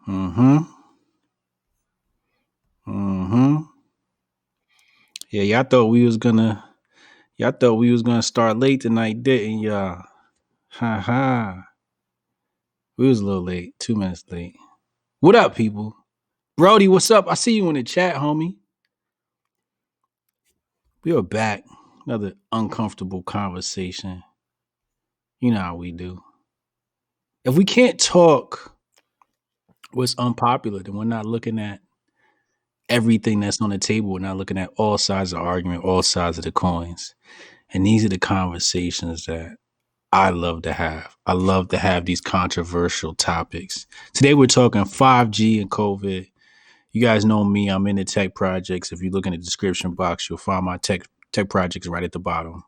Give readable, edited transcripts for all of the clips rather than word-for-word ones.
Mm-hmm. Mm-hmm. Yeah, y'all thought we was gonna start late tonight, didn't y'all? Ha ha. We was a little late, 2 minutes late. What up, people? Brody, what's up? I see you in the chat, homie. We are back. Another uncomfortable conversation. You know how we do. If we can't talk what's unpopular, then we're not looking at everything that's on the table. We're not looking at all sides of the argument, all sides of the coins. And these are the conversations that I love to have. I love to have these controversial topics. Today we're talking 5G and COVID. You guys know me. I'm in the tech projects. If you look in the description box, you'll find my tech projects right at the bottom.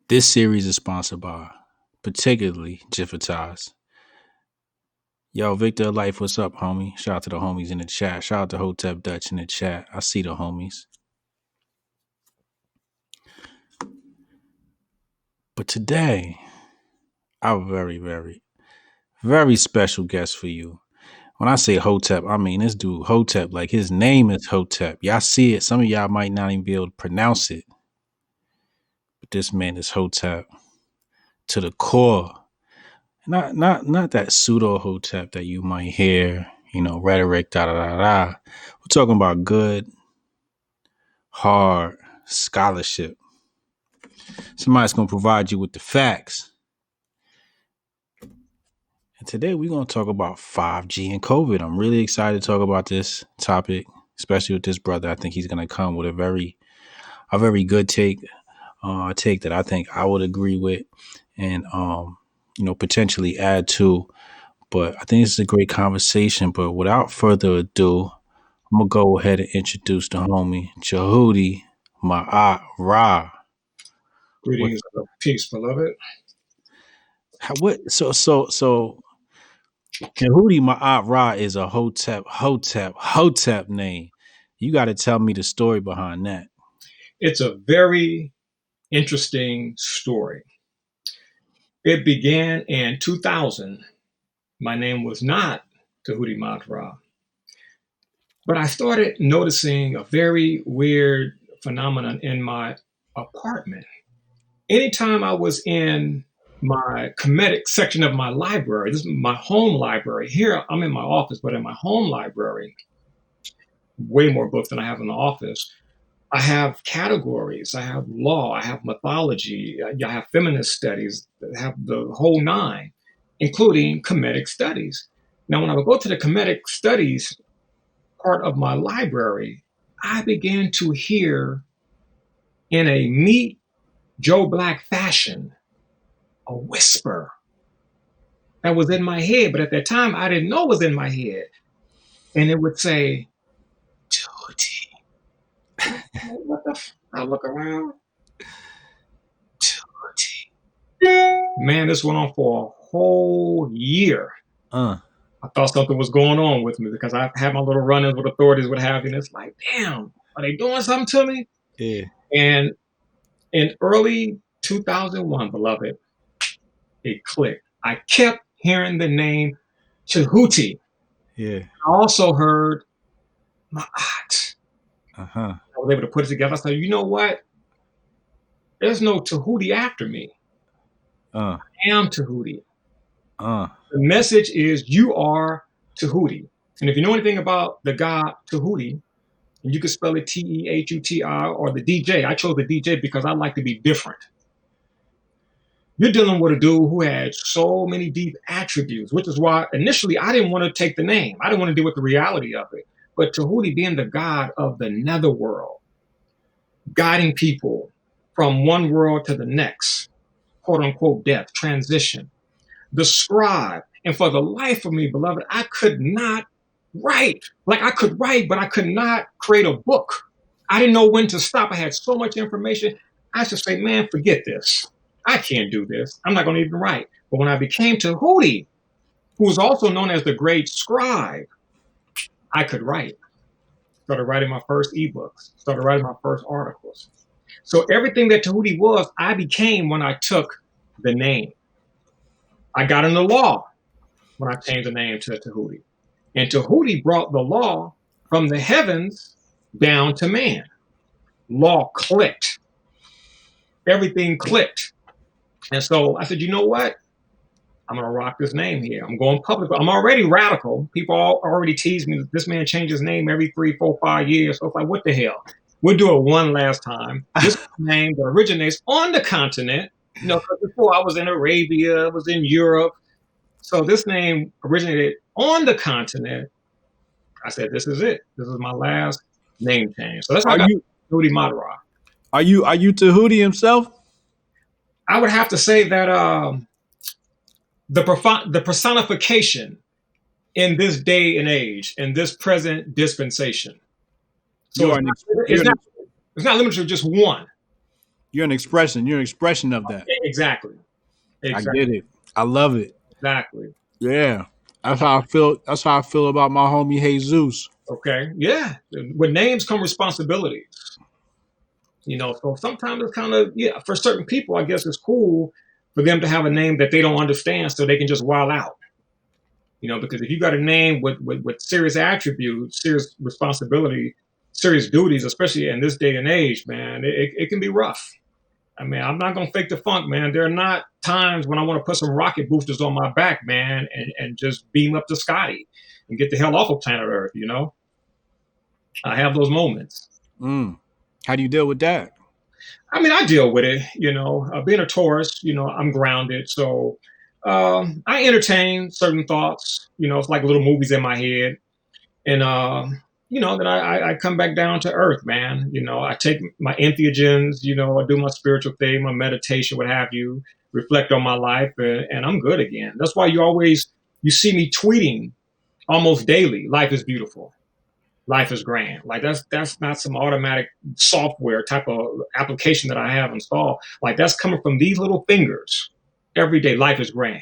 This series is sponsored by particularly Jiffitas. Yo, Victor Life, what's up, homie? Shout out to the homies in the chat. Shout out to Hotep Dutch in the chat. I see the homies. But today, I have a very, very, very special guest for you. When I say Hotep, I mean this dude Hotep. Like his name is Hotep. Y'all see it. Some of y'all might not even be able to pronounce it. But this man is Hotep to the core. Not that pseudo Hotep that you might hear, rhetoric, da da da da. We're talking about good, hard scholarship. Somebody's gonna provide you with the facts. And today we're gonna talk about 5G and COVID. I'm really excited to talk about this topic, especially with this brother. I think he's gonna come with a very good take, a take that I think I would agree with, and potentially add to. But I think this is a great conversation. But without further ado, I'm gonna go ahead and introduce the homie Djehuty Maat'Ra. What? Greetings of peace, beloved. What? So. Djehuty Maat'Ra is a Hotep name. You got to tell me the story behind that. It's a very interesting story. It began in 2000. My name was not Djehuty Maat'Ra, but I started noticing a very weird phenomenon in my apartment. Anytime I was in my comedic section of my library, this is my home library. Here I'm in my office, but in my home library, way more books than I have in the office. I have categories. I have law. I have mythology. I have feminist studies. I have the whole nine, including comedic studies. Now, when I would go to the comedic studies part of my library, I began to hear in a meet Joe Black fashion a whisper that was in my head, but at that time I didn't know it was in my head. And it would say, Djehuty. What the I look around. Man, this went on for a whole year. I thought something was going on with me because I had my little run-ins with authorities, what have you. And it's like, damn, are they doing something to me? Yeah. And in early 2001, beloved, it clicked. I kept hearing the name Djehuty. Yeah. I also heard Ma'at. Uh-huh. I was able to put it together. I said, you know what? There's no Djehuty after me. I am Djehuty. The message is you are Djehuty. And if you know anything about the god Djehuty, and you can spell it Tehuti or the DJ. I chose the DJ because I like to be different. You're dealing with a dude who had so many deep attributes, which is why initially I didn't want to take the name. I didn't want to deal with the reality of it. But Djehuty being the god of the netherworld, guiding people from one world to the next, quote unquote death, transition, the scribe. And for the life of me, beloved, I could not write. Like I could write, but I could not create a book. I didn't know when to stop. I had so much information. I should say, man, forget this. I can't do this. I'm not going to even write. But when I became Djehuty, who was also known as the great scribe, I could write. Started writing my first ebooks, started writing my first articles. So everything that Djehuty was, I became when I took the name. I got into law. when I changed the name to Djehuty. And Djehuty brought the law from the heavens down to man. Law clicked. Everything clicked. And so I said, you know what? I'm going to rock this name here. I'm going public. I'm already radical. People already tease me that this man changes his name every 3, 4, 5 years. So it's like, what the hell? We'll do it one last time. This name that originates on the continent. You know, because before I was in Arabia, I was in Europe. So this name originated on the continent. I said, this is it. This is my last name change. So that's how I got Djehuty Maat'Ra. Are you Djehuty himself? I would have to say that the personification in this day and age, in this present dispensation. So it's not limited to just one. You're an expression. You're an expression of that. Exactly. I get it. I love it. Exactly. Yeah. That's how I feel. That's how I feel about my homie Jesus. Okay. Yeah. With names come responsibilities. You know, so sometimes it's kind of, yeah, for certain people, I guess it's cool for them to have a name that they don't understand so they can just wild out. You know, because if you got a name with serious attributes, serious responsibility, serious duties, especially in this day and age, man, it can be rough. I mean, I'm not going to fake the funk, man. There are not times when I want to put some rocket boosters on my back, man, and just beam up to Scotty and get the hell off of planet Earth, you know? I have those moments. How do you deal with that? I mean, I deal with it, you know. Being a Taurus, you know, I'm grounded. So I entertain certain thoughts, you know, it's like little movies in my head. And, you know, then I come back down to earth, man. You know, I take my entheogens, you know, I do my spiritual thing, my meditation, what have you, reflect on my life, and I'm good again. That's why you see me tweeting almost daily. Life is beautiful. Life is grand. Like that's not some automatic software type of application that I have installed. Like that's coming from these little fingers every day. Life is grand.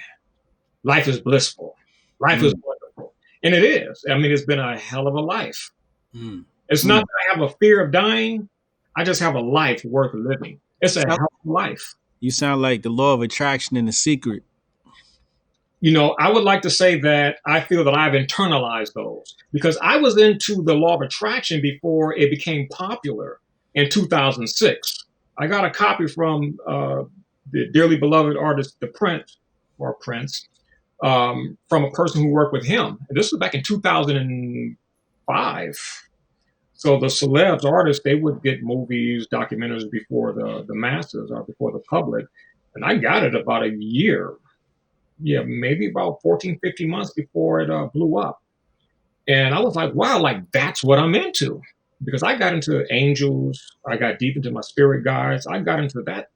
Life is blissful. Life is wonderful. And it is. I mean, it's been a hell of a life. It's not that I have a fear of dying. I just have a life worth living. It's a hell of a life. You sound like the law of attraction in The Secret. You know, I would like to say that I feel that I've internalized those because I was into the law of attraction before it became popular in 2006. I got a copy from the dearly beloved artist, Prince, from a person who worked with him. And this was back in 2005. So the celebs, artists, they would get movies, documentaries before the masses or before the public. And I got it about a year. Yeah, maybe about 14, 15 months before it blew up. And I was like, wow, like that's what I'm into. Because I got into angels, I got deep into my spirit guides, I got into that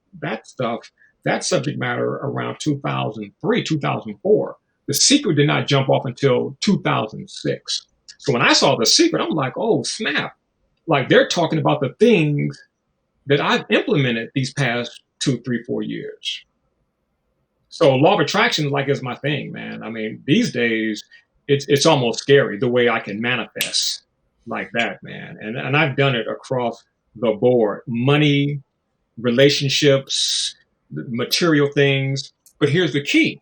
stuff, that subject matter around 2003, 2004. The Secret did not jump off until 2006. So when I saw The Secret, I'm like, oh, snap. Like they're talking about the things that I've implemented these past 2, 3, 4 years. So law of attraction is my thing, man. I mean, these days it's almost scary the way I can manifest like that, man. And I've done it across the board. Money, relationships, material things. But here's the key.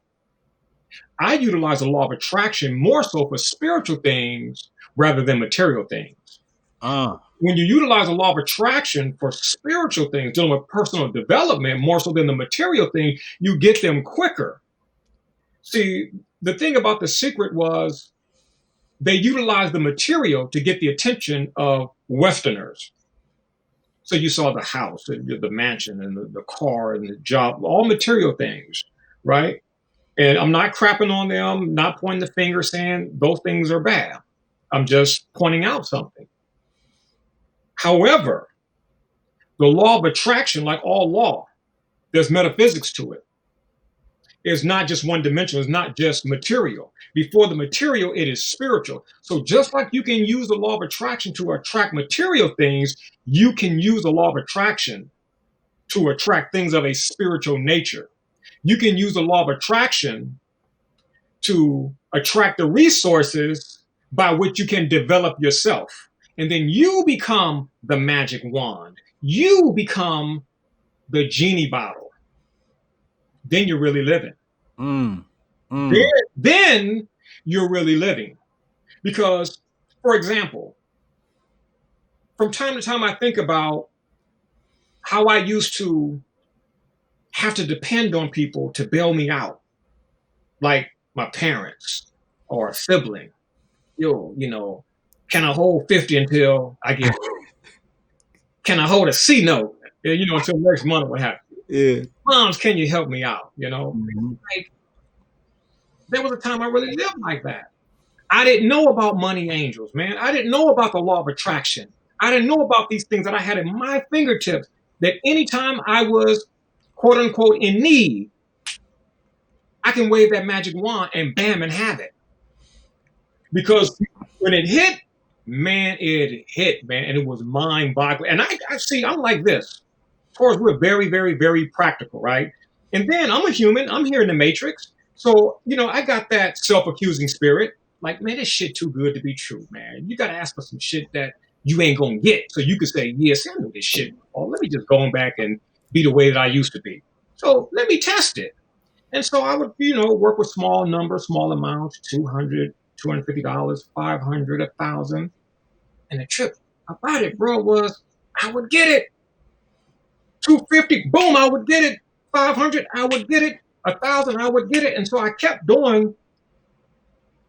I utilize the law of attraction more so for spiritual things rather than material things. When you utilize the law of attraction for spiritual things, dealing with personal development, more so than the material thing, you get them quicker. See, the thing about The Secret was they utilized the material to get the attention of Westerners. So you saw the house, and the mansion, and the car, and the job, all material things, right? And I'm not crapping on them, not pointing the finger saying those things are bad. I'm just pointing out something. However, the law of attraction, like all law, there's metaphysics to it. It's not just one dimensional. It's not just material. Before the material, it is spiritual. So just like you can use the law of attraction to attract material things, you can use the law of attraction to attract things of a spiritual nature. You can use the law of attraction to attract the resources by which you can develop yourself. And then you become the magic wand. You become the genie bottle. Then you're really living. Then you're really living. Because, for example, from time to time, I think about how I used to have to depend on people to bail me out, like my parents or a sibling. Can I hold 50 until I get, can I hold a C note, until next month, what have you? Yeah. Moms, can you help me out? Like, there was a time I really lived like that. I didn't know about money angels, man. I didn't know about the law of attraction. I didn't know about these things that I had in my fingertips, that anytime I was, quote unquote, in need, I can wave that magic wand and bam, and have it. Because when it hit, man, it hit, man. And it was mind boggling. And I see, I'm like this. Of course, we're very, very, very practical, right? And then I'm a human. I'm here in the matrix. So, I got that self-accusing spirit. Like, man, this shit too good to be true, man. You got to ask for some shit that you ain't going to get. So you can say, yes, I know this shit. Or let me just go back and be the way that I used to be. So let me test it. And so I would, work with small numbers, small amounts, $200, $250, $500, $1,000. And the trip about it, bro, was I would get it. 250, boom, I would get it. 500, I would get it. 1,000, I would get it. And so I kept doing.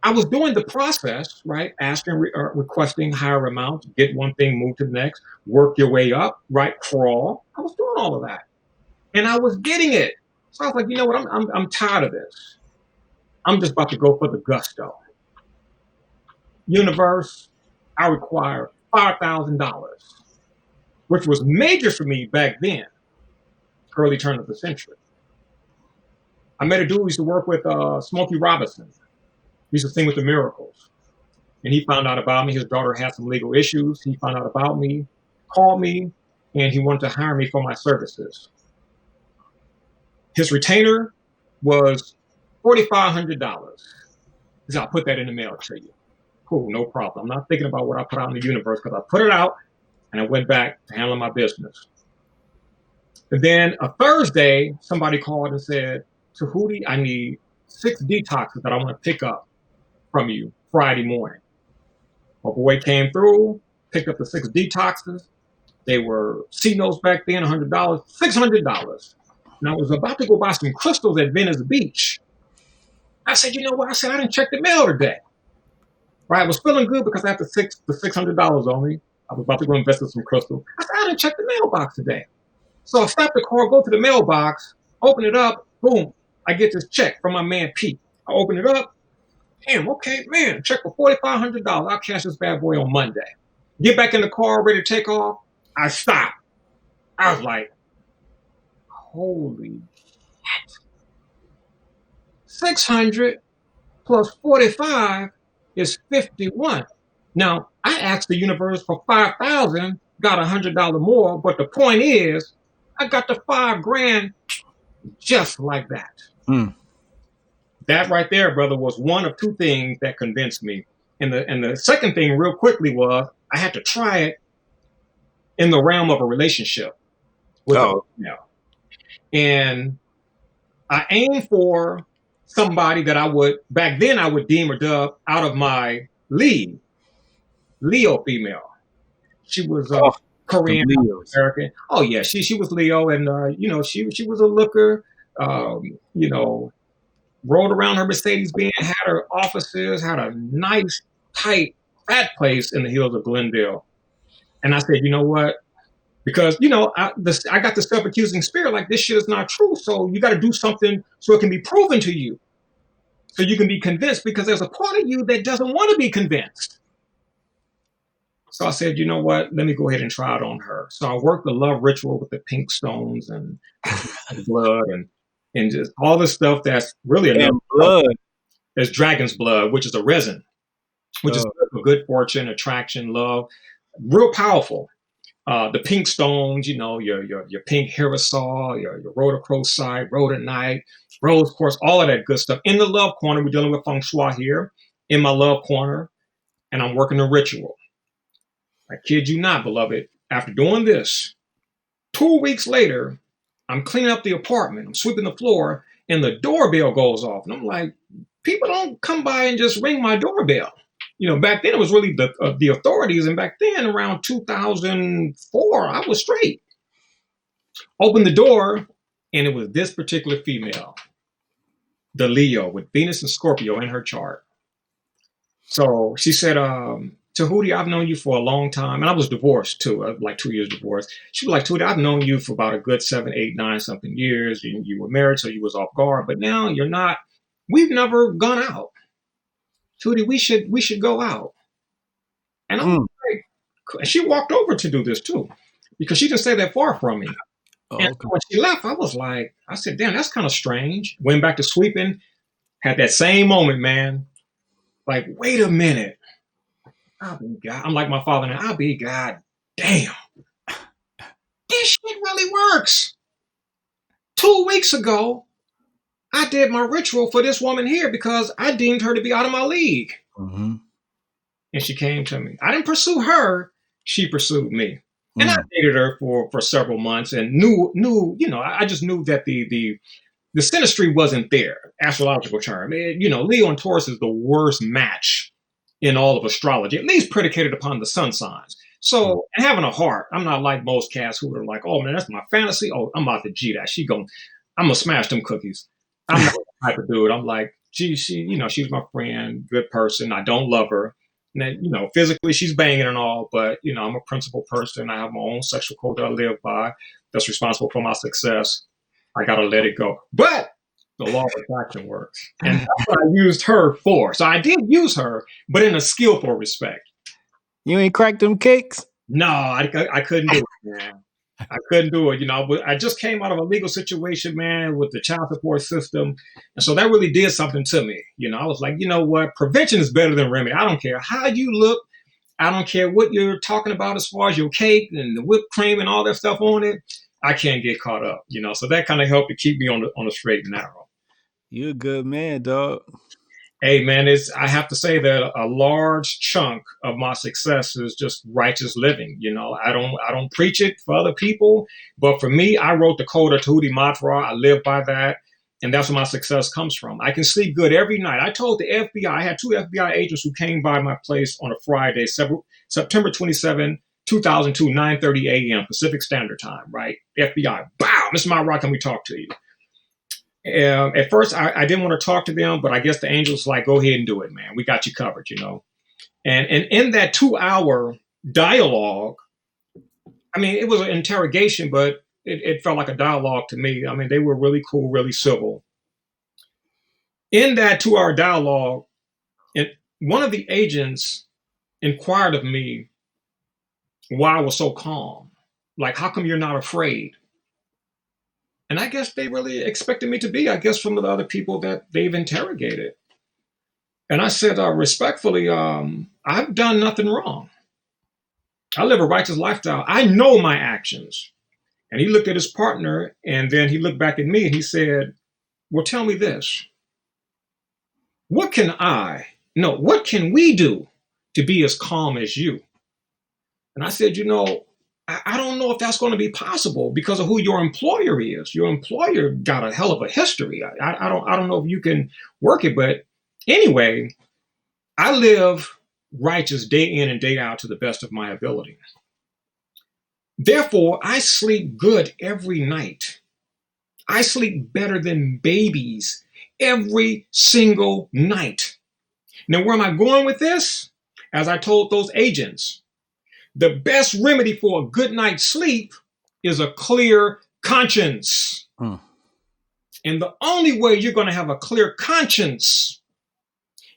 I was doing the process, right? Asking, requesting higher amounts, get one thing, move to the next, work your way up, right? Crawl. I was doing all of that, and I was getting it. So I was like, you know what? I'm tired of this. I'm just about to go for the gusto. Universe, I require $5,000, which was major for me back then, early turn of the century. I met a dude who used to work with Smokey Robinson. He used to sing with the Miracles. And he found out about me. His daughter had some legal issues. He found out about me, called me, and he wanted to hire me for my services. His retainer was $4,500. He said, I'll put that in the mail to you. Cool, no problem. I'm not thinking about what I put out in the universe, because I put it out and I went back to handling my business. And then a Thursday, somebody called and said, Djehuty, I need 6 detoxes that I want to pick up from you Friday morning. My boy came through, picked up the 6 detoxes. They were C notes back then, $100, $600. And I was about to go buy some crystals at Venice Beach. I said, you know what? I didn't check the mail today. Right? I was feeling good because I had the $600 on me. I was about to go invest in some crystals. I said, I didn't check the mailbox today. So I stop the car, go to the mailbox, open it up, boom. I get this check from my man Pete. I open it up. Damn, okay, man, check for $4,500. I'll cash this bad boy on Monday. Get back in the car, ready to take off. I stop. I was like, holy shit. 600 plus 45 is 51. Now, I asked the universe for 5,000, got $100 more, but the point is, I got the $5,000 just like that. That right there, brother, was one of 2 things that convinced me. And the second thing, real quickly, was I had to try it in the realm of a relationship with a female. And I aimed for somebody that back then I would deem or dub out of my league, Leo female. She was Korean American. Oh yeah, she was Leo, and she was a looker. Rode around her Mercedes-Benz, had her offices, had a nice, tight, fat place in the hills of Glendale. And I said, you know what? Because, I got the self-accusing spirit, like, this shit is not true. So you got to do something so it can be proven to you. So you can be convinced, because there's a part of you that doesn't want to be convinced. So I said, you know what? Let me go ahead and try it on her. So I worked the love ritual with the pink stones and blood and just all the stuff that's really enough blood. There's dragon's blood, which is a resin, which is good fortune, attraction, love, real powerful. The pink stones, your pink aerosol, your rhodochrosite, rhodonite, rose quartz, all of that good stuff. In the love corner, we're dealing with feng shui here, in my love corner, and I'm working the ritual. I kid you not, beloved. After doing this, 2 weeks later, I'm cleaning up the apartment. I'm sweeping the floor, and the doorbell goes off. And I'm like, people don't come by and just ring my doorbell. Back then it was really the authorities, and back then around 2004, I was straight. Opened the door, and it was this particular female, the Leo with Venus and Scorpio in her chart. So she said, Djehuty, I've known you for a long time. And I was divorced too, like 2 years divorced. She was like, Djehuty, I've known you for about a good 7, 8, 9 something years. You were married, so you was off guard, but now you're not. We've never gone out. Djehuty, we should go out. And I'm like, and she walked over to do this too, because she didn't stay that far from me. And when she left, I said, damn, that's kind of strange. Went back to sweeping, had that same moment, man. Like, wait a minute. I'm like my father now. I'll be God damn. This shit really works. 2 weeks ago, I did my ritual for this woman here because I deemed her to be out of my league. Mm-hmm. And she came to me. I didn't pursue her. She pursued me. And I dated her for several months and knew, I just knew that the synastry wasn't there, astrological term. Leo and Taurus is the worst match in all of astrology, at least predicated upon the sun signs. So having a heart, I'm not like most cats who are like, oh man, that's my fantasy. Oh, I'm about to G that. I'm gonna smash them cookies. I'm not the type of dude. I'm like, gee, she's my friend, good person. I don't love her. And physically she's banging and all, but I'm a principled person. I have my own sexual code that I live by that's responsible for my success. I gotta let it go. But the law of attraction works. And that's what I used her for. So I did use her, but in a skillful respect. You ain't cracked them cakes? No, I couldn't do it, man. I couldn't do it. I just came out of a legal situation, man, with the child support system. And so that really did something to me. I was like, you know what? Prevention is better than remedy. I don't care how you look. I don't care what you're talking about as far as your cake and the whipped cream and all that stuff on it. I can't get caught up, so that kind of helped to keep me on the straight and narrow. You're a good man, dog. Hey, man, I have to say that a large chunk of my success is just righteous living. I don't preach it for other people, but for me, I wrote the code of Djehuty Maat'Ra. I live by that, and that's where my success comes from. I can sleep good every night. I told the FBI, I had 2 FBI agents who came by my place on a Friday, September 27, 2002, 9:30 a.m. Pacific Standard Time, right? FBI, bow, Mr. Maat'Ra, can we talk to you? At first, I didn't want to talk to them, but I guess the angels like, go ahead and do it, man. We got you covered, And in that 2-hour dialogue, I mean, it was an interrogation, but it felt like a dialogue to me. I mean, they were really cool, really civil. In that 2-hour dialogue, one of the agents inquired of me why I was so calm. Like, how come you're not afraid? And I guess they really expected me to be, from the other people that they've interrogated. And I said, respectfully, I've done nothing wrong. I live a righteous lifestyle. I know my actions. And he looked at his partner, and then he looked back at me and he said, well, tell me this. What can we do to be as calm as you? And I said, I don't know if that's going to be possible because of who your employer is. Your employer got a hell of a history. I don't know if you can work it, but anyway, I live righteous day in and day out to the best of my ability. Therefore, I sleep good every night. I sleep better than babies every single night. Now, where am I going with this? As I told those agents, the best remedy for a good night's sleep is a clear conscience. And the only way you're going to have a clear conscience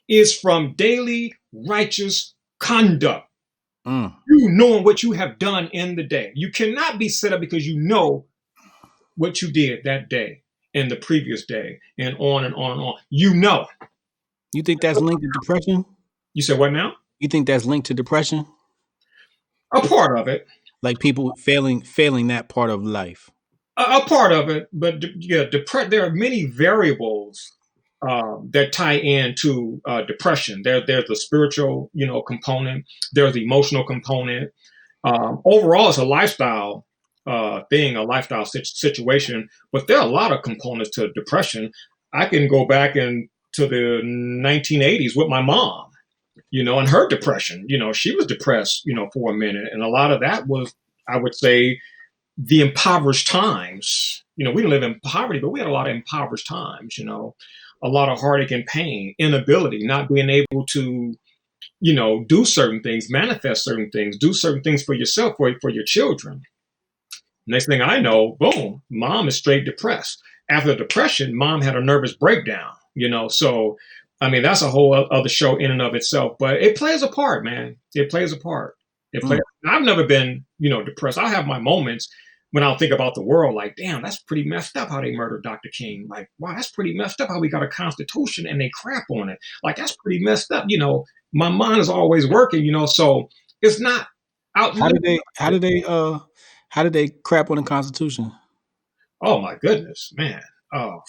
is from daily righteous conduct. You knowing what you have done in the day. You cannot be set up because you know what you did that day and the previous day and on and on and on. You think that's linked to depression? You said what now? You think that's linked to depression? A part of it. Like people failing that part of life. A part of it, but yeah, there are many variables that tie into depression. There's the spiritual, component. There's the emotional component. Overall, it's a lifestyle thing, a lifestyle situation. But there are a lot of components to depression. I can go back and to the 1980s with my mom, and her depression. She was depressed, for a minute. And a lot of that was, I would say, the impoverished times. We didn't live in poverty, but we had a lot of impoverished times, a lot of heartache and pain, inability, not being able to, do certain things, manifest certain things, do certain things for yourself, for your children. Next thing I know, boom, mom is straight depressed. After the depression, mom had a nervous breakdown, so, I mean, that's a whole other show in and of itself, but it plays a part, man. It plays a part. I've never been, depressed. I have my moments when I'll think about the world, like, damn, that's pretty messed up how they murdered Dr. King. Like, wow, that's pretty messed up how we got a constitution and they crap on it. Like, that's pretty messed up. My mind is always working, so it's not out. How did they crap on the Constitution? Oh my goodness, man. Oh,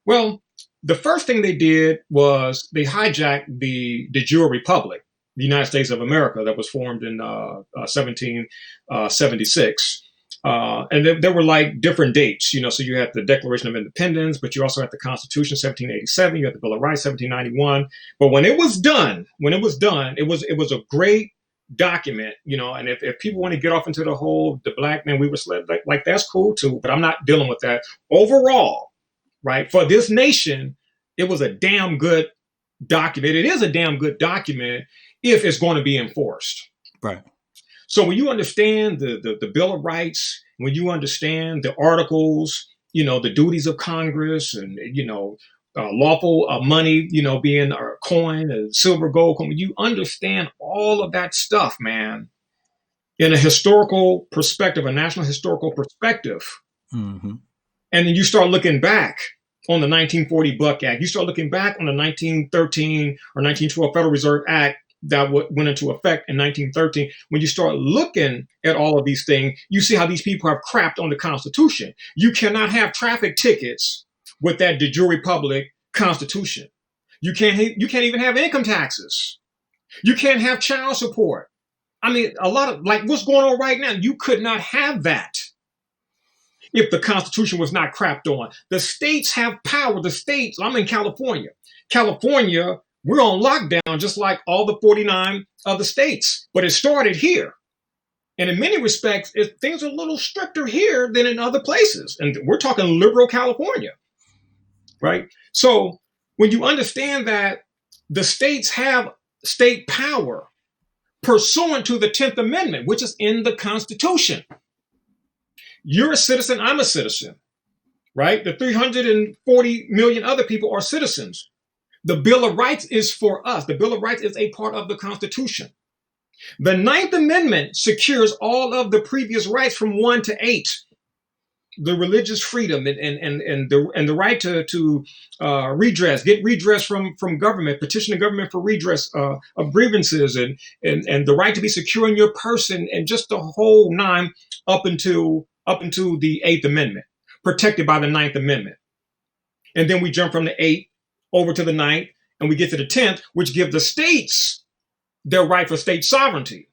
well, the first thing they did was they hijacked the de jure republic, the United States of America, that was formed in 1776. And there were like different dates, so you had the Declaration of Independence, but you also had the Constitution, 1787. You had the Bill of Rights, 1791. But when it was done, it was a great document, and if people want to get off into the black man, we were slaves, like that's cool too, but I'm not dealing with that. Overall, right, for this nation, it was a damn good document. It is a damn good document if it's going to be enforced. Right. So when you understand the Bill of Rights, when you understand the articles, the duties of Congress, and lawful money, being a coin, a silver, gold coin, when you understand all of that stuff, man, in a historical perspective, a national historical perspective, mm-hmm. And then you start looking back on the 1940 Buck Act, you start looking back on the 1913 or 1912 Federal Reserve Act that went into effect in 1913. When you start looking at all of these things, you see how these people have crapped on the Constitution. You cannot have traffic tickets with that de jure republic Constitution. You can't even have income taxes. You can't have child support. I mean, a lot of, like, what's going on right now, you could not have that if the Constitution was not crapped on. The states have power. The states, I'm in California. California, we're on lockdown just like all the 49 other states, but it started here. And in many respects, things are a little stricter here than in other places. And we're talking liberal California, right? So when you understand that the states have state power pursuant to the 10th Amendment, which is in the Constitution. You're a citizen, I'm a citizen, right? The 340 million other people are citizens. The Bill of Rights is for us. The Bill of Rights is a part of the Constitution. The 9th Amendment secures all of the previous rights from 1 to 8. The religious freedom and the right to redress, get redress from government, petition the government for redress of grievances, and the right to be secure in your person, and just the whole 9 up into the 8th Amendment, protected by the 9th Amendment. And then we jump from the 8th over to the 9th, and we get to the 10th, which give the states their right for state sovereignty.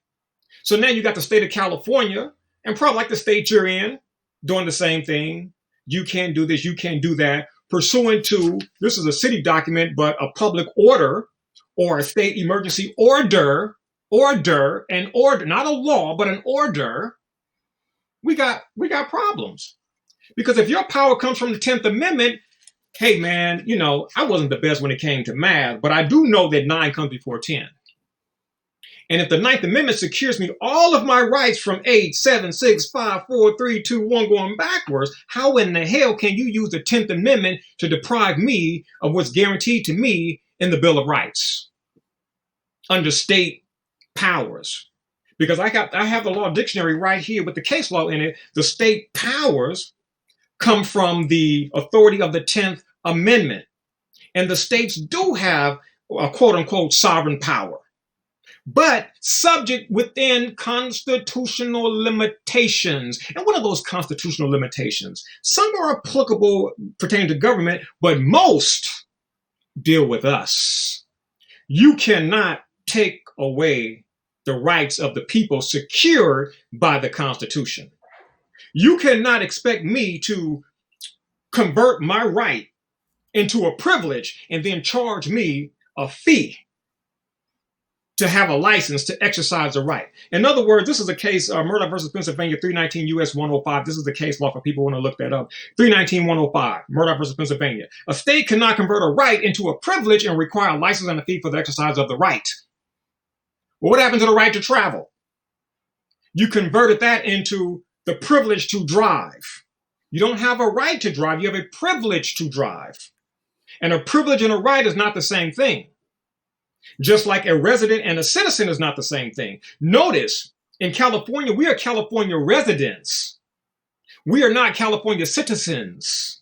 So now you got the state of California, and probably like the state you're in, doing the same thing. You can't do this, you can't do that, pursuant to, this is a city document, but a public order or a state emergency order, not a law, but an order. We got problems. Because if your power comes from the 10th Amendment, hey man, I wasn't the best when it came to math, but I do know that 9 comes before 10. And if the 9th Amendment secures me all of my rights from 8, 7, 6, 5, 4, 3, 2, 1 going backwards, how in the hell can you use the 10th Amendment to deprive me of what's guaranteed to me in the Bill of Rights under state powers? Because I have the law dictionary right here with the case law in it. The state powers come from the authority of the 10th Amendment. And the states do have a quote unquote sovereign power, but subject within constitutional limitations. And what are those constitutional limitations? Some are applicable pertaining to government, but most deal with us. You cannot take away the rights of the people secured by the Constitution. You cannot expect me to convert my right into a privilege and then charge me a fee to have a license to exercise the right. In other words, this is a case, Murdoch versus Pennsylvania, 319 U.S. 105. This is the case law for people who want to look that up. 319 105, Murdoch versus Pennsylvania. A state cannot convert a right into a privilege and require a license and a fee for the exercise of the right. Well, what happened to the right to travel? You converted that into the privilege to drive. You don't have a right to drive, you have a privilege to drive. And a privilege and a right is not the same thing. Just like a resident and a citizen is not the same thing. Notice, in California, we are California residents. We are not California citizens.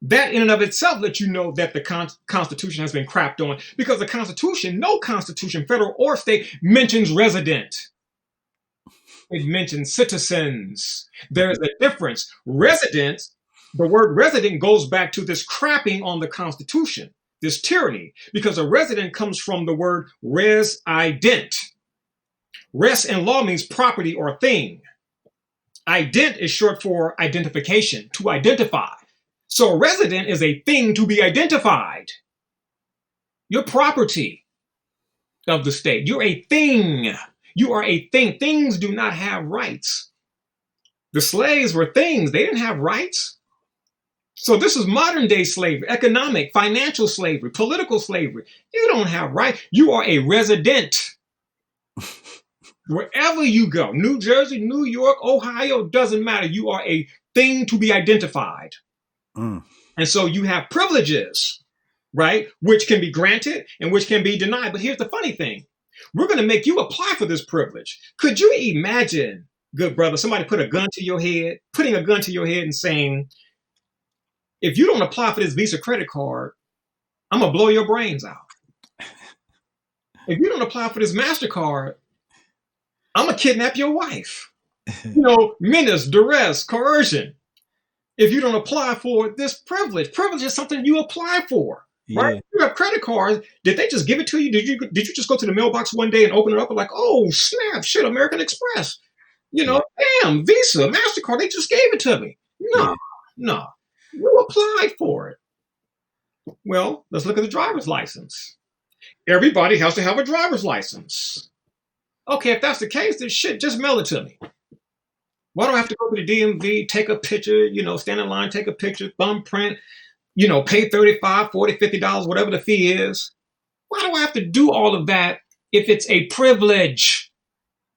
That in and of itself lets you know that the Constitution has been crapped on, because the Constitution, no Constitution, federal or state, mentions resident. It mentions citizens. There is a difference. Residents, the word resident goes back to this crapping on the Constitution, this tyranny, because a resident comes from the word res-ident. Res in law means property or thing. Ident is short for identification, to identify. So a resident is a thing to be identified. You're property of the state. You're a thing. You are a thing. Things do not have rights. The slaves were things. They didn't have rights. So this is modern day slavery, economic, financial slavery, political slavery. You don't have rights. You are a resident. Wherever you go, New Jersey, New York, Ohio, doesn't matter. You are a thing to be identified. And so you have privileges, right? Which can be granted and which can be denied. But here's the funny thing. We're going to make you apply for this privilege. Could you imagine, good brother, somebody putting a gun to your head and saying, if you don't apply for this Visa credit card, I'm going to blow your brains out. If you don't apply for this MasterCard, I'm going to kidnap your wife. Menace, duress, coercion. If you don't apply for this privilege is something you apply for, right? You have credit cards. Did they just give it to you? Did you just go to the mailbox one day and open it up and like, oh, snap, shit, American Express. Damn, Visa, MasterCard, they just gave it to me. No. You applied for it. Well, let's look at the driver's license. Everybody has to have a driver's license. Okay, if that's the case, then shit, just mail it to me. Why do I have to go to the DMV, take a picture, stand in line, take a picture, thumbprint, pay $35, $40, $50, whatever the fee is? Why do I have to do all of that if it's a privilege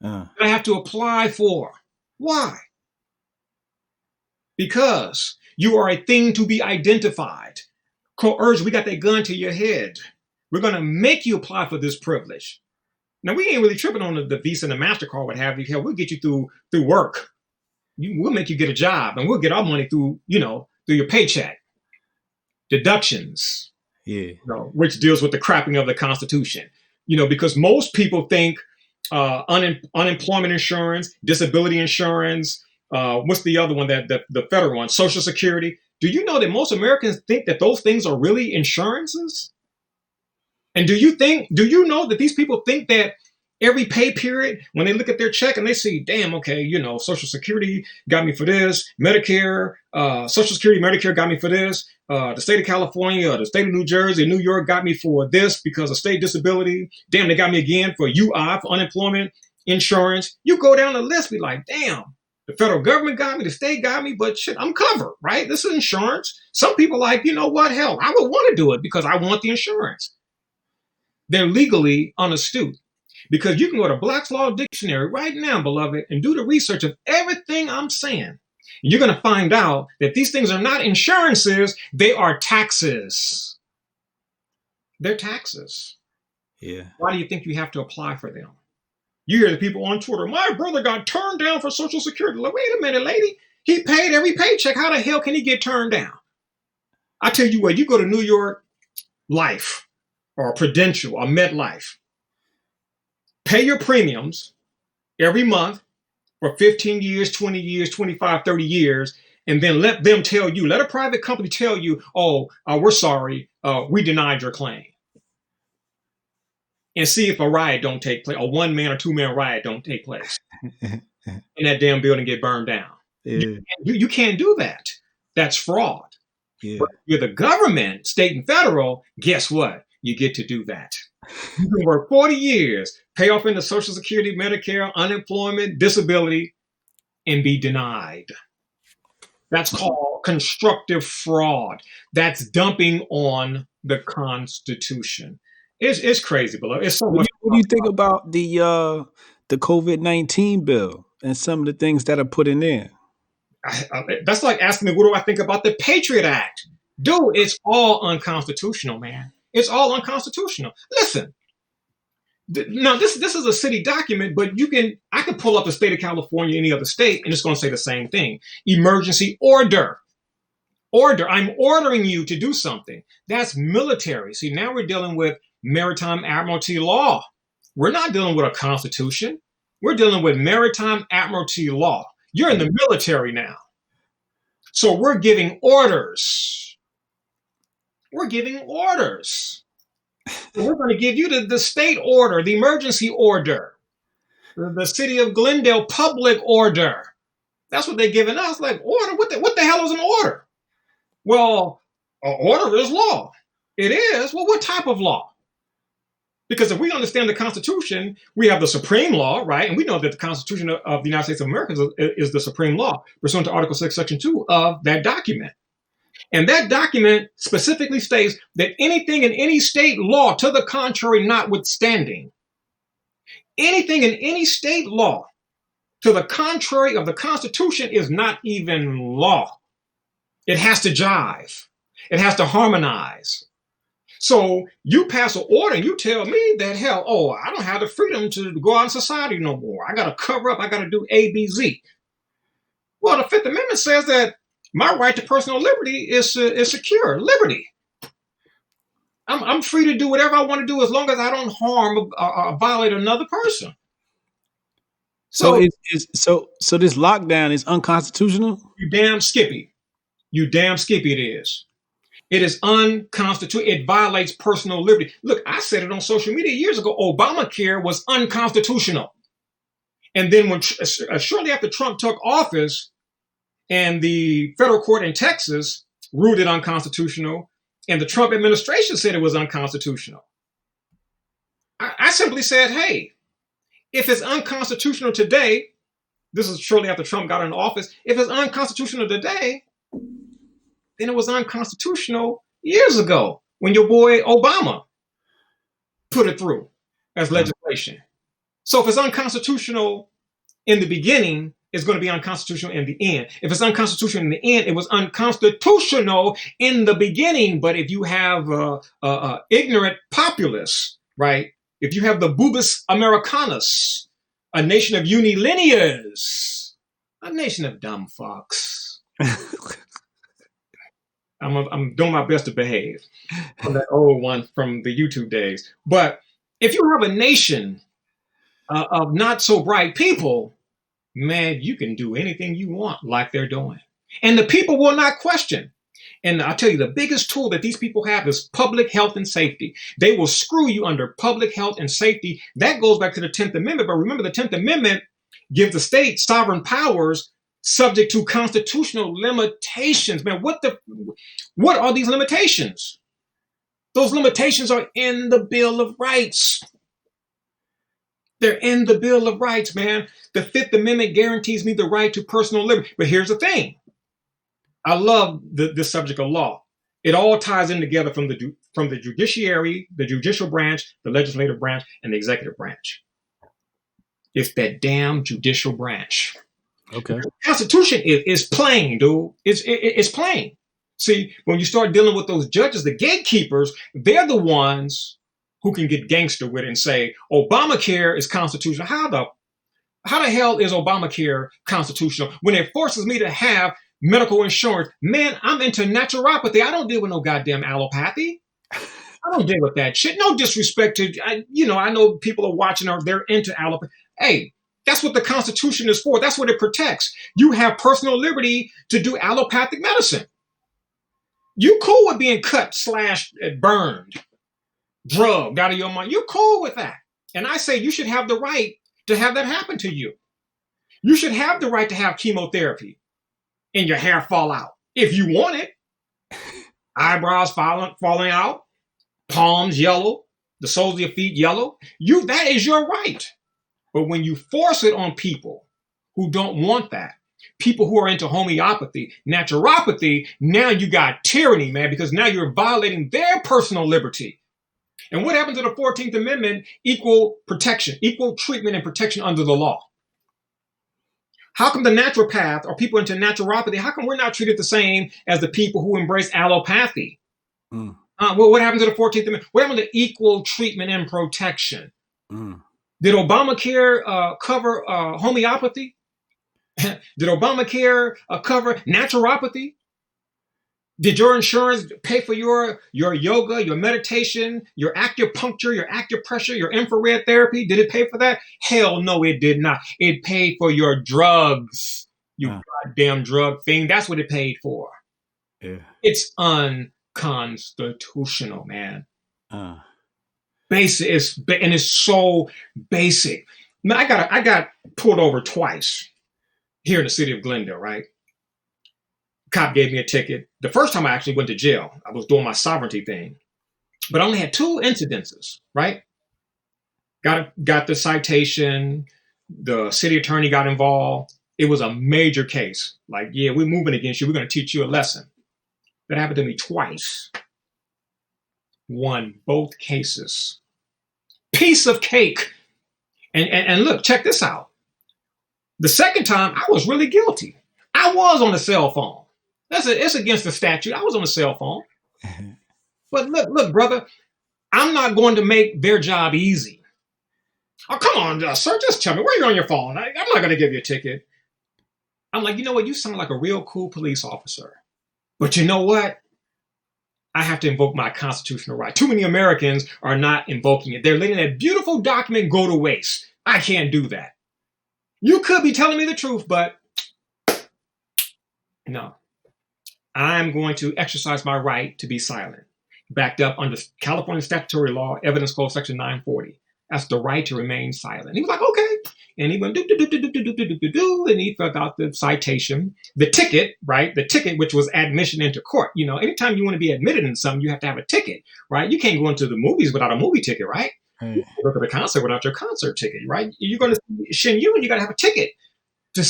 that I have to apply for? Why? Because you are a thing to be identified. Coercion, we got that gun to your head. We're going to make you apply for this privilege. Now, we ain't really tripping on the Visa and the MasterCard, what have you. Hell, we'll get you through work. We'll make you get a job, and we'll get our money through your paycheck. Deductions, which deals with the crapping of the Constitution. Because most people think unemployment insurance, disability insurance, what's the other one, that the federal one, Social Security. Do you know that most Americans think that those things are really insurances? And do you know that these people think that every pay period, when they look at their check and they see, damn, okay, Social Security got me for this, Medicare, Social Security, Medicare got me for this, the state of California, the state of New Jersey, New York got me for this because of state disability. Damn, they got me again for UI, for unemployment insurance. You go down the list, be like, damn, the federal government got me, the state got me, but shit, I'm covered, right? This is insurance. Some people like, you know what, hell, I would want to do it because I want the insurance. They're legally unastute. Because you can go to Black's Law Dictionary right now, beloved, and do the research of everything I'm saying. You're going to find out that these things are not insurances, they are taxes. They're taxes. Yeah. Why do you think you have to apply for them? You hear the people on Twitter, my brother got turned down for Social Security. Like, wait a minute, lady. He paid every paycheck. How the hell can he get turned down? I tell you what, you go to New York Life or Prudential or MetLife. Pay your premiums every month for 15 years, 20 years, 25, 30 years, and then let them tell you, let a private company tell you, we're sorry, we denied your claim. And see if a riot don't take place, a one-man or two-man riot don't take place. And that damn building get burned down. Yeah. You can't do that. That's fraud. Yeah. But if you're the government, state and federal, guess what? You get to do that. You can work 40 years, pay off into Social Security, Medicare, unemployment, disability, and be denied. That's called constructive fraud. That's dumping on the Constitution. It's crazy, below. It's so much. What do you think about the COVID-19 bill and some of the things that are put in there? That's like asking me, what do I think about the Patriot Act? Dude, it's all unconstitutional, man. It's all unconstitutional. Listen, now this is a city document, but I can pull up the state of California, any other state, and it's going to say the same thing. Emergency order. Order. I'm ordering you to do something. That's military. See, now we're dealing with maritime admiralty law. We're not dealing with a constitution. We're dealing with maritime admiralty law. You're in the military now. So we're giving orders. We're giving orders. We're going to give you the state order, the emergency order, the city of Glendale public order. That's what they're giving us. Like, order? What the hell is an order? Well, an order is law. It is. Well, what type of law? Because if we understand the Constitution, we have the supreme law, right? And we know that the Constitution of the United States of America is the supreme law, pursuant to Article 6, Section 2 of that document. And that document specifically states that anything in any state law to the contrary notwithstanding, anything in any state law to the contrary of the Constitution is not even law. It has to jive. It has to harmonize. So you pass an order and you tell me that, hell, I don't have the freedom to go out in society no more. I got to cover up. I got to do A, B, Z. Well, the Fifth Amendment says that my right to personal liberty is secure. Liberty. I'm free to do whatever I want to do as long as I don't harm or violate another person. So this lockdown is unconstitutional? You damn skippy. You damn skippy it is. It is unconstitutional. It violates personal liberty. Look, I said it on social media years ago. Obamacare was unconstitutional. And then when shortly after Trump took office and the federal court in Texas ruled it unconstitutional and the Trump administration said it was unconstitutional, I simply said, hey, if it's unconstitutional today, this is shortly after Trump got into office, if it's unconstitutional today, then it was unconstitutional years ago when your boy Obama put it through as legislation. So if it's unconstitutional in the beginning, it's going to be unconstitutional in the end. If it's unconstitutional in the end, it was unconstitutional in the beginning. But if you have ignorant populace, right? If you have the Bubis Americanus, a nation of unilinears, a nation of dumb fucks. I'm doing my best to behave from that old one from the YouTube days. But if you have a nation of not so bright people, man, you can do anything you want like they're doing. And the people will not question. And I'll tell you, the biggest tool that these people have is public health and safety. They will screw you under public health and safety. That goes back to the 10th Amendment. But remember, the 10th Amendment gives the state sovereign powers subject to constitutional limitations. Man, what are these limitations? Those limitations are in the Bill of Rights. They're in the Bill of Rights, man. The Fifth Amendment guarantees me the right to personal liberty. But here's the thing. I love this subject of law. It all ties in together from the judiciary, the judicial branch, the legislative branch, and the executive branch. It's that damn judicial branch. Okay. The Constitution is plain, dude. It's plain. See, when you start dealing with those judges, the gatekeepers, they're the ones who can get gangster with it and say Obamacare is constitutional. How the hell is Obamacare constitutional when it forces me to have medical insurance? Man, I'm into naturopathy. I don't deal with no goddamn allopathy. I don't deal with that shit. No disrespect to, I know people are watching or they're into allopathy. Hey, that's what the Constitution is for. That's what it protects. You have personal liberty to do allopathic medicine. You cool with being cut, slashed, burned, drugged out of your mind. You're cool with that. And I say you should have the right to have that happen to you. You should have the right to have chemotherapy and your hair fall out if you want it. eyebrows falling out, palms yellow, the soles of your feet yellow. That is your right. But when you force it on people who don't want that, people who are into homeopathy, naturopathy, now you got tyranny, man, because now you're violating their personal liberty. And what happened to the 14th Amendment? Equal protection, equal treatment and protection under the law. How come the naturopath or people into naturopathy, how come we're not treated the same as the people who embrace allopathy? Well, what happened to the 14th Amendment? What happened to equal treatment and protection? Did Obamacare cover homeopathy? Did Obamacare cover naturopathy? Did your insurance pay for your yoga, your meditation, your acupuncture, your acupressure, your infrared therapy? Did it pay for that? Hell no, it did not. It paid for your drugs, you goddamn drug thing. That's what it paid for. Yeah. It's unconstitutional, man. Basic and it's so basic. Man, I got pulled over twice here in the city of Glendale, right? Cop gave me a ticket. The first time I actually went to jail, I was doing my sovereignty thing, but I only had 2 incidences, right? Got the citation. The city attorney got involved. It was a major case. Like, yeah, we're moving against you. We're going to teach you a lesson. That happened to me twice. Won both cases. Piece of cake. And look, check this out. The second time, I was really guilty. I was on a cell phone. It's against the statute. I was on a cell phone. But look, brother, I'm not going to make their job easy. Oh, come on, sir, just tell me, where are you on your phone? I'm not going to give you a ticket. I'm like, you know what? You sound like a real cool police officer. But you know what? I have to invoke my constitutional right. Too many Americans are not invoking it. They're letting that beautiful document go to waste. I can't do that. You could be telling me the truth, but no. I'm going to exercise my right to be silent, backed up under California statutory law, evidence code section 940. That's the right to remain silent. He was like, okay. And he went do, and he filled out the citation, the ticket, right? The ticket, which was admission into court. You know, anytime you want to be admitted in something, you have to have a ticket, right? You can't go into the movies without a movie ticket, right? You can't go to the concert without your concert ticket, right? You're going to see Shin Yun, you got to have a ticket to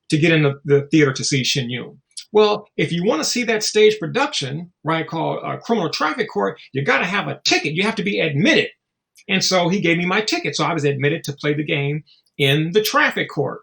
get in the theater to see Shin Yun. Well, if you want to see that stage production, right, called criminal traffic court, you got to have a ticket. You have to be admitted. And so he gave me my ticket. So I was admitted to play the game in the traffic court.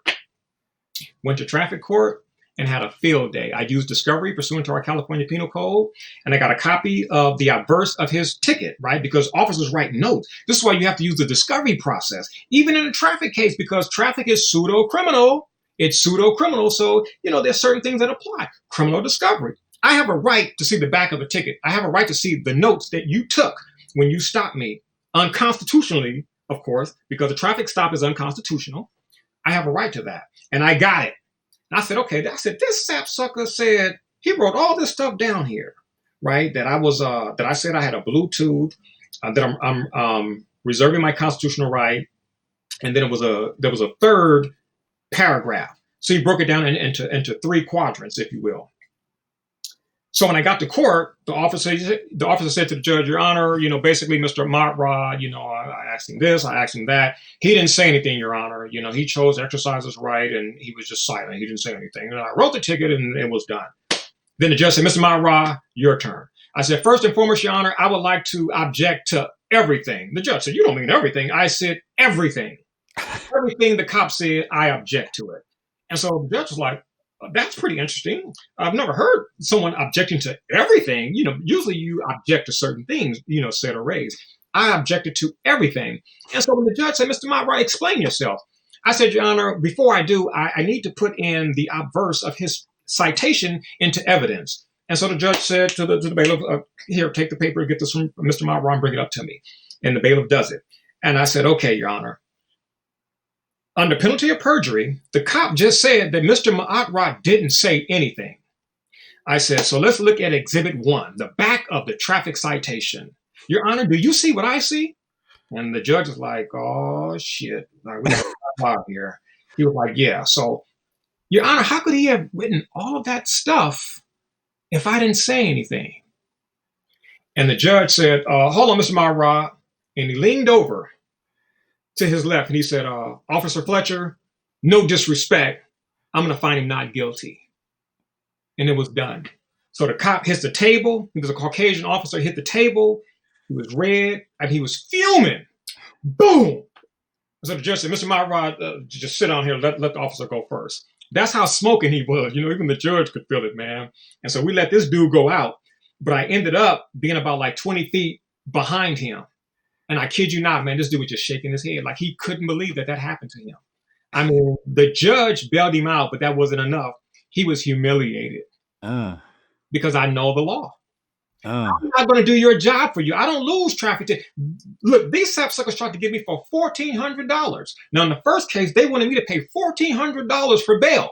Went to traffic court and had a field day. I used discovery pursuant to our California Penal Code, and I got a copy of the obverse of his ticket, right? Because officers write notes. This is why you have to use the discovery process, even in a traffic case, because traffic is pseudo-criminal. It's pseudo-criminal, so, you know, there's certain things that apply. Criminal discovery. I have a right to see the back of the ticket. I have a right to see the notes that you took when you stopped me, unconstitutionally, of course, because the traffic stop is unconstitutional. I have a right to that, and I got it. And I said, okay. I said, this sapsucker said he wrote all this stuff down here, right? That I said I had a Bluetooth, that I'm reserving my constitutional right, and then there was a third paragraph. So he broke it down into 3 quadrants, if you will. So when I got to court, the officer said to the judge, Your Honor, you know, basically Mr. Maat'Ra, you know, I asked him this, I asked him that. He didn't say anything, Your Honor. You know, he chose to exercise his right, and he was just silent. He didn't say anything. And I wrote the ticket, and it was done. Then the judge said, Mr. Maat'Ra, your turn. I said, first and foremost, Your Honor, I would like to object to everything. The judge said, you don't mean everything. I said, everything. Everything the cop said, I object to it. And so the judge was like, that's pretty interesting. I've never heard someone objecting to everything. You know, usually you object to certain things, you know, said or raised. I objected to everything. And so when the judge said, Mr. Maat'Ra, explain yourself. I said, Your Honor, before I do, I need to put in the obverse of his citation into evidence. And so the judge said to the bailiff, here, take the paper, get this from Mr. Maat'Ra, and bring it up to me. And the bailiff does it. And I said, okay, Your Honor. Under penalty of perjury, the cop just said that Mr. Maat'Ra didn't say anything. I said, so let's look at Exhibit 1, the back of the traffic citation. Your Honor, do you see what I see? And the judge was like, oh, shit. Like, we got here. He was like, yeah. So, Your Honor, how could he have written all of that stuff if I didn't say anything? And the judge said, hold on, Mr. Maat'Ra. And he leaned over to his left and he said, Officer Fletcher, no disrespect, I'm going to find him not guilty. And it was done. So the cop hits the table. He was a Caucasian officer, hit the table. He was red and he was fuming. Boom. So the judge said, Mr. Maat'Ra, just sit down here. Let the officer go first. That's how smoking he was. You know, even the judge could feel it, man. And so we let this dude go out. But I ended up being about like 20 feet behind him. And I kid you not, man, this dude was just shaking his head. Like he couldn't believe that happened to him. I mean, the judge bailed him out, but that wasn't enough. He was humiliated because I know the law. I'm not going to do your job for you. I don't lose traffic tickets. Look, these sapsuckers tried to get me for $1,400. Now, in the first case, they wanted me to pay $1,400 for bail.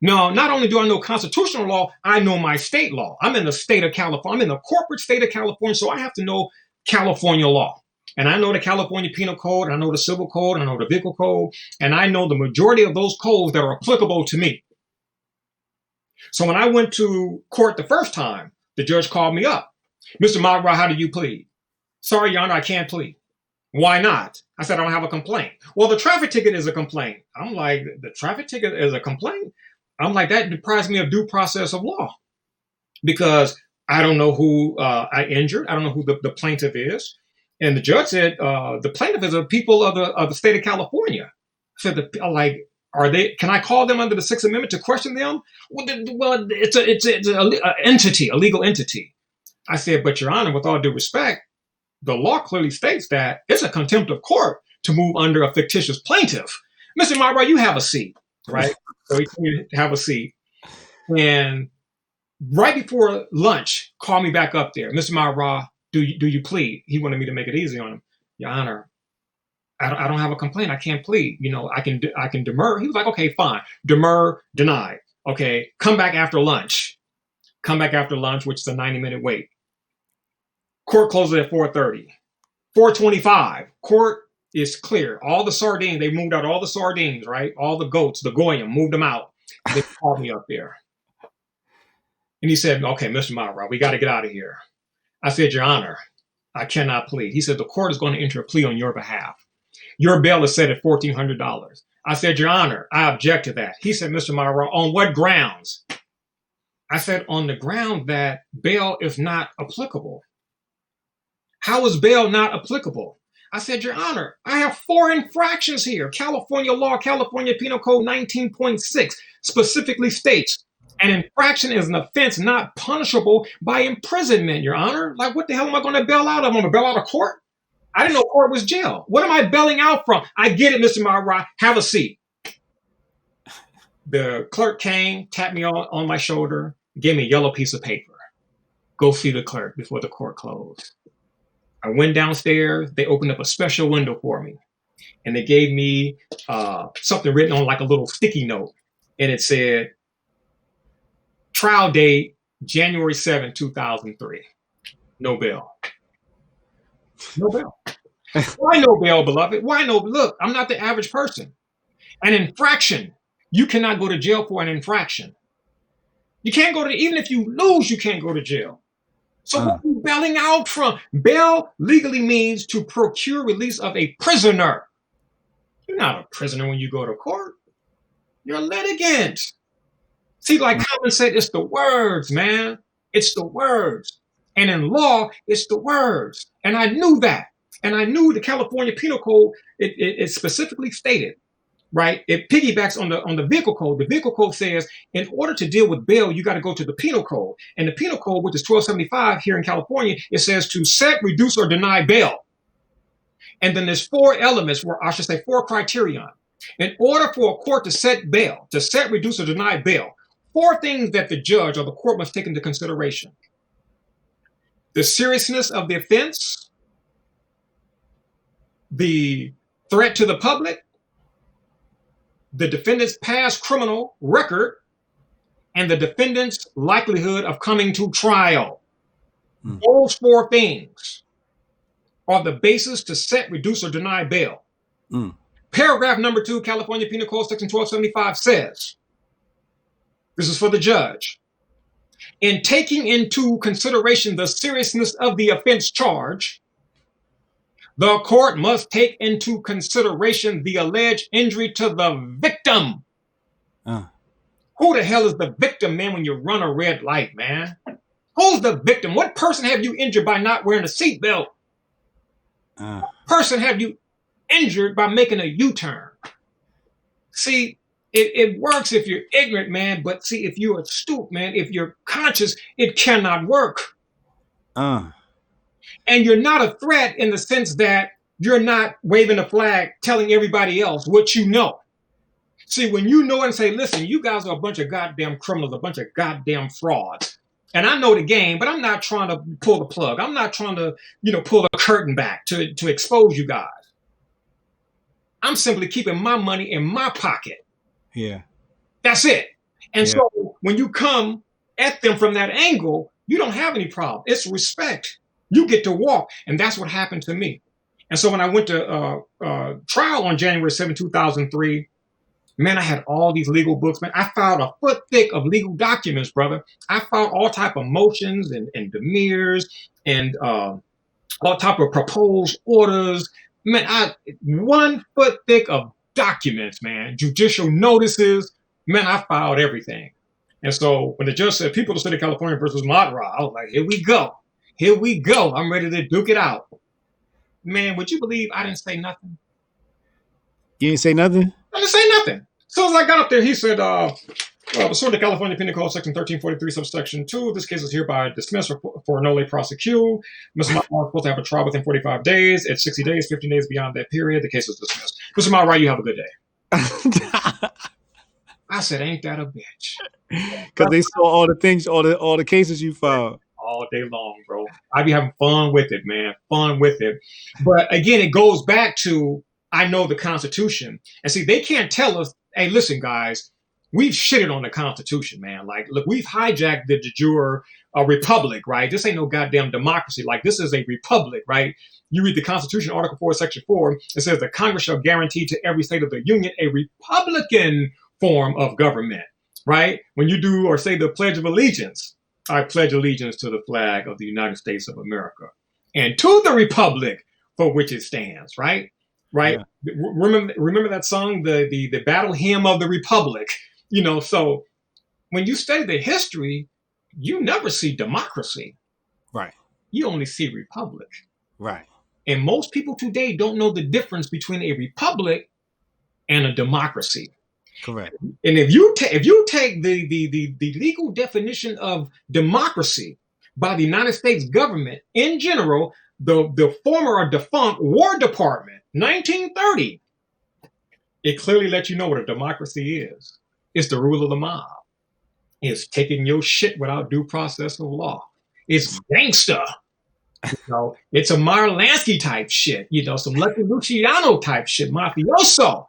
Now, not only do I know constitutional law, I know my state law. I'm in the state of California. I'm in the corporate state of California, so I have to know California law. And I know the California Penal Code, I know the Civil Code, I know the Vehicle Code, and I know the majority of those codes that are applicable to me. So when I went to court the first time, the judge called me up. Mr. Maat'Ra, how do you plead? Sorry, Your Honor, I can't plead. Why not? I said, I don't have a complaint. Well, the traffic ticket is a complaint. I'm like, the traffic ticket is a complaint? I'm like, that deprives me of due process of law because I don't know who I injured. I don't know who the plaintiff is. And the judge said, the plaintiff is a people of the state of California. I said, like, are they? Can I call them under the Sixth Amendment to question them? Well, it's an entity, a legal entity. I said, but Your Honor, with all due respect, the law clearly states that it's a contempt of court to move under a fictitious plaintiff. Mr. Maat'Ra, you have a seat, right? So he told me to have a seat. And right before lunch, call me back up there. Mr. Maat'Ra, do you plead? He wanted me to make it easy on him. Your Honor, I don't have a complaint. I can't plead. You know, I can demur. He was like, okay, fine. Demur, denied. Okay, come back after lunch. Come back after lunch, which is a 90-minute wait. Court closes at 4:30. 4:25. Court is clear. All the sardines, they moved out all the sardines, right? All the goats, the goyim, moved them out. They called me up there. And he said, okay, Mr. Maat'Ra, we got to get out of here. I said, Your Honor, I cannot plead. He said, the court is going to enter a plea on your behalf. Your bail is set at $1,400. I said, Your Honor, I object to that. He said, Mr. Maat'Ra, on what grounds? I said, on the ground that bail is not applicable. How is bail not applicable? I said, Your Honor, I have 4 infractions here. California law, California Penal Code 19.6 specifically states an infraction is an offense not punishable by imprisonment, Your Honor. Like, what the hell am I going to bail out of? I'm going to bail out of court? I didn't know court was jail. What am I bailing out from? I get it, Mr. Maat'Ra. Have a seat. The clerk came, tapped me on my shoulder, gave me a yellow piece of paper. Go see the clerk before the court closed. I went downstairs. They opened up a special window for me. And they gave me something written on like a little sticky note. And it said, trial date, January 7, 2003. No bail. No bail. Why no bail, beloved? Why no? Look, I'm not the average person. An infraction. You cannot go to jail for an infraction. You can't go to, even if you lose, you can't go to jail. So what are you bailing out from? Bail legally means to procure release of a prisoner. You're not a prisoner when you go to court. You're a litigant. See, like Common said, it's the words, man. It's the words. And in law, it's the words. And I knew that. And I knew the California Penal Code, it specifically stated, right? It piggybacks on the Vehicle Code. The Vehicle Code says, in order to deal with bail, you got to go to the Penal Code. And the Penal Code, which is 1275 here in California, it says to set, reduce, or deny bail. And then there's 4 elements, or I should say 4 criterion. In order for a court to set bail, to set, reduce, or deny bail, 4 things that the judge or the court must take into consideration. The seriousness of the offense, the threat to the public, the defendant's past criminal record, and the defendant's likelihood of coming to trial. Those 4 things are the basis to set, reduce, or deny bail. Paragraph number 2, California Penal Code section 1275 says, this is for the judge, In taking into consideration the seriousness of the offense charge, the court must take into consideration the alleged injury to the victim. Who the hell is the victim, man, when you run a red light, man? Who's the victim? What person have you injured by not wearing a seatbelt? What person have you injured by making a U-turn? See, it works if you're ignorant, man, but see, if you're astute, man, if you're conscious, it cannot work. And you're not a threat in the sense that you're not waving a flag telling everybody else what you know. See, when you know and say, listen, you guys are a bunch of goddamn criminals, a bunch of goddamn frauds. And I know the game, but I'm not trying to pull the plug. I'm not trying to, pull the curtain back to expose you guys. I'm simply keeping my money in my pocket. Yeah. That's it. And so when you come at them from that angle, you don't have any problem. It's respect. You get to walk. And that's what happened to me. And so when I went to trial on January 7, 2003, man, I had all these legal books, man. I filed a foot thick of legal documents, brother. I filed all type of motions and demurs and all type of proposed orders. Man, 1 foot thick of documents, man. Judicial notices. Man, I filed everything. And so when the judge said, People of the State of California versus Maat'Ra, I was like, here we go. Here we go. I'm ready to duke it out. Man, would you believe I didn't say nothing? You didn't say nothing? I didn't say nothing. So as I got up there, he said, pursuant to California Penal Code Section 1343, subsection 2, this case is hereby dismissed for nolle prosequi. Mr. Maat'Ra was supposed to have a trial within 45 days. At 60 days, 15 days beyond that period, the case is dismissed. Mr. Maat'Ra, you have a good day. I said, ain't that a bitch? Because they saw all the things, all the cases you filed. All day long, bro. I be having fun with it, man. Fun with it. But again, it goes back to, I know the Constitution. And see, they can't tell us, hey, listen, guys, we've shitted on the Constitution, man. Like, look, we've hijacked the de jure republic, right? This ain't no goddamn democracy. Like, this is a republic, right? You read the Constitution, Article 4, Section 4, it says the Congress shall guarantee to every state of the Union a Republican form of government, right? When you do or say the Pledge of Allegiance, I pledge allegiance to the flag of the United States of America and to the republic for which it stands, right? Right. Yeah. Remember that song, the battle hymn of the republic, so when you study the history, you never see democracy. Right. You only see republic. Right. And most people today don't know the difference between a republic and a democracy. Correct. And if you take the legal definition of democracy by the United States government in general, the former or defunct War Department, 1930, it clearly lets you know what a democracy is. It's the rule of the mob. It's taking your shit without due process of law. It's gangster. It's a Meyer Lansky type shit. Some Lucky Luciano type shit, mafioso.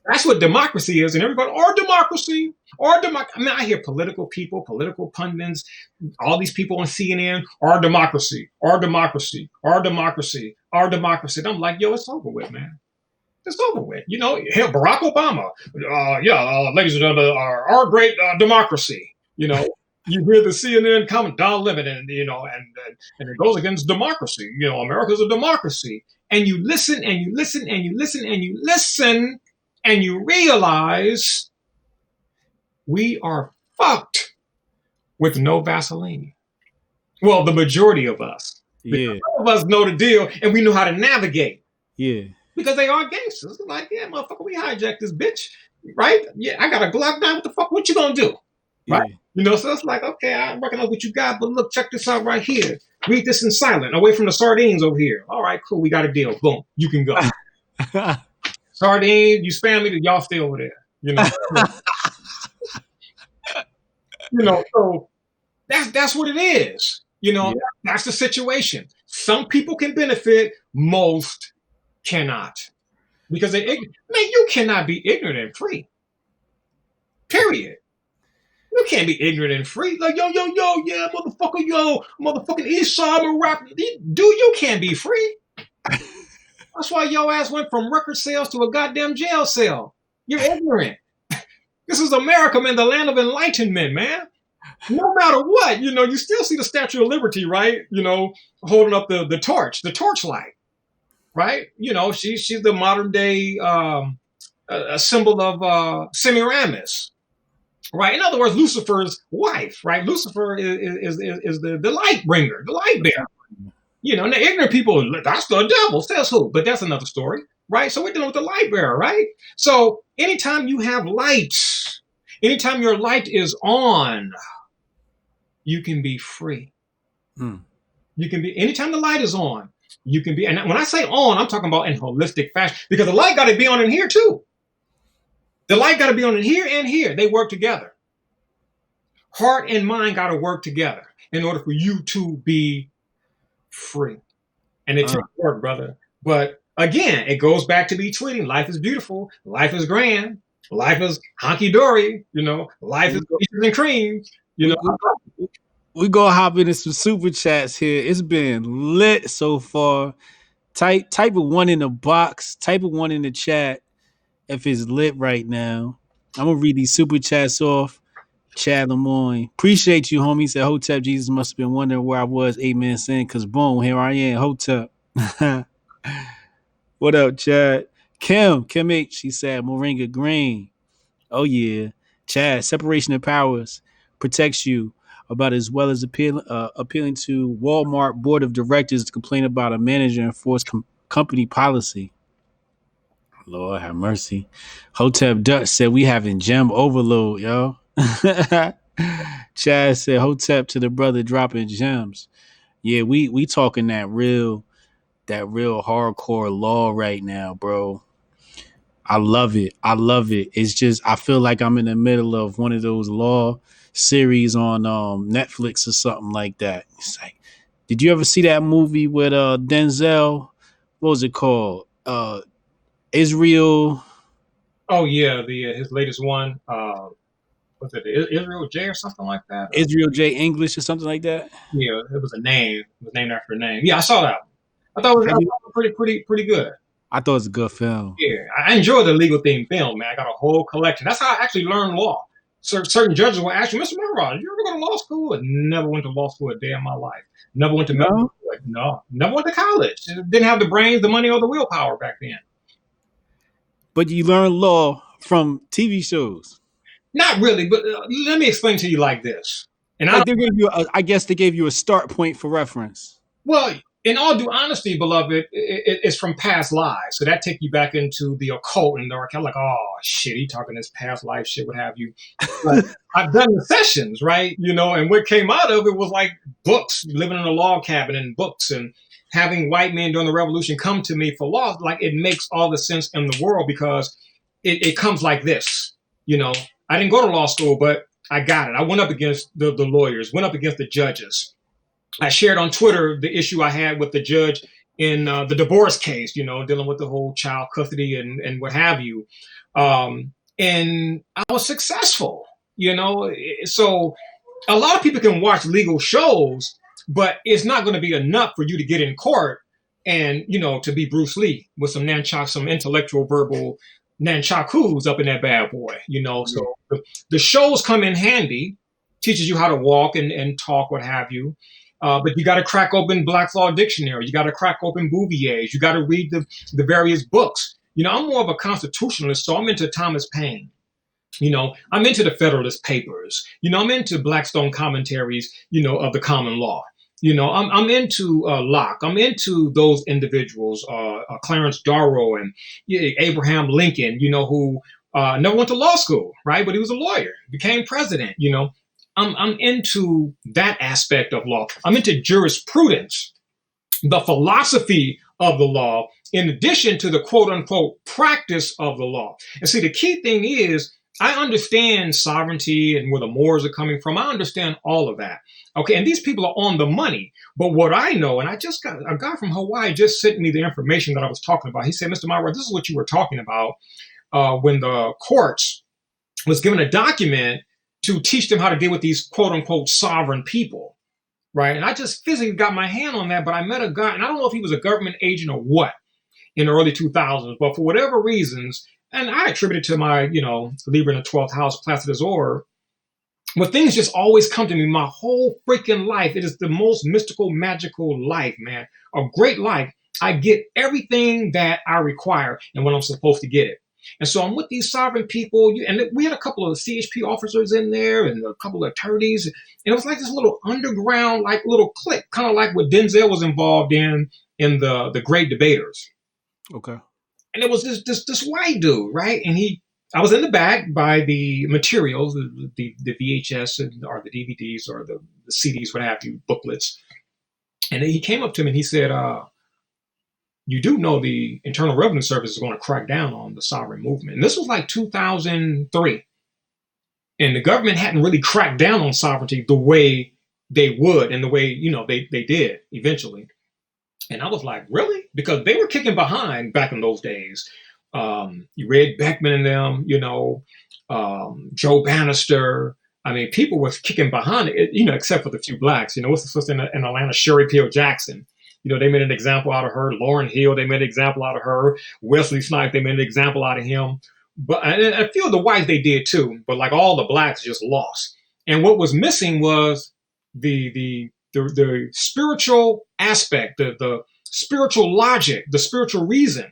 That's what democracy is. And everybody, our democracy. I mean, I hear political people, political pundits, all these people on CNN, our democracy, our democracy, our democracy, our democracy. And I'm like, yo, it's over with, man. It's over with. Hell, Barack Obama, ladies and gentlemen, our great democracy. You hear the CNN comment, Don Lemon, and it goes against democracy. America's a democracy. And you listen and you listen and you listen and you listen. And you realize we are fucked with no Vaseline. Well, the majority of us. Yeah. Some of us know the deal and we know how to navigate. Yeah. Because they are gangsters. They're like, yeah, motherfucker, we hijacked this bitch. Right? Yeah, I got a Glock 9. What the fuck? What you gonna do? Right? Yeah. So it's like, okay, I recognize what you got, but look, check this out right here. Read this in silent, away from the sardines over here. All right, cool. We got a deal. Boom. You can go. Sardine, you spam me, y'all stay over there. So that's what it is. That's the situation. Some people can benefit, most cannot. Because you cannot be ignorant and free. Period. You can't be ignorant and free. Like, yo, yeah, motherfucking East Side rap. Dude, you can't be free. That's why your ass went from record sales to a goddamn jail cell. You're ignorant. This is America, man, the land of enlightenment, man. no matter what, you still see the Statue of Liberty, right? Holding up the torchlight, right? She's the modern day a symbol of Semiramis, right? In other words, Lucifer's wife, right? Lucifer is the light bringer, the light bearer. And the ignorant people, that's the devil, says who? But that's another story, right? So we're dealing with the light bearer, right? So anytime you have light, anytime your light is on, you can be free. You can be, anytime the light is on, you can be, and when I say on, I'm talking about in holistic fashion, because the light got to be on in here too. The light got to be on in here and here. They work together. Heart and mind got to work together in order for you to be free. And it takes work, brother. But again, it goes back to be tweeting. Life is beautiful. Life is grand. Life is honky-dory. Life is peaches and cream. We gonna hop into some super chats here. It's been lit so far. Type a 1 in the box. Type a 1 in the chat if it's lit right now. I'm gonna read these super chats off. Chad Lemoyne. Appreciate you, homie. He said Hotep Jesus must have been wondering where I was 8 minutes in, cause boom, here I am, Hotep. What up, Chad? Kim H. He said Moringa Green. Oh yeah. Chad, separation of powers protects you about as well as appealing to Walmart board of directors to complain about a manager and force company policy. Lord have mercy. Hotep Dutch said we having gem overload, yo. Chad said Hotep to the brother dropping gems. Yeah, we talking that real hardcore law right now, bro. I love it. It's just I feel like I'm in the middle of one of those law series on Netflix or something like that. It's like, did you ever see that movie with Denzel? What was it called? Israel. Oh yeah, his latest one. Was it Israel J or something like that? Israel J English or something like that. Yeah, it was a name. It was named after a name. Yeah, I saw that. I thought it was pretty good. I thought it was a good film. Yeah, I enjoy the legal themed film, man. I got a whole collection. That's how I actually learned law. Certain judges will ask you, Mr. Maat'Ra, did you ever go to law school? I never went to law school a day in my life. Never went to medical school. No, never went to college. Didn't have the brains, the money, or the willpower back then. But you learn law from TV shows. Not really, but let me explain to you like this. And I guess they gave you a start point for reference. Well, in all due honesty, beloved, it's from past lives. So that take you back into the occult and they're like, oh shit, he talking this past life shit, what have you. But I've done the sessions, right? And what came out of it was like books, living in a log cabin and books and having white men during the revolution come to me for law. Like it makes all the sense in the world because it comes like this. I didn't go to law school, but I got it. I went up against the lawyers, went up against the judges. I shared on Twitter the issue I had with the judge in the divorce case, dealing with the whole child custody and what have you. And I was successful, So a lot of people can watch legal shows, but it's not going to be enough for you to get in court and, to be Bruce Lee with some nunchucks, some intellectual verbal nunchakus up in that bad boy, So the shows come in handy, teaches you how to walk and talk, what have you. But you got to crack open Black's Law Dictionary. You got to crack open Bouvier's. You got to read the various books. I'm more of a constitutionalist, so I'm into Thomas Paine. I'm into the Federalist Papers. I'm into Blackstone commentaries, of the common law. I'm into Locke. I'm into those individuals, Clarence Darrow and Abraham Lincoln, who never went to law school, right? But he was a lawyer, became president, I'm into that aspect of law. I'm into jurisprudence, the philosophy of the law, in addition to the quote unquote practice of the law. And see, the key thing is I understand sovereignty and where the Moors are coming from. I understand all of that. Okay. And these people are on the money. But what I know, and a guy from Hawaii just sent me the information that I was talking about. He said, Mr. Maat'Ra, this is what you were talking about when the courts was given a document to teach them how to deal with these quote unquote sovereign people, right? And I just physically got my hand on that, but I met a guy, and I don't know if he was a government agent or what in the early 2000s, but for whatever reasons, and I attribute it to my, Libra in the 12th house, Placidus Or, But things just always come to me my whole freaking life. It is the most mystical, magical life, man. A great life. I get everything that I require and when I'm supposed to get it. And so I'm with these sovereign people, and we had a couple of CHP officers in there and a couple of attorneys. And it was like this little underground, like little clique, kind of like what Denzel was involved in the Great Debaters. Okay. And it was this white dude, right? And I was in the back by the materials, the VHS or the DVDs or the CDs, what have you, booklets. And then he came up to me and he said, you do know the Internal Revenue Service is going to crack down on the sovereign movement. And this was like 2003. And the government hadn't really cracked down on sovereignty the way they would and the way, they did eventually. And I was like, really? Because they were kicking behind back in those days. You read Beckman and them, Joe Bannister. I mean, people were kicking behind it, except for the few blacks. What's the sister in Atlanta, Sherry Peel Jackson? They made an example out of her. Lauryn Hill, they made an example out of her. Wesley Snipes, they made an example out of him. But and a few of the whites they did too. But like all the blacks just lost. And what was missing was the spiritual aspect, the spiritual logic, the spiritual reason.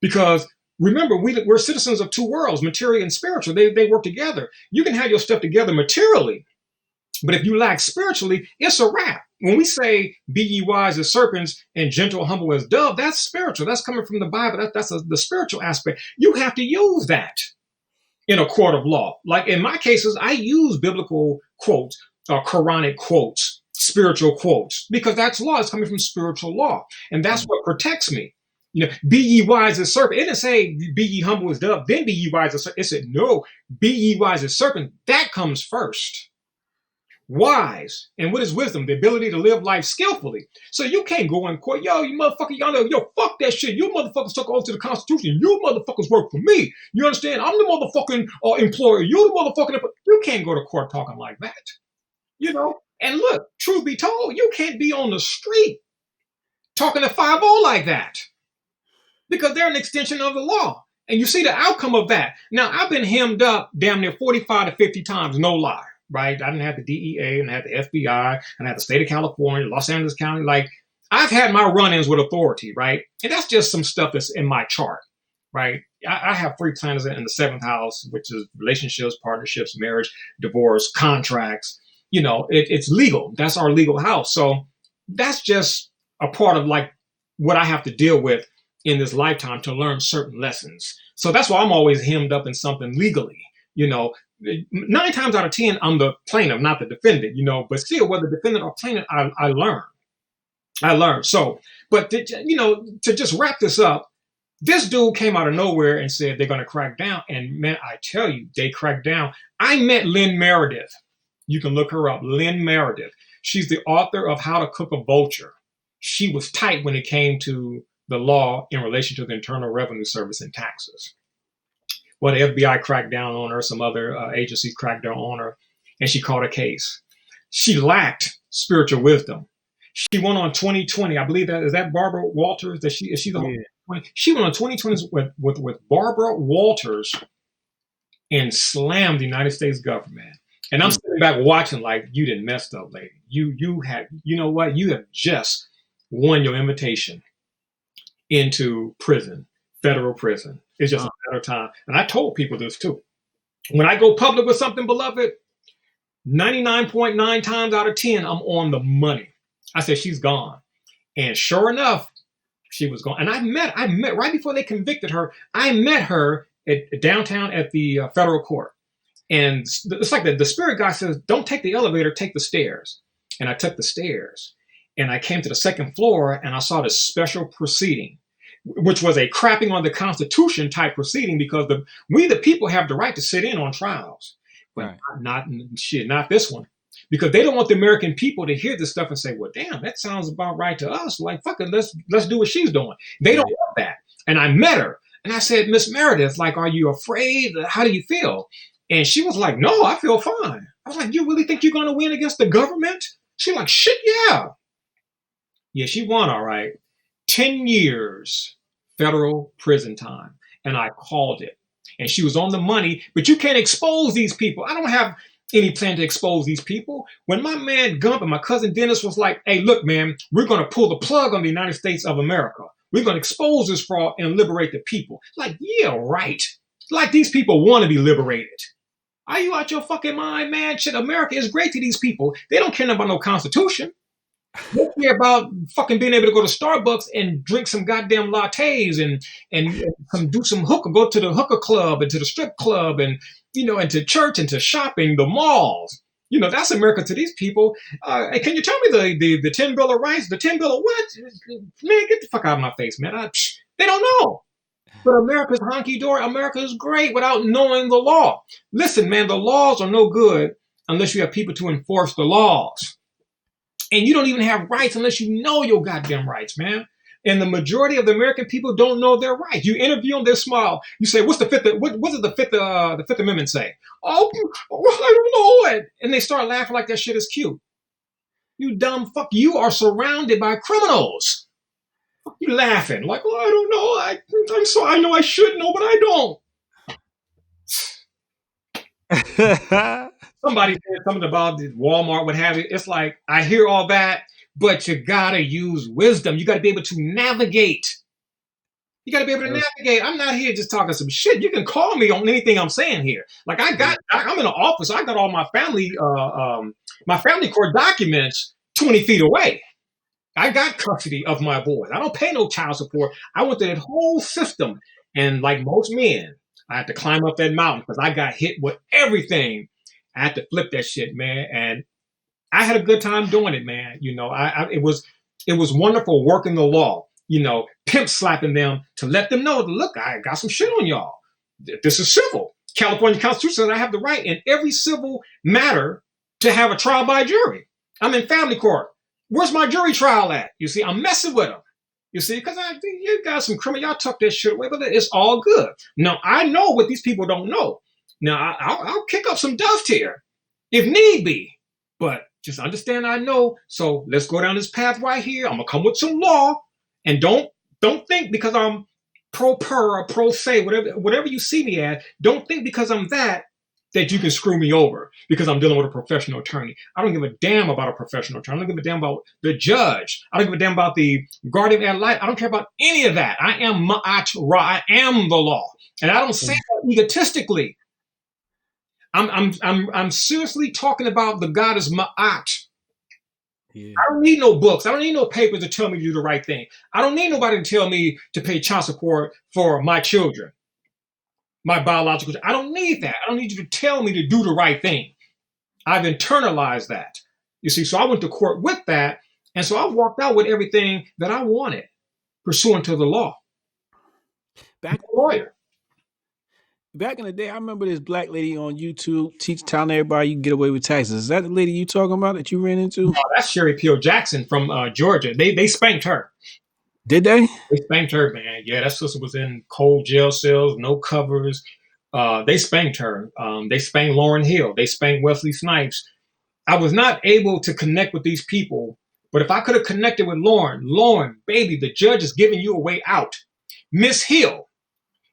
Because remember, we're citizens of two worlds, material and spiritual. They work together. You can have your stuff together materially, but if you lack spiritually, it's a wrap. When we say, be ye wise as serpents and gentle, humble as dove, that's spiritual. That's coming from the Bible. That's the spiritual aspect. You have to use that in a court of law. Like in my cases, I use biblical quotes, Quranic quotes, spiritual quotes, because that's law. It's coming from spiritual law. And that's what protects me. Be ye wise as serpent. It didn't say, be ye humble as dove, then be ye wise as serpent. It said, no, be ye wise as serpent. That comes first. Wise. And what is wisdom? The ability to live life skillfully. So you can't go in court, yo, you motherfucker, y'all know, yo, fuck that shit. You motherfuckers took oath to the Constitution. You motherfuckers work for me. You understand? I'm the motherfucking employer. You the motherfucking. You can't go to court talking like that. And look, truth be told, you can't be on the street talking to 5-0 like that because they're an extension of the law. And you see the outcome of that. Now, I've been hemmed up damn near 45 to 50 times, no lie. Right? I didn't have the DEA and I had the FBI and I had the state of California, Los Angeles County. Like I've had my run-ins with authority, right? And that's just some stuff that's in my chart, right? I have 3 planets in the 7th house, which is relationships, partnerships, marriage, divorce, contracts. It's legal. That's our legal house. So that's just a part of like what I have to deal with in this lifetime to learn certain lessons. So that's why I'm always hemmed up in something legally, 9 times out of 10, I'm the plaintiff, not the defendant, but still, whether defendant or plaintiff, I learn. So, but to just wrap this up, this dude came out of nowhere and said they're going to crack down. And man, I tell you, they cracked down. I met Lynn Meredith. You can look her up, Lynn Meredith. She's the author of How to Cook a Vulture. She was tight when it came to the law in relation to the Internal Revenue Service and taxes. Well, the FBI cracked down on her, some other agencies cracked down on her, and she caught a case. She lacked spiritual wisdom. She went on 2020. I believe is that Barbara Walters? Is she the yeah. She went on 2020 with Barbara Walters and slammed the United States government. And I'm sitting back watching like, you didn't messed up, lady. You have, what? You have just won your invitation into prison, federal prison. It's just a matter of time. And I told people this too. When I go public with something, beloved, 99.9 times out of 10, I'm on the money. I said, she's gone. And sure enough, she was gone. And I met right before they convicted her, I met her at downtown at the federal court. And it's like the spirit guy says, don't take the elevator, take the stairs. And I took the stairs. And I came to the 2nd floor and I saw this special proceeding, which was a crapping on the Constitution type proceeding because we the people have the right to sit in on trials, but right. not this one, because they don't want the American people to hear this stuff and say, well, damn, that sounds about right to us. Like, fuck it, let's do what she's doing. They don't want that. And I met her and I said, Miss Meredith, like, are you afraid? How do you feel? And she was like, no, I feel fine. I was like, you really think you're going to win against the government? She's like, shit, yeah. Yeah, she won, all right. 10 years federal prison time. And I called it. And she was on the money, but you can't expose these people. I don't have any plan to expose these people. When my man Gump and my cousin Dennis was like, hey, look, man, we're going to pull the plug on the United States of America. We're going to expose this fraud and liberate the people. Like, yeah, right. Like these people want to be liberated. Are you out your fucking mind, man? Shit, America is great to these people. They don't care about no constitution. They care about fucking being able to go to Starbucks and drink some goddamn lattes and do some hookah, go to the hookah club and to the strip club and and to church and to shopping, the malls. That's America to these people. Can you tell me the 10 bill of rights? The 10 bill of what? Man, get the fuck out of my face, man. They don't know. But America's honky-dory. America is great without knowing the law. Listen, man, the laws are no good unless you have people to enforce the laws. And you don't even have rights unless you know your goddamn rights, man. And the majority of the American people don't know their rights. You interview them, they smile. You say, "What's the fifth? What does the Fifth Amendment say?" Oh, I don't know it. And they start laughing like that shit is cute. You dumb fuck! You are surrounded by criminals. You laughing like, "Oh, I don't know. I'm sorry. I know I should know, but I don't." Somebody said something about Walmart, what have you. It's like, I hear all that, but you gotta use wisdom. You gotta be able to navigate. You gotta be able to navigate. I'm not here just talking some shit. You can call me on anything I'm saying here. Like I'm in an office. I got all my family court documents 20 feet away. I got custody of my boys. I don't pay no child support. I went through that whole system. And like most men, I had to climb up that mountain because I got hit with everything. I had to flip that shit, man, and I had a good time doing it, man. It was wonderful working the law. Pimp slapping them to let them know, look, I got some shit on y'all. This is civil. California Constitution says I have the right in every civil matter to have a trial by jury. I'm in family court. Where's my jury trial at? You see, I'm messing with them. You see, because you got some criminal, y'all tuck that shit away, but it's all good. Now I know what these people don't know. Now, I'll kick up some dust here if need be, but just understand I know. So let's go down this path right here. I'm going to come with some law, and don't think because I'm pro per or pro se, whatever you see me as, don't think because I'm that you can screw me over because I'm dealing with a professional attorney. I don't give a damn about a professional attorney. I don't give a damn about the judge. I don't give a damn about the guardian ad litem. I don't care about any of that. I am Maat'Ra. I am the law. And I don't say that egotistically. I'm seriously talking about the God is Ma'at. Yeah. I don't need no books. I don't need no papers to tell me to do the right thing. I don't need nobody to tell me to pay child support for my children, my biological children. I don't need that. I don't need you to tell me to do the right thing. I've internalized that. You see, so I went to court with that, and so I walked out with everything that I wanted, pursuant to the law. Back to the lawyer. Back in the day, I remember this black lady on YouTube telling everybody you can get away with taxes. Is that the lady you talking about that you ran into? No, that's Sherry Peel Jackson from Georgia. They spanked her. Did they? They spanked her, man. Yeah, that sister was in cold jail cells, no covers. They spanked her. They spanked Lauryn Hill. They spanked Wesley Snipes. I was not able to connect with these people, but if I could have connected with Lauren, baby, the judge is giving you a way out. Miss Hill,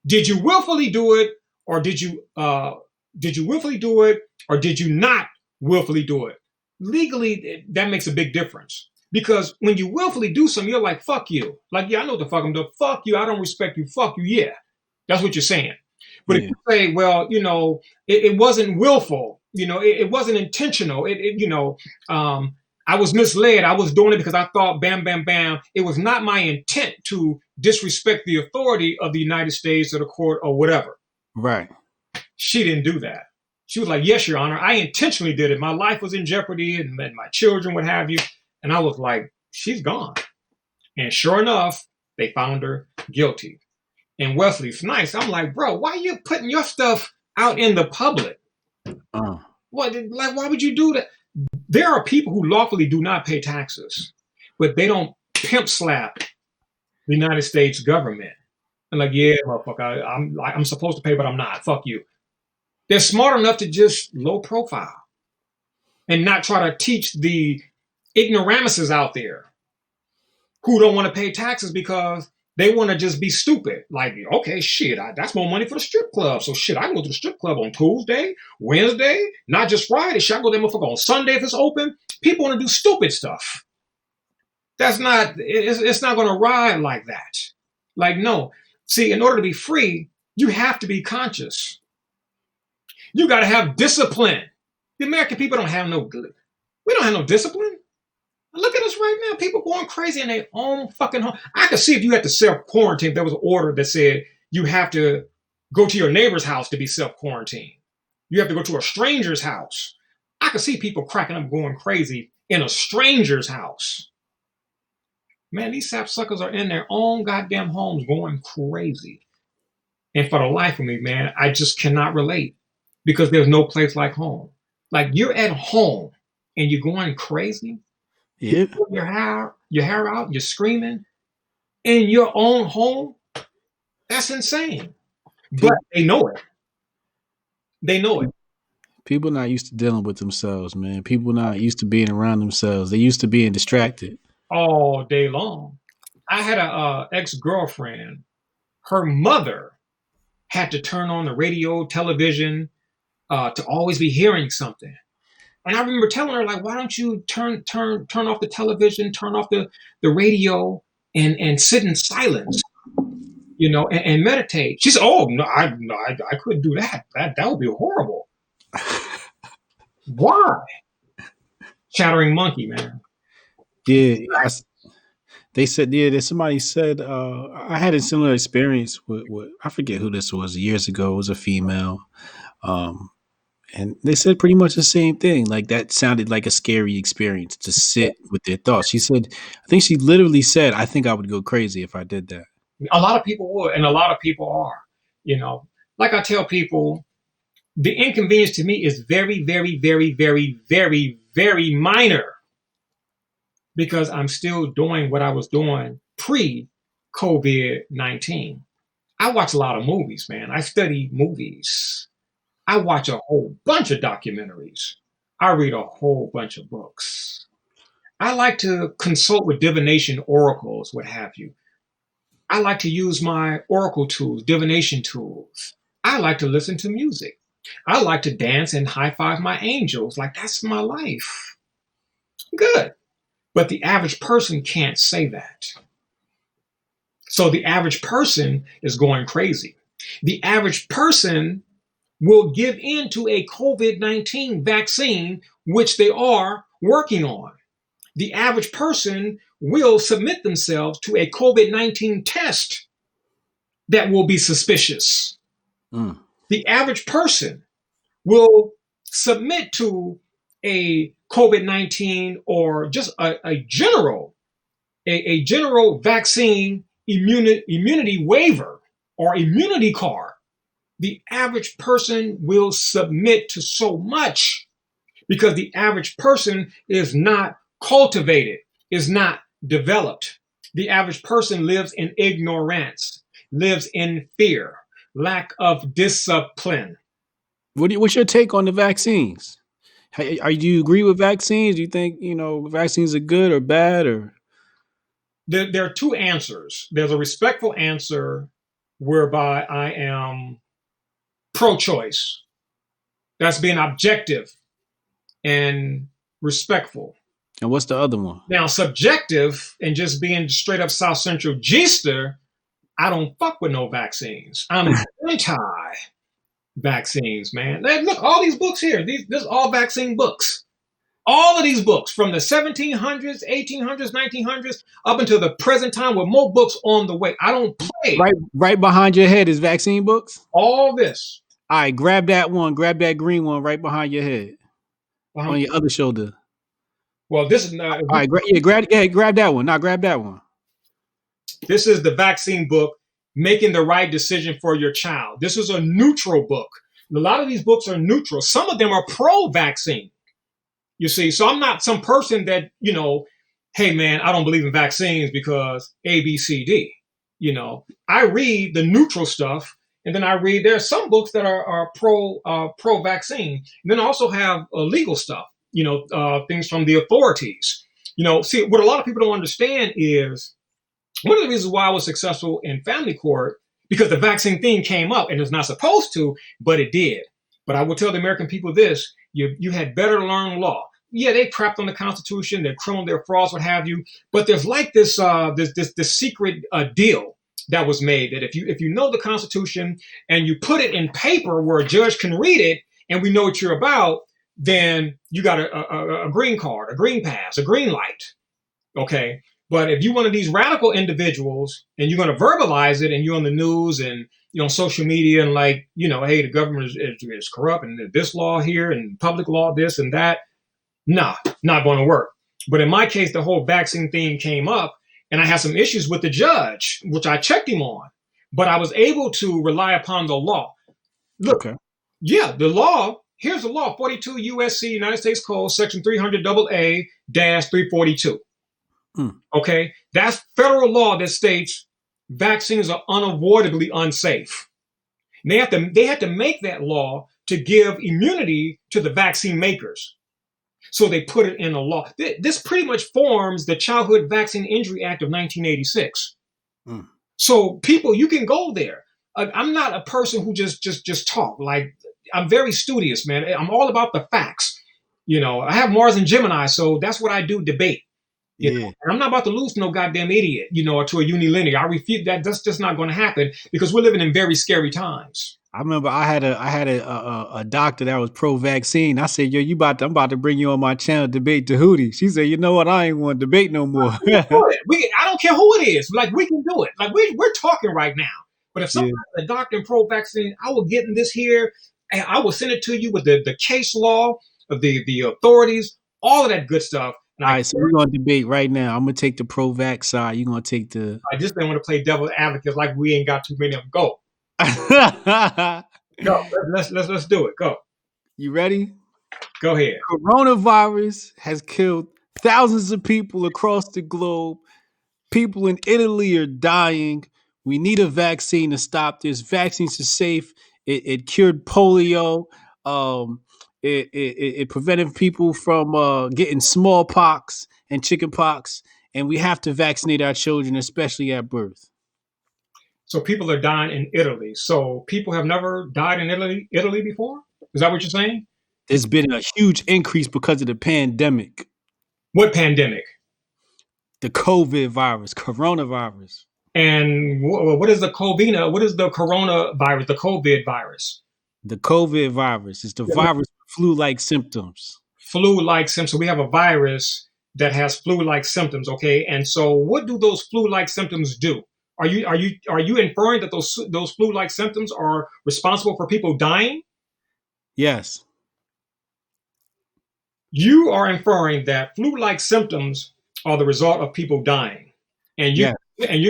did you willfully do it? Or did you willfully do it, or did you not willfully do it? Legally, that makes a big difference. Because when you willfully do something, you're like, fuck you. Like, yeah, I know what the fuck I'm doing. Fuck you, I don't respect you. Fuck you, yeah. That's what you're saying. But if you say, well, it wasn't willful, it wasn't intentional. I was misled. I was doing it because I thought, bam, bam, bam. It was not my intent to disrespect the authority of the United States or the court or whatever. Right. She didn't do that. She was like, yes, Your Honor, I intentionally did it. My life was in jeopardy and my children, what have you. And I was like, she's gone. And sure enough, they found her guilty. And Wesley Snipes, I'm like, bro, why are you putting your stuff out in the public? Why would you do that? There are people who lawfully do not pay taxes, but they don't pimp slap the United States government. I'm like, yeah, motherfucker, I'm supposed to pay, but I'm not. Fuck you. They're smart enough to just low profile and not try to teach the ignoramuses out there who don't want to pay taxes because They want to just be stupid. Like, okay, shit, that's more money for the strip club. So shit, I can go to the strip club on Tuesday, Wednesday, not just Friday. Shit, I go there motherfucker on Sunday if it's open. People want to do stupid stuff. That's not, it's not going to ride like that. Like, no. See, in order to be free, you have to be conscious. You got to have discipline. The American people don't have no, we don't have no discipline. Look at us right now. People going crazy in their own fucking home. I could see if you had to self-quarantine, if there was an order that said you have to go to your neighbor's house to be self-quarantined. You have to go to a stranger's house. I could see people cracking up going crazy in a stranger's house. Man, these sapsuckers are in their own goddamn homes going crazy. And for the life of me, man, I just cannot relate because there's no place like home. Like you're at home and you're going crazy. Yeah. Your hair out, you're screaming in your own home. That's insane. But they know it. They know it. People not used to dealing with themselves, man. People not used to being around themselves. They used to being distracted all day long. I had a ex-girlfriend. Her mother had to turn on the radio, television, to always be hearing something. And I remember telling her, like, why don't you turn off the television, turn off the radio, and sit in silence, you know, and meditate. She said, "Oh no, I couldn't do that. That would be horrible." Why? Chattering monkey, man. Yeah, they said. Yeah, somebody said. I had a similar experience with I forget who this was years ago. It was a female. And they said pretty much the same thing. Like that sounded like a scary experience to sit with their thoughts. She said, I think she literally said, I think I would go crazy if I did that. A lot of people would, and a lot of people are, you know, like I tell people, the inconvenience to me is very, very, very, very, very, very minor because I'm still doing what I was doing pre-COVID-19. I watch a lot of movies, man. I study movies. I watch a whole bunch of documentaries. I read a whole bunch of books. I like to consult with divination oracles, what have you. I like to use my oracle tools, divination tools. I like to listen to music. I like to dance and high five my angels. Like, that's my life. Good. But the average person can't say that. So the average person is going crazy. The average person will give in to a COVID-19 vaccine, which they are working on. The average person will submit themselves to a COVID-19 test that will be suspicious. The average person will submit to a COVID-19 or just a general vaccine immunity waiver or immunity card. The average person will submit to so much because the average person is not cultivated, is not developed. The average person lives in ignorance, lives in fear, lack of discipline. What's your take on the vaccines? Do you agree with vaccines? Do you think, vaccines are good or bad? Or there are two answers. There's a respectful answer whereby I am pro-choice. That's being objective and respectful. And what's the other one? Now, subjective and just being straight up South Central G-ster, I don't fuck with no vaccines. I'm anti-vaccines, man. Look, all these books here, this are all vaccine books. All of these books from the 1700s, 1800s, 1900s, up until the present time with more books on the way. I don't play. Right behind your head is vaccine books? All this. All right, grab that one. Grab that green one right behind your head. On your other shoulder. Well, this is not. All right, grab that one. Now grab that one. This is the vaccine book, Making the Right Decision for Your Child. This is a neutral book. A lot of these books are neutral. Some of them are pro-vaccine. You see, so I'm not some person that, hey, man, I don't believe in vaccines because A, B, C, D. I read the neutral stuff, and then I read there's some books that are pro-vaccine. And then I also have legal stuff, things from the authorities. See, what a lot of people don't understand is One of the reasons why I was successful in family court, because the vaccine thing came up and it's not supposed to, but it did. But I will tell the American people this: you had better learn law. Yeah, they crapped on the Constitution, they're criminal, they're frauds, what have you. But there's like this secret deal that was made that if you know the Constitution and you put it in paper where a judge can read it and we know what you're about, then you got a green card, a green pass, a green light. Okay. But if you're one of these radical individuals and you're going to verbalize it and you're on the news and you're on social media and like, hey, the government is corrupt and this law here and public law, this and that. Nah, not going to work. But in my case, the whole vaccine thing came up and I had some issues with the judge, which I checked him on. But I was able to rely upon the law. Look, okay. Yeah, the law, here's the law, 42 USC United States Code, Section 300 AA-342. Okay, that's federal law that states vaccines are unavoidably unsafe. And they had to make that law to give immunity to the vaccine makers. So they put it in a law. This pretty much forms the Childhood Vaccine Injury Act of 1986. So people, you can go there. I'm not a person who just talk. Like, I'm very studious, man. I'm all about the facts. I have Mars and Gemini, so that's what I do, debate. And I'm not about to lose to no goddamn idiot, or to a unilinear. I refute that. That's just not going to happen because we're living in very scary times. I remember I had a doctor that was pro-vaccine. I said, "Yo, I'm about to bring you on my channel to debate Djehuty." She said, "You know what? I ain't want to debate no more." I don't care who it is. Like, we can do it. Like, we're talking right now. But if somebody's a doctor and pro-vaccine, I will get in this here and I will send it to you with the case law of the authorities, all of that good stuff. All right, so we're going to debate right now. I'm going to take the pro-vax side. You're going to take the... I just didn't want to play devil's advocate like we ain't got too many of them. Go. Go. Let's do it. Go. You ready? Go ahead. Coronavirus has killed thousands of people across the globe. People in Italy are dying. We need a vaccine to stop this. Vaccines are safe. It cured polio. It prevented people from getting smallpox and chickenpox, and we have to vaccinate our children, especially at birth. So people are dying in Italy. So people have never died in Italy before? Is that what you're saying? There's been a huge increase because of the pandemic. What pandemic? The COVID virus, coronavirus. And what is the COVID? What is the coronavirus, the COVID virus? The COVID virus is the virus with flu-like symptoms. Flu-like symptoms. So we have a virus that has flu-like symptoms, okay? And so what do those flu-like symptoms do? Are you inferring that those flu-like symptoms are responsible for people dying? Yes. You are inferring that flu-like symptoms are the result of people dying. And you're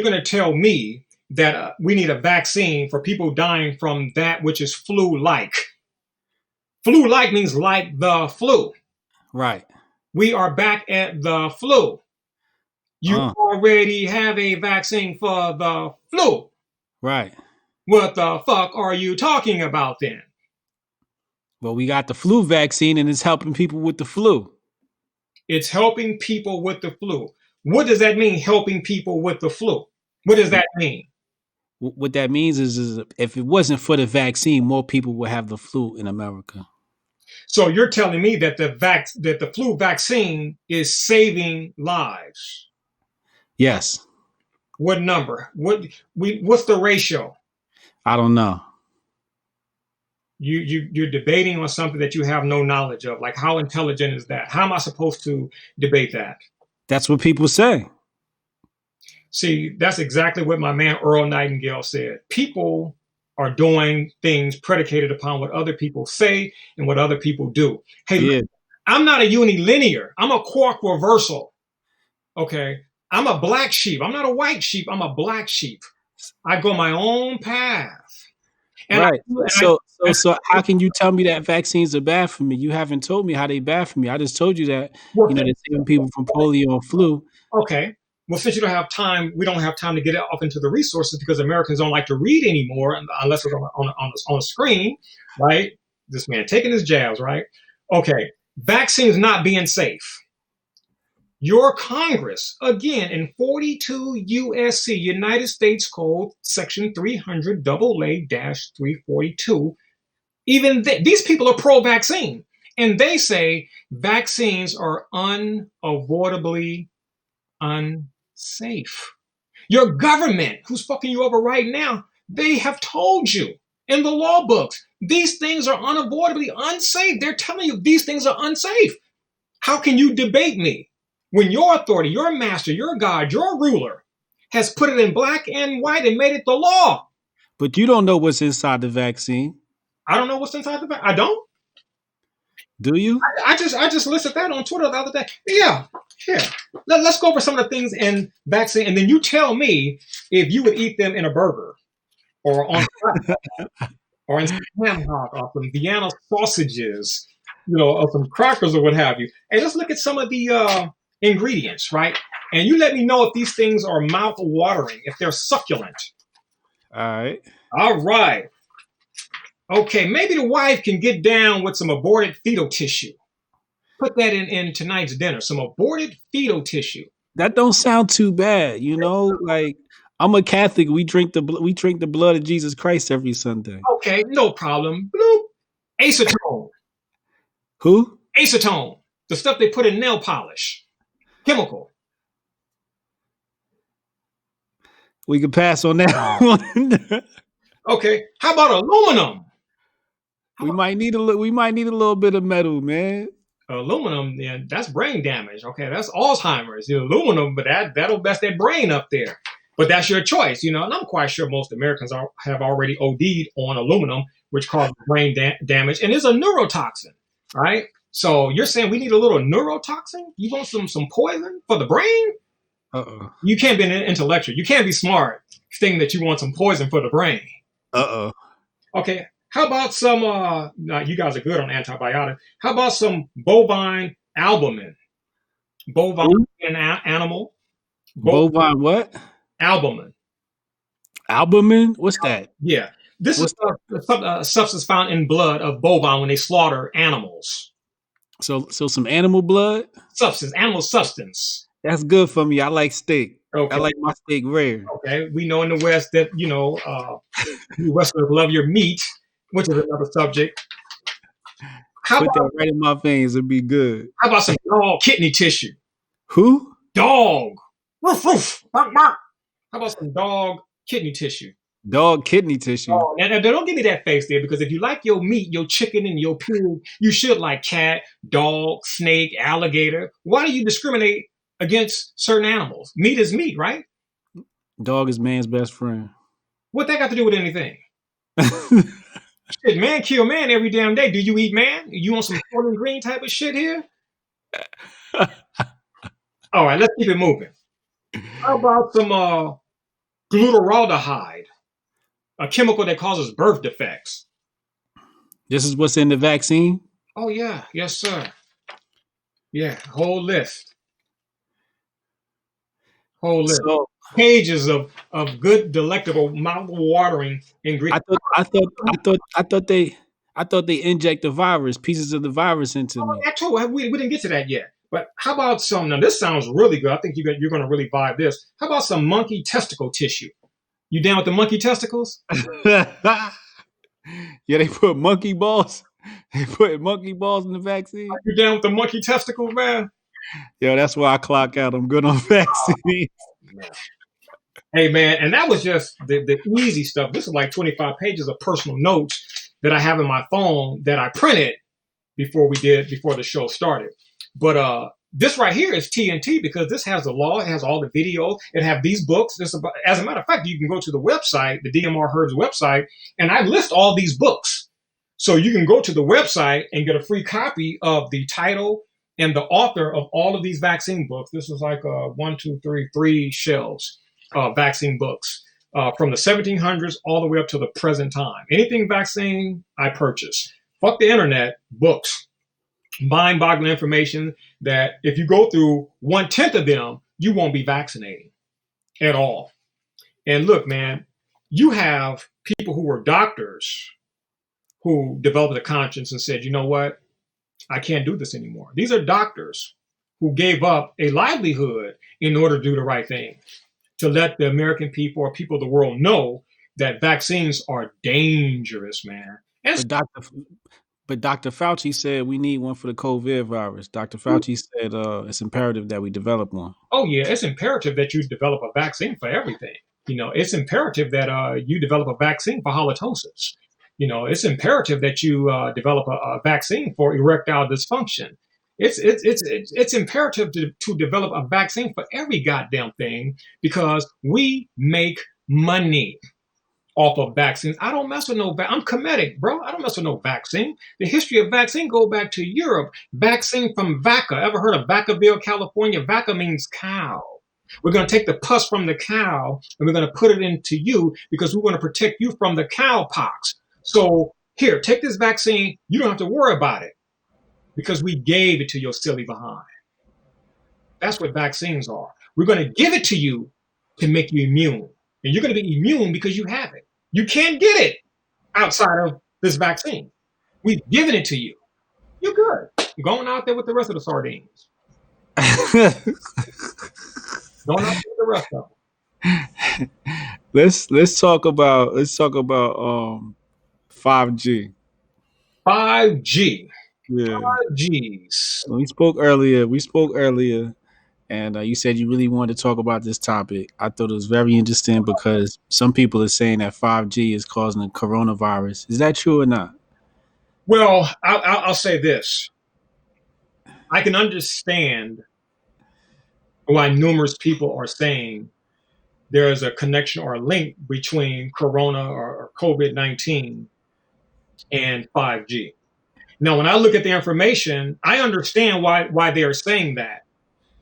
going to tell me that we need a vaccine for people dying from that which is flu-like. Flu-like means like the flu. Right. We are back at the flu. You already have a vaccine for the flu. Right. What the fuck are you talking about then? Well, we got the flu vaccine and it's helping people with the flu. It's helping people with the flu. What does that mean, helping people with the flu? What does that mean? What that means is if it wasn't for the vaccine, more people would have the flu in America. So you're telling me that the flu vaccine is saving lives? Yes. What number? What's the ratio? I don't know. You're debating on something that you have no knowledge of. Like, how intelligent is that? How am I supposed to debate that? That's what people say. See, that's exactly what my man Earl Nightingale said. People are doing things predicated upon what other people say and what other people do. Hey, look, I'm not a unilinear. I'm a quark reversal. Okay. I'm a black sheep. I'm not a white sheep. I'm a black sheep. I go my own path. And right. So how can you tell me that vaccines are bad for me? You haven't told me how they bad for me. I just told you that, they're saving people from polio and flu. Okay. Well, since you don't have time, we don't have time to get up into the resources because Americans don't like to read anymore unless it's on a screen, right? This man taking his jabs, right? Okay. Vaccines not being safe. Your Congress, again, in 42 USC, United States Code, Section 300 AA-342, even these people are pro-vaccine. And they say vaccines are unavoidably unsafe. Your government, who's fucking you over right now, they have told you in the law books, these things are unavoidably unsafe. They're telling you these things are unsafe. How can you debate me when your authority, your master, your God, your ruler has put it in black and white and made it the law? But you don't know what's inside the vaccine. I don't know what's inside the vaccine. I don't. Do you? I just listed that on Twitter the other day. Yeah, here. Let's go over some of the things in vaccine, and then you tell me if you would eat them in a burger or on or in some ham hock or some Vienna sausages, or some crackers or what have you. And let's look at some of the ingredients, right? And you let me know if these things are mouth-watering, if they're succulent. All right. All right. Okay, maybe the wife can get down with some aborted fetal tissue. Put that in tonight's dinner, some aborted fetal tissue. That don't sound too bad, like I'm a Catholic. We drink the blood of Jesus Christ every Sunday. Okay, no problem. Bloop. Acetone. Who? Acetone. The stuff they put in nail polish. Chemical. We could pass on that one. Okay, how about aluminum? We might need a little bit of metal, man. Aluminum, then that's brain damage. Okay, that's Alzheimer's. The aluminum, but that'll mess that brain up there. But that's your choice, and I'm quite sure most Americans have already OD'd on aluminum, which causes brain damage, and is a neurotoxin, right? So you're saying we need a little neurotoxin? You want some poison for the brain? Uh-oh. You can't be an intellectual. You can't be smart thinking that you want some poison for the brain. Uh-oh. Okay. How about some, you guys are good on antibiotics. How about some bovine albumin? Bovine animal. Bovine what? Albumin. Albumin? What's that? Yeah. This is a substance found in blood of bovine when they slaughter animals. So some animal blood? Animal substance. That's good for me. I like steak. Okay. I like my steak rare. Okay. We know in the West that, you Westerners love your meat, which is another subject. Put that right in my veins. It'd be good. How about some dog kidney tissue? Who? Dog. Roof, roof. Bark, bark. How about some dog kidney tissue? Dog kidney tissue. Oh, now don't give me that face there, because if you like your meat, your chicken, and your pig, you should like cat, dog, snake, alligator. Why do you discriminate against certain animals? Meat is meat, right? Dog is man's best friend. What that got to do with anything? Shit, man kill man every damn day. Do you eat man? You want some corn and green type of shit here? All right, let's keep it moving. How about some glutaraldehyde, a chemical that causes birth defects? This is what's in the vaccine? Oh, yeah. Yes, sir. Yeah, whole list. So, pages of good, delectable, mouth-watering ingredients. I thought they inject the virus, pieces of the virus into me. Actually, we didn't get to that yet. But how about some? Now, this sounds really good. I think you're going to really vibe this. How about some monkey testicle tissue? You down with the monkey testicles? Yeah, they put monkey balls. They put monkey balls in the vaccine. You down with the monkey testicles, man? Yo, that's why I clock out. I'm good on vaccines. Hey, man, and that was just the easy stuff. This is like 25 pages of personal notes that I have in my phone that I printed before the show started. But this right here is TNT, because this has the law, it has all the videos, it have these books. As a matter of fact, you can go to the website, the DMR Herbs website, and I list all these books. So you can go to the website and get a free copy of the title and the author of all of these vaccine books. This is like three shelves of vaccine books from the 1700s all the way up to the present time. Anything vaccine, I purchase. Fuck the internet, books. Mind-boggling information that if you go through 1/10 of them, you won't be vaccinating at all. And look, man, you have people who were doctors who developed a conscience and said, you know what? I can't do this anymore. These are doctors who gave up a livelihood in order to do the right thing, to let the American people or people of the world know that vaccines are dangerous, man. And But Dr. Fauci said we need one for the COVID virus. Dr. Fauci said it's imperative that we develop one. Oh yeah, it's imperative that you develop a vaccine for everything. It's imperative that you develop a vaccine for halitosis. It's imperative that you develop a vaccine for erectile dysfunction. It's imperative to develop a vaccine for every goddamn thing because we make money off of vaccines. I don't mess with no I'm Kemetic, bro. I don't mess with no vaccine. The history of vaccine go back to Europe. Vaccine from Vaca. Ever heard of Vacaville, California? Vaca means cow. We're going to take the pus from the cow and we're going to put it into you because we want to protect you from the cowpox. So here, take this vaccine. You don't have to worry about it because we gave it to your silly behind. That's what vaccines are. We're going to give it to you to make you immune. And you're going to be immune because you have it. You can't get it outside of this vaccine. We've given it to you. You're good. Going out there with the rest of the sardines. Going out there with the rest of them. Let's talk about 5G. 5G. Yeah. 5Gs. We spoke earlier, and you said you really wanted to talk about this topic. I thought it was very interesting because some people are saying that 5G is causing the coronavirus. Is that true or not? Well, I'll say this. I can understand why numerous people are saying there is a connection or a link between corona or COVID-19 and 5G. Now, when I look at the information, I understand why they are saying that.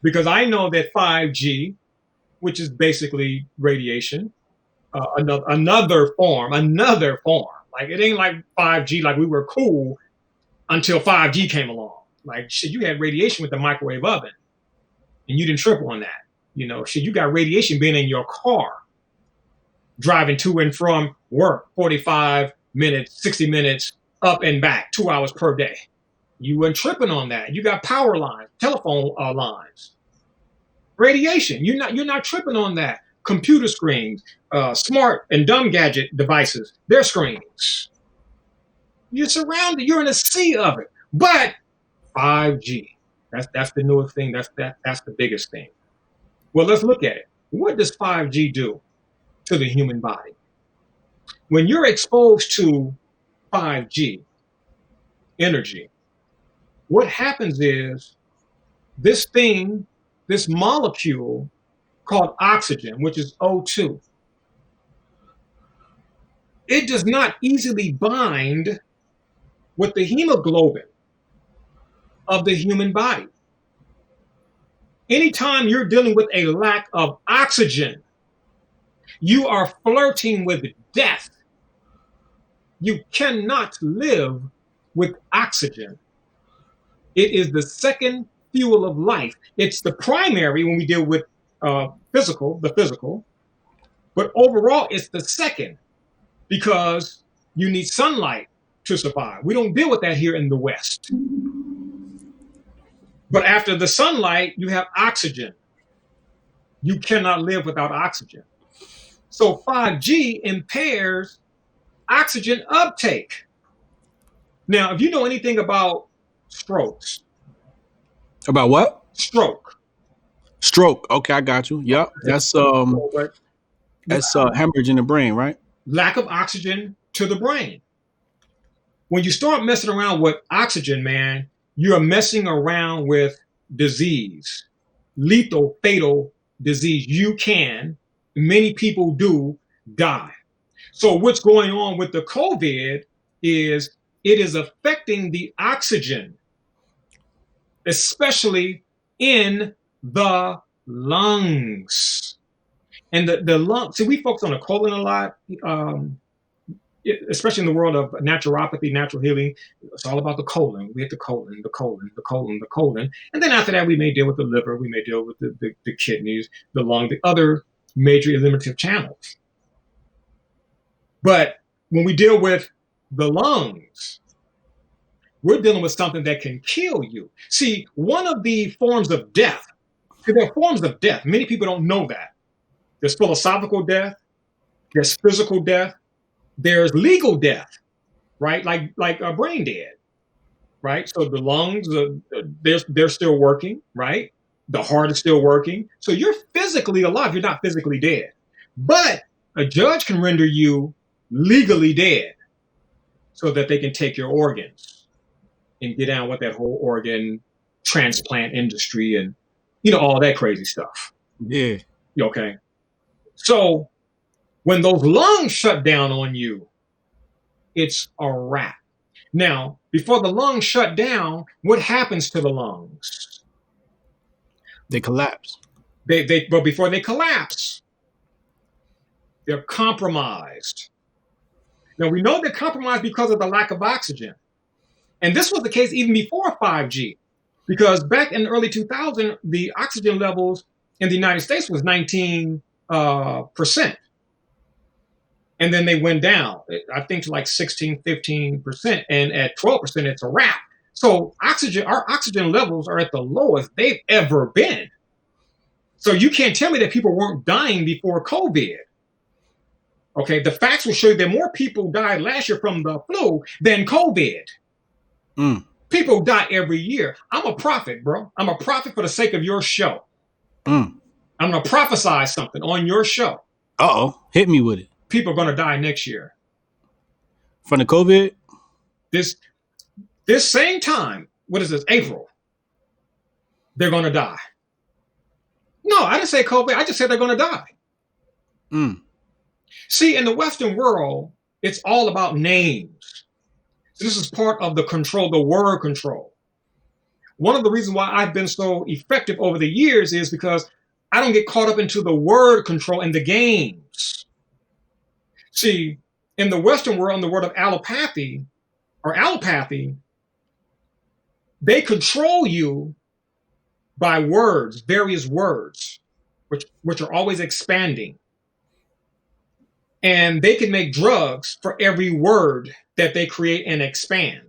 Because I know that 5G, which is basically radiation, another form. Like it ain't like 5G, like we were cool until 5G came along. Like shit, you had radiation with the microwave oven, and you didn't trip on that. Shit, you got radiation being in your car, driving to and from work, 45 minutes, 60 minutes, up and back, 2 hours per day. You weren't tripping on that. You got power lines, telephone lines. Radiation. You're not tripping on that. Computer screens, smart and dumb gadget devices, their screens. You're surrounded. You're in a sea of it. But 5G. That's the newest thing. That's the biggest thing. Well, let's look at it. What does 5G do to the human body? When you're exposed to 5G energy, what happens is this molecule called oxygen, which is O2, it does not easily bind with the hemoglobin of the human body. Anytime you're dealing with a lack of oxygen, you are flirting with death. You cannot live with oxygen. It is the second fuel of life. It's the primary when we deal with the physical, but overall it's the second because you need sunlight to survive. We don't deal with that here in the West. But after the sunlight, you have oxygen. You cannot live without oxygen. So 5G impairs oxygen uptake. Now, if you know anything about strokes. About what? Stroke. Okay, I got you. Yep. That's hemorrhage in the brain, right? Lack of oxygen to the brain. When you start messing around with oxygen, man, you're messing around with disease, lethal, fatal disease. Many people do die. So what's going on with the COVID is it is affecting the oxygen, especially in the lungs. And the lungs, see, we focus on the colon a lot, especially in the world of naturopathy, natural healing. It's all about the colon. We hit the colon. And then after that, we may deal with the liver, we may deal with the kidneys, the lung, the other major eliminative channels. But when we deal with the lungs, We're dealing with something that can kill you. See, one of the forms of death, there are forms of death. Many people don't know that. There's philosophical death, there's physical death, there's legal death, right? Like a brain dead, right? So the lungs, they're still working, right? The heart is still working. So you're physically alive. You're not physically dead. But a judge can render you legally dead so that they can take your organs and get down with that whole organ transplant industry and, all that crazy stuff. Yeah. Okay. So when those lungs shut down on you, it's a wrap. Now, before the lungs shut down, what happens to the lungs? They collapse. But before they collapse, they're compromised. Now, we know they're compromised because of the lack of oxygen. And this was the case even before 5G, because back in the early 2000s, the oxygen levels in the United States was 19%. And then they went down, I think, to like 16, 15%. And at 12%, it's a wrap. So our oxygen levels are at the lowest they've ever been. So you can't tell me that people weren't dying before COVID. Okay, the facts will show you that more people died last year from the flu than COVID. People die every year. I'm a prophet, bro. I'm a prophet for the sake of your show. I'm going to prophesy something on your show. Uh-oh. Hit me with it. People are going to die next year. From the COVID? This same time, what is this, April, they're going to die. No, I didn't say COVID. I just said they're going to die. See, in the Western world, it's all about names. This is part of the control, the word control. One of the reasons why I've been so effective over the years is because I don't get caught up into the word control and the games. See, in the Western world, in the world of allopathy, they control you by words, various words, which are always expanding. And they can make drugs for every word that they create and expand.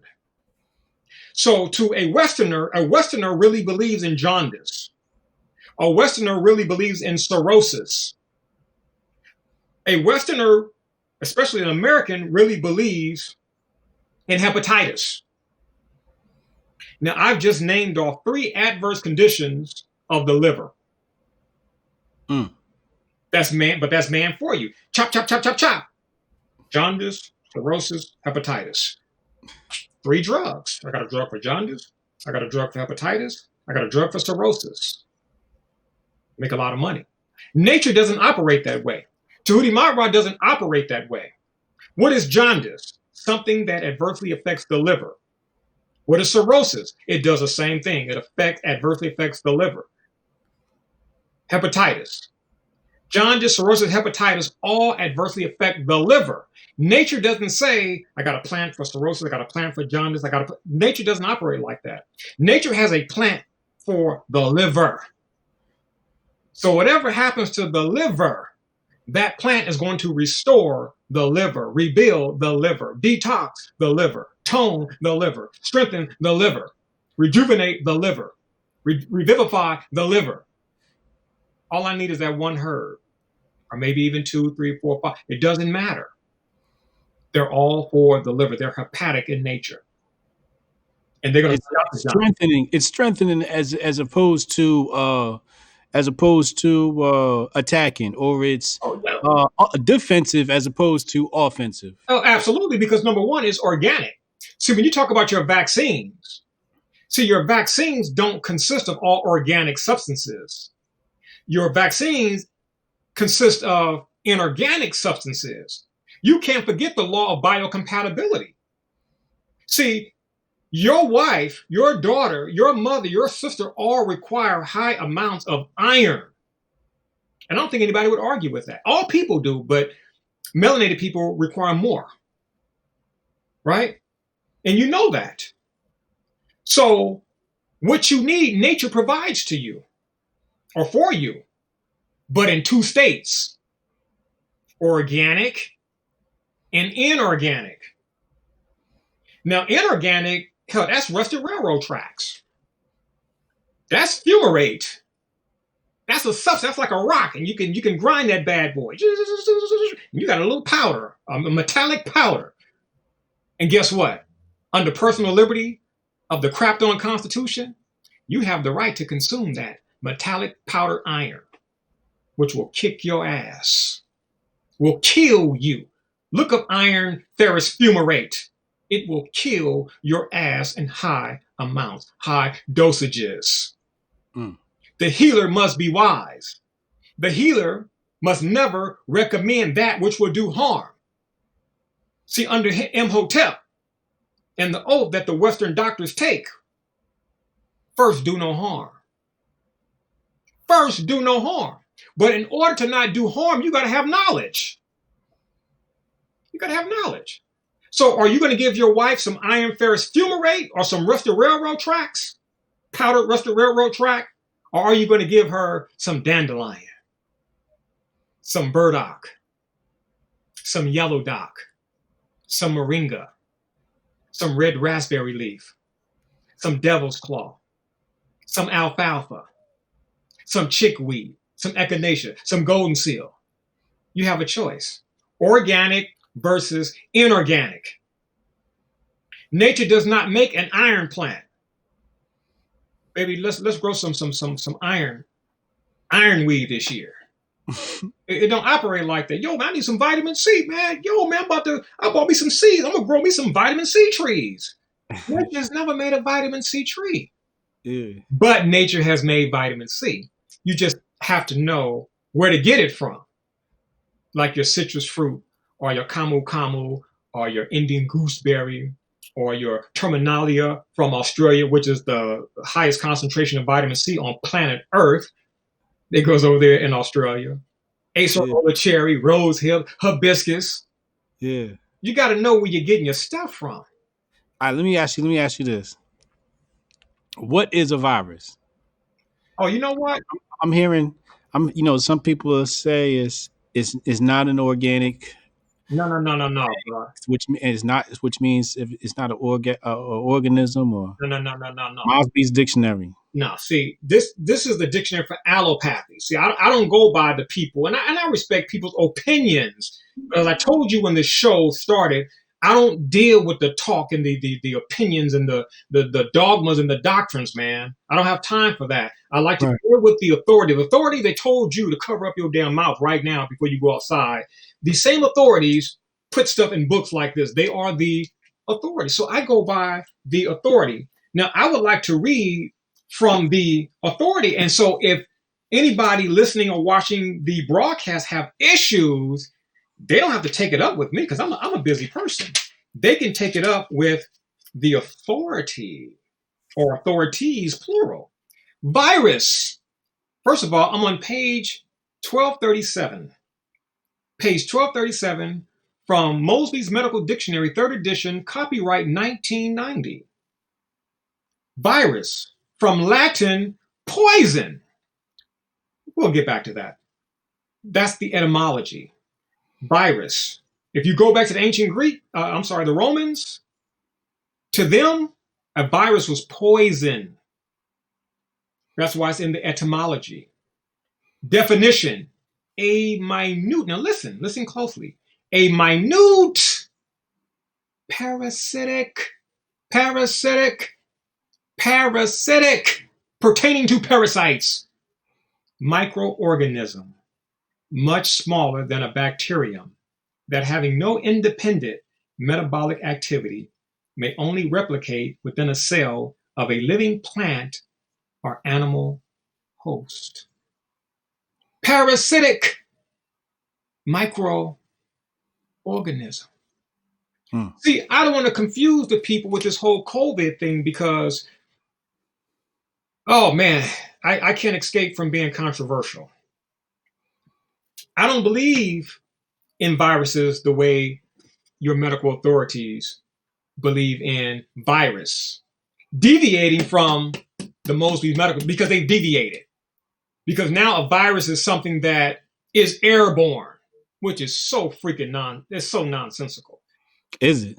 So to a Westerner really believes in jaundice. A Westerner really believes in cirrhosis. A Westerner, especially an American, really believes in hepatitis. Now, I've just named off 3 adverse conditions of the liver. That's man for you. Chop, chop, chop, chop, chop. Jaundice, cirrhosis, hepatitis. 3 drugs. I got a drug for jaundice. I got a drug for hepatitis. I got a drug for cirrhosis. Make a lot of money. Nature doesn't operate that way. Djehuty Maat'Ra doesn't operate that way. What is jaundice? Something that adversely affects the liver. What is cirrhosis? It does the same thing. It adversely affects the liver. Hepatitis. Jaundice, cirrhosis, hepatitis all adversely affect the liver. Nature doesn't say, I got a plant for cirrhosis, I got a plant for jaundice, Nature doesn't operate like that. Nature has a plant for the liver. So whatever happens to the liver, that plant is going to restore the liver, rebuild the liver, detox the liver, tone the liver, strengthen the liver, rejuvenate the liver, revivify the liver. All I need is that one herb, or maybe even 2, 3, 4, 5. It doesn't matter. They're all for the liver. They're hepatic in nature, and they're going to stop strengthening. It's strengthening as opposed to attacking, or it's defensive as opposed to offensive. Oh, absolutely. Because number one is organic. See, when you talk about your vaccines, your vaccines don't consist of all organic substances. Your vaccines consist of inorganic substances. You can't forget the law of biocompatibility. See, your wife, your daughter, your mother, your sister all require high amounts of iron. And I don't think anybody would argue with that. All people do, but melanated people require more. Right? And you know that. So what you need, nature provides to you or for you, but in 2 states, organic and inorganic. Now, inorganic Hell, that's rusted railroad tracks. That's fumarate. That's a substance. That's like a rock, and you can grind that bad boy. You got a little powder, a metallic powder. And guess what? Under personal liberty of the crapped on Constitution, you have the right to consume that metallic powder iron, which will kick your ass, will kill you. Look up iron ferrous fumarate. It will kill your ass in high amounts, high dosages. The healer must be wise. The healer must never recommend that which will do harm. See, under Hotep and the oath that the Western doctors take, first do no harm. First do no harm. But in order to not do harm, you got to have knowledge. You got to have knowledge. So are you going to give your wife some iron ferrous fumarate or some rusted railroad tracks? Powdered rusted railroad track? Or are you going to give her some dandelion, some burdock, some yellow dock, some moringa, some red raspberry leaf, some devil's claw, some alfalfa, some chickweed, some echinacea, some golden seal? You have a choice. Organic versus inorganic. Nature does not make an iron plant. Baby, let's grow some ironweed this year. It don't operate like that. Yo, man, I need some vitamin C, man. Yo, man, I bought me some seeds. I'm gonna grow me some vitamin C trees. Nature's never made a vitamin C tree. Yeah. But nature has made vitamin C. You just have to know where to get it from. Like your citrus fruit, or your camu camu, or your Indian gooseberry, or your terminalia from Australia, which is the highest concentration of vitamin C on planet Earth. It goes over there in Australia. Acerola cherry, rose hip, hibiscus. Yeah. You got to know where you're getting your stuff from. All right, let me ask you this. What is a virus? Oh, you know what? I'm hearing some people say it's not an organic. No, bro. Which means if it's not an organism or no. Mosby's dictionary. No, see, this is the dictionary for allopathy. See, I don't go by the people, and I respect people's opinions. But as I told you when the show started, I don't deal with the talk and the opinions and the dogmas and the doctrines, man. I don't have time for that. I like to deal with the authority. The authority, they told you to cover up your damn mouth right now before you go outside. These same authorities put stuff in books like this. They are the authority. So I go by the authority. Now, I would like to read from the authority. And so if anybody listening or watching the broadcast have issues, they don't have to take it up with me because I'm a busy person. They can take it up with the authority or authorities, plural. Virus. First of all, I'm on page 1237. Page 1237 from Mosley's Medical Dictionary, 3rd edition, copyright 1990. Virus, from Latin, poison. We'll get back to that. That's the etymology. Virus. If you go back to the ancient Greek, the Romans, to them, a virus was poison. That's why it's in the etymology. Definition, a minute, now listen closely. A minute parasitic, pertaining to parasites, microorganism, much smaller than a bacterium, that having no independent metabolic activity may only replicate within a cell of a living plant or animal host. Parasitic microorganism. See, I don't want to confuse the people with this whole COVID thing because, oh man, I can't escape from being controversial. I don't believe in viruses the way your medical authorities believe in virus. Deviating from the Mosley's medical, because they've deviated. Because now a virus is something that is airborne, which is so freaking it's so nonsensical. Is it?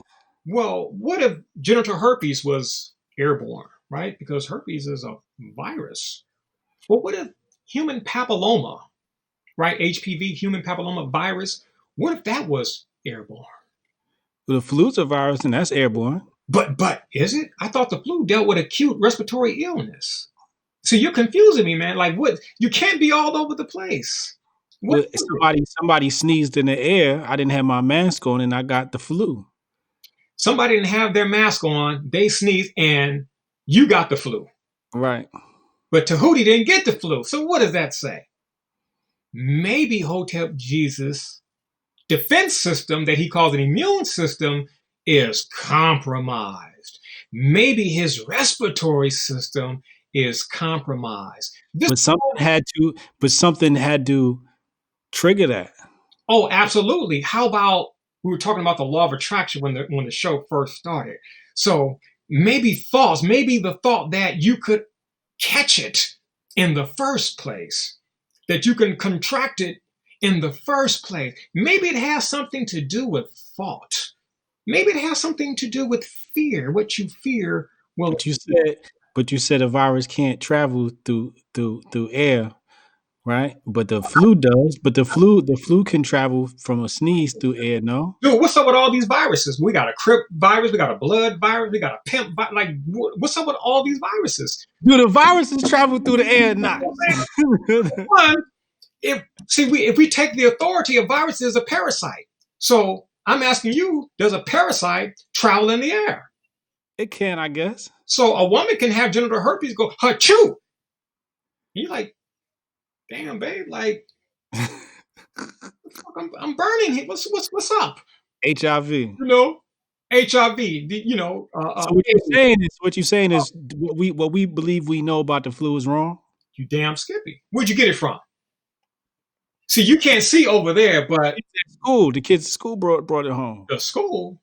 Well, what if genital herpes was airborne, right? Because herpes is a virus. Well, what if human papilloma, right? HPV, human papilloma virus. What if that was airborne? Well, the flu's a virus, and that's airborne. But is it? I thought the flu dealt with acute respiratory illness. So you're confusing me, man. Like what? You can't be all over the place. What? Well, somebody sneezed in the air. I didn't have my mask on, and I got the flu. Somebody didn't have their mask on. They sneezed, and you got the flu. Right. But Djehuty didn't get the flu. So what does that say? Maybe Hotep Jesus' defense system that he calls an immune system is compromised. Maybe his respiratory system is compromised. But something had to trigger that. Oh, absolutely. How about we were talking about the law of attraction when the show first started. So maybe the thought that you could catch it in the first place, that you can contract it in the first place. Maybe it has something to do with thought. Maybe it has something to do with fear. What you fear will. But you said a virus can't travel through air, right? But the flu does. But the flu can travel from a sneeze through air. No. Dude, what's up with all these viruses? We got a Crip virus, we got a blood virus, we got a pimp virus. Like, what's up with all these viruses? Dude, the viruses travel through the air, not. One, if we take the authority of viruses as a parasite, so I'm asking you, does a parasite travel in the air? It can, I guess. So a woman can have genital herpes, go achoo. You're like, damn, babe, like, I'm burning here. What's up? HIV. You know, HIV. You know. So what you're saying is what we believe we know about the flu is wrong. You damn Skippy. Where'd you get it from? See, you can't see over there, but the kids at school brought it home. The school.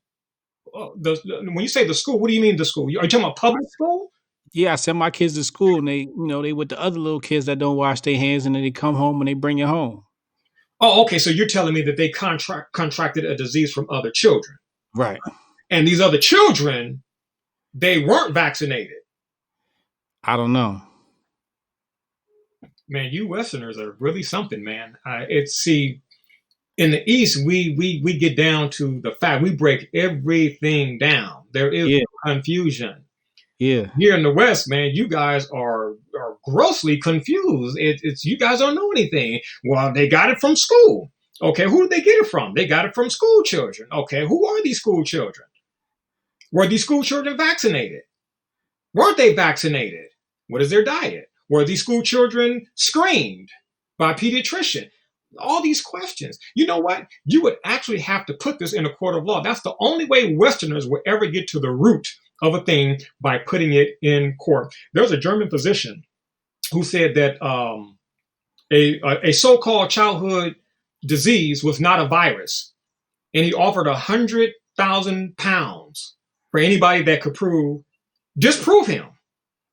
When you say the school, what do you mean the school? Are you talking about public school? Yeah, I send my kids to school, and they with the other little kids that don't wash their hands, and then they come home and they bring it home. Oh, okay. So you're telling me that they contracted a disease from other children, right? And these other children, they weren't vaccinated. I don't know. Man, you Westerners are really something, man. In the East, we get down to the fact. We break everything down. There is no confusion. Yeah. Here in the West, man, you guys are grossly confused. It's you guys don't know anything. Well, they got it from school. Okay, who did they get it from? They got it from school children. Okay, who are these school children? Were these school children vaccinated? Weren't they vaccinated? What is their diet? Were these school children screened by a pediatrician? All these questions. You know what? You would actually have to put this in a court of law. That's the only way Westerners will ever get to the root of a thing, by putting it in court. There's a German physician who said that a so-called childhood disease was not a virus, and he offered £100,000 for anybody that could disprove him.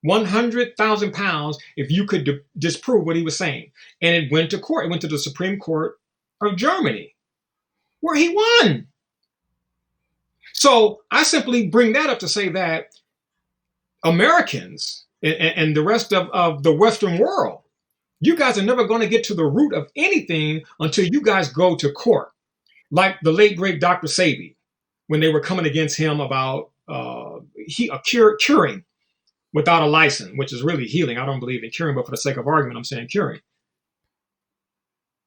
£100,000 if you could disprove what he was saying. And it went to court. It went to the Supreme Court of Germany, where he won. So I simply bring that up to say that Americans and the rest of the Western world, you guys are never going to get to the root of anything until you guys go to court. Like the late, great Dr. Sebi, when they were coming against him about curing without a license, which is really healing. I don't believe in curing, but for the sake of argument, I'm saying curing.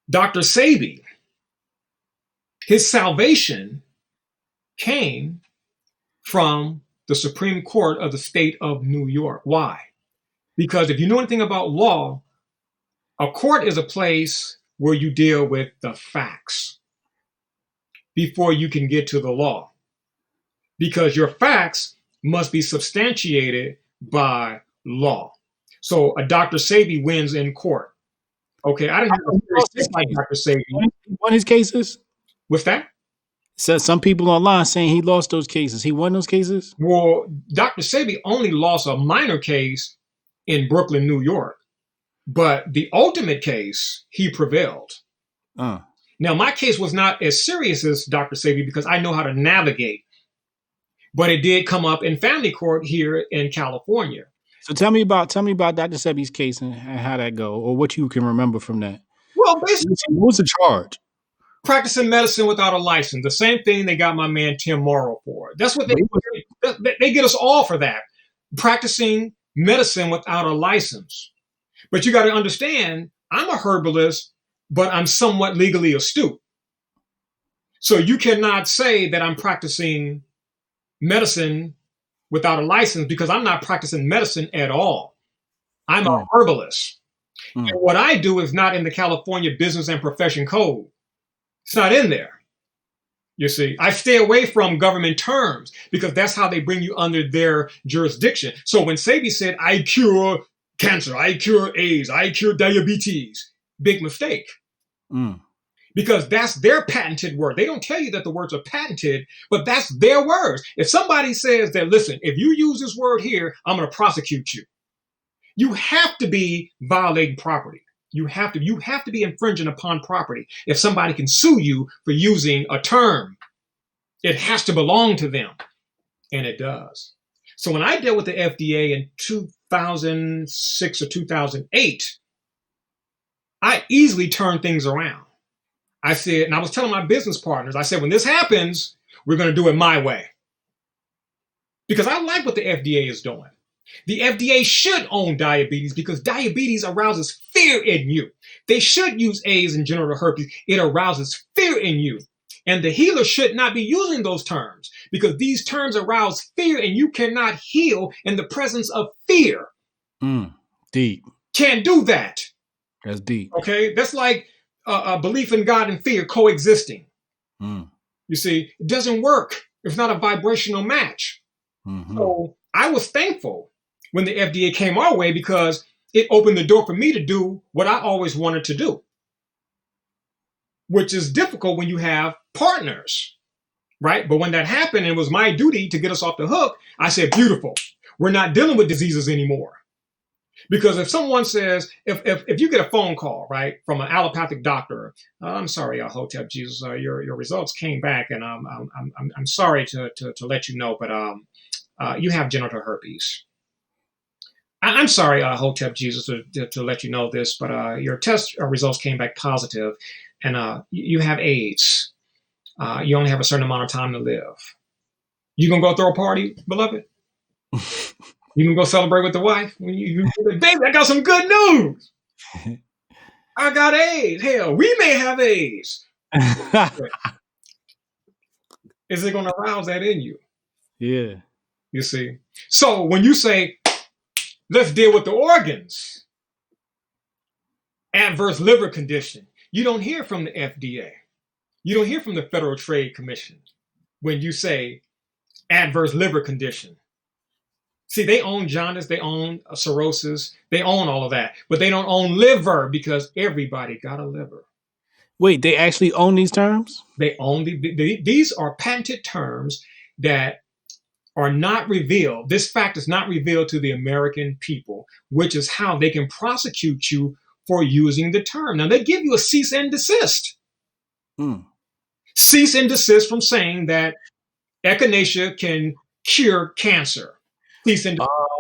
Dr. Sebi, his salvation came from the Supreme Court of the state of New York. Why? Because if you know anything about law, a court is a place where you deal with the facts before you can get to the law. Because your facts must be substantiated by law. So a Dr. Sebi wins in court. Okay, I didn't have a case like Dr. Sebi. He won his cases? What's that? So some people online saying he lost those cases. He won those cases? Well, Dr. Sebi only lost a minor case in Brooklyn, New York. But the ultimate case, he prevailed. Now, my case was not as serious as Dr. Sebi because I know how to navigate but it did come up in family court here in California. So tell me about Dr. Sebi's case and how that go, or what you can remember from that. Well, basically, what was the charge? Practicing medicine without a license. The same thing they got my man Tim Morrow for. That's what they get us all for that. Practicing medicine without a license. But you got to understand, I'm a herbalist, but I'm somewhat legally astute. So you cannot say that I'm practicing medicine without a license because I'm not practicing medicine at all. I'm a herbalist. And what I do is not in the California Business and Profession Code. It's not in there. You see, I stay away from government terms because that's how they bring you under their jurisdiction. So when Sebi said, I cure cancer, I cure AIDS, I cure diabetes, big mistake. Because that's their patented word. They don't tell you that the words are patented, but that's their words. If somebody says that, listen, if you use this word here, I'm going to prosecute you. You have to be violating property. You have to be infringing upon property. If somebody can sue you for using a term, it has to belong to them. And it does. So when I dealt with the FDA in 2006 or 2008, I easily turned things around. I said, and I was telling my business partners, I said, when this happens, we're going to do it my way. Because I like what the FDA is doing. The FDA should own diabetes because diabetes arouses fear in you. They should use AIDS and genital herpes. It arouses fear in you. And the healer should not be using those terms because these terms arouse fear and you cannot heal in the presence of fear. Deep. Can't do that. That's deep. Okay? That's like a belief in God and fear coexisting. You see, it doesn't work. It's not a vibrational match. So I was thankful when the FDA came our way because it opened the door for me to do what I always wanted to do, which is difficult when you have partners, right? But when that happened, and it was my duty to get us off the hook, I said, beautiful. We're not dealing with diseases anymore. Because if someone says, if you get a phone call, right, from an allopathic doctor, I'm sorry, Hotep Jesus, your results came back, and I'm sorry to let you know, but you have genital herpes. I'm sorry, Hotep Jesus, to let you know this, but your test results came back positive, and you have AIDS. You only have a certain amount of time to live. You gonna go throw a party, beloved? You gonna go celebrate with the wife? Baby, I got some good news. I got AIDS. Hell, we may have AIDS. Is it gonna arouse that in you? Yeah. You see? So when you say, let's deal with the organs, adverse liver condition, you don't hear from the FDA. You don't hear from the Federal Trade Commission when you say adverse liver condition. See, they own jaundice, they own cirrhosis, they own all of that, but they don't own liver because everybody got a liver. Wait, they actually own these terms? They own these are patented terms that are not revealed. This fact is not revealed to the American people, which is how they can prosecute you for using the term. Now, they give you a cease and desist. Cease and desist from saying that echinacea can cure cancer.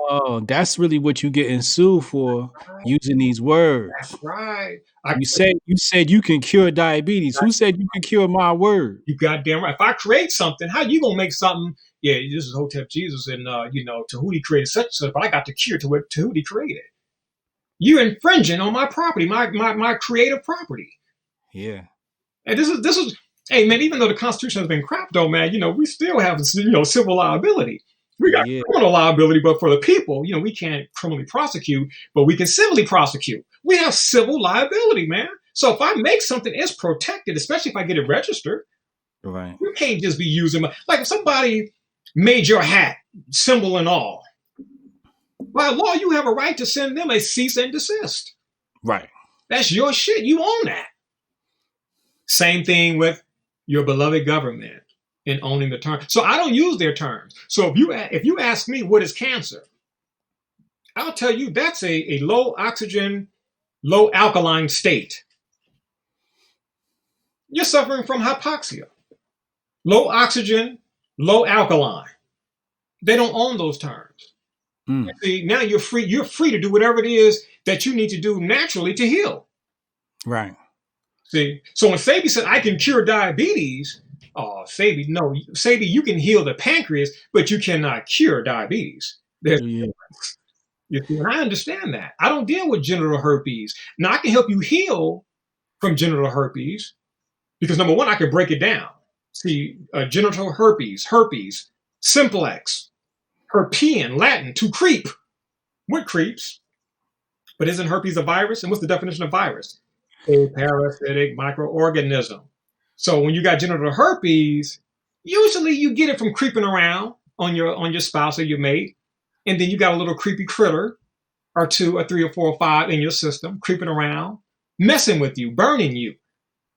Oh, that's really what you getting sued for, using these words. That's right. You said you can cure diabetes. Who said you can cure my word? You goddamn right. If I create something, how you gonna make something? Yeah, this is Hotep Jesus, and Djehuty created such and such, but I got the cure to what Djehuty created. You're infringing on my property, my creative property. Yeah. And this is. Hey man, even though the Constitution has been crap, though, man, we still have civil liability. We got criminal liability, but for the people, we can't criminally prosecute, but we can civilly prosecute. We have civil liability, man. So if I make something, it's protected, especially if I get it registered. Right. You can't just be using like if somebody made your hat, symbol and all. By law, you have a right to send them a cease and desist. Right. That's your shit. You own that. Same thing with your beloved government in owning the term. So I don't use their terms. So if you ask me what is cancer, I'll tell you that's a low oxygen, low alkaline state. You're suffering from hypoxia. Low oxygen, low alkaline. They don't own those terms. See, now you're free to do whatever it is that you need to do naturally to heal. Right. See, so when Sabi said, I can cure diabetes, oh, Sabi, no, Sabi, you can heal the pancreas, but you cannot cure diabetes. There's you see, and I understand that. I don't deal with genital herpes. Now, I can help you heal from genital herpes because, number one, I can break it down. See, genital herpes, simplex, herpean, Latin, to creep. What creeps? But isn't herpes a virus? And what's the definition of virus? A parasitic microorganism. So when you got genital herpes, usually you get it from creeping around on your spouse or your mate, and then you got a little creepy critter or two or three or four or five in your system creeping around, messing with you, burning you,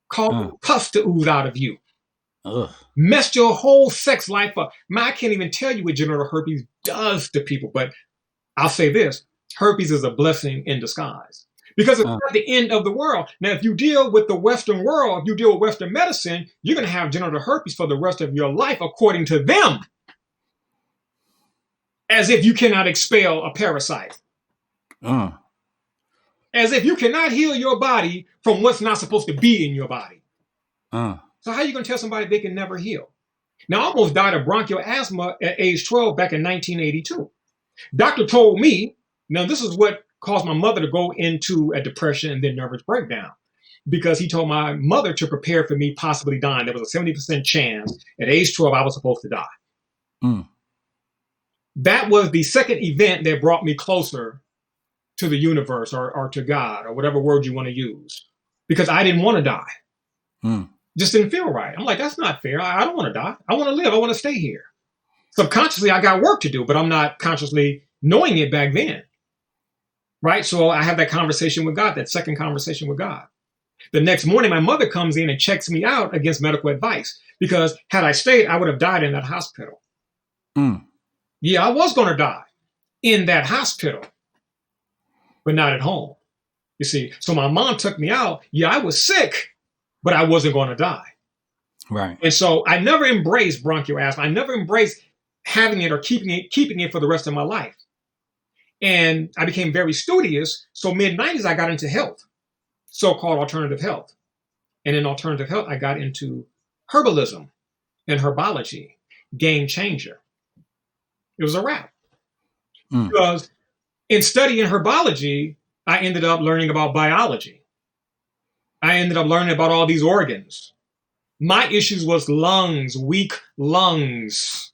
causing pus to ooze out of you. Messed your whole sex life up. Man, I can't even tell you what genital herpes does to people, but I'll say this: herpes is a blessing in disguise. Because it's not the end of the world. Now, if you deal with the Western world, if you deal with Western medicine, you're going to have genital herpes for the rest of your life, according to them. As if you cannot expel a parasite. As if you cannot heal your body from what's not supposed to be in your body. So how are you going to tell somebody they can never heal? Now, I almost died of bronchial asthma at age 12 back in 1982. Doctor told me, now this is what caused my mother to go into a depression and then nervous breakdown, because he told my mother to prepare for me possibly dying. There was a 70% chance at age 12 I was supposed to die. That was the second event that brought me closer to the universe or to God or whatever word you want to use, because I didn't want to die. Just didn't feel right. I'm like, that's not fair. I don't want to die. I want to live. I want to stay here. Subconsciously, I got work to do, but I'm not consciously knowing it back then. Right? So I have that conversation with God, that second conversation with God. The next morning, my mother comes in and checks me out against medical advice, because had I stayed, I would have died in that hospital. Yeah, I was going to die in that hospital, but not at home. You see, so my mom took me out. Yeah, I was sick, but I wasn't going to die. Right. And so I never embraced bronchial asthma. I never embraced having it or keeping it for the rest of my life. And I became very studious. So mid-90s, I got into health, so-called alternative health. And in alternative health, I got into herbalism and herbology, game changer. It was a wrap. Because in studying herbology, I ended up learning about biology. I ended up learning about all these organs. My issues was lungs, weak lungs.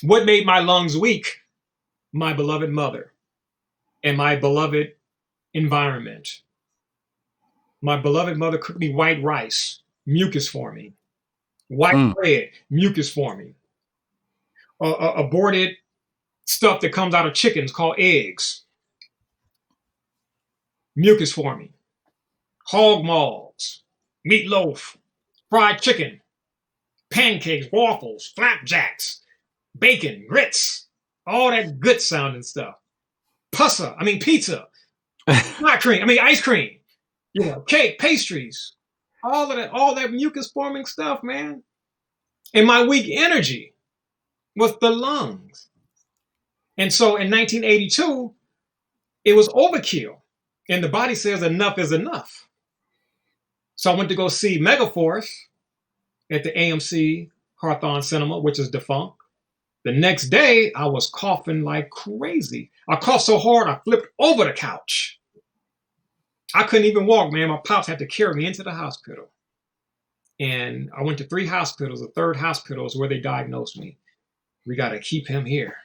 What made my lungs weak? My beloved mother and my beloved environment. My beloved mother cooked me white rice, mucus forming. White bread, mucus forming. Aborted stuff that comes out of chickens called eggs, mucus forming. Hog maws, meatloaf, fried chicken, pancakes, waffles, flapjacks, bacon, grits, all that good sounding stuff. Pizza, not cream, ice cream, cake, pastries, all that mucus forming stuff, man. And my weak energy was the lungs. And so in 1982, it was overkill. And the body says enough is enough. So I went to go see Megaforce at the AMC Hawthorne Cinema, which is defunct. The next day, I was coughing like crazy. I coughed so hard, I flipped over the couch. I couldn't even walk, man. My pops had to carry me into the hospital. And I went to 3 hospitals. The third hospital is where they diagnosed me. We got to keep him here.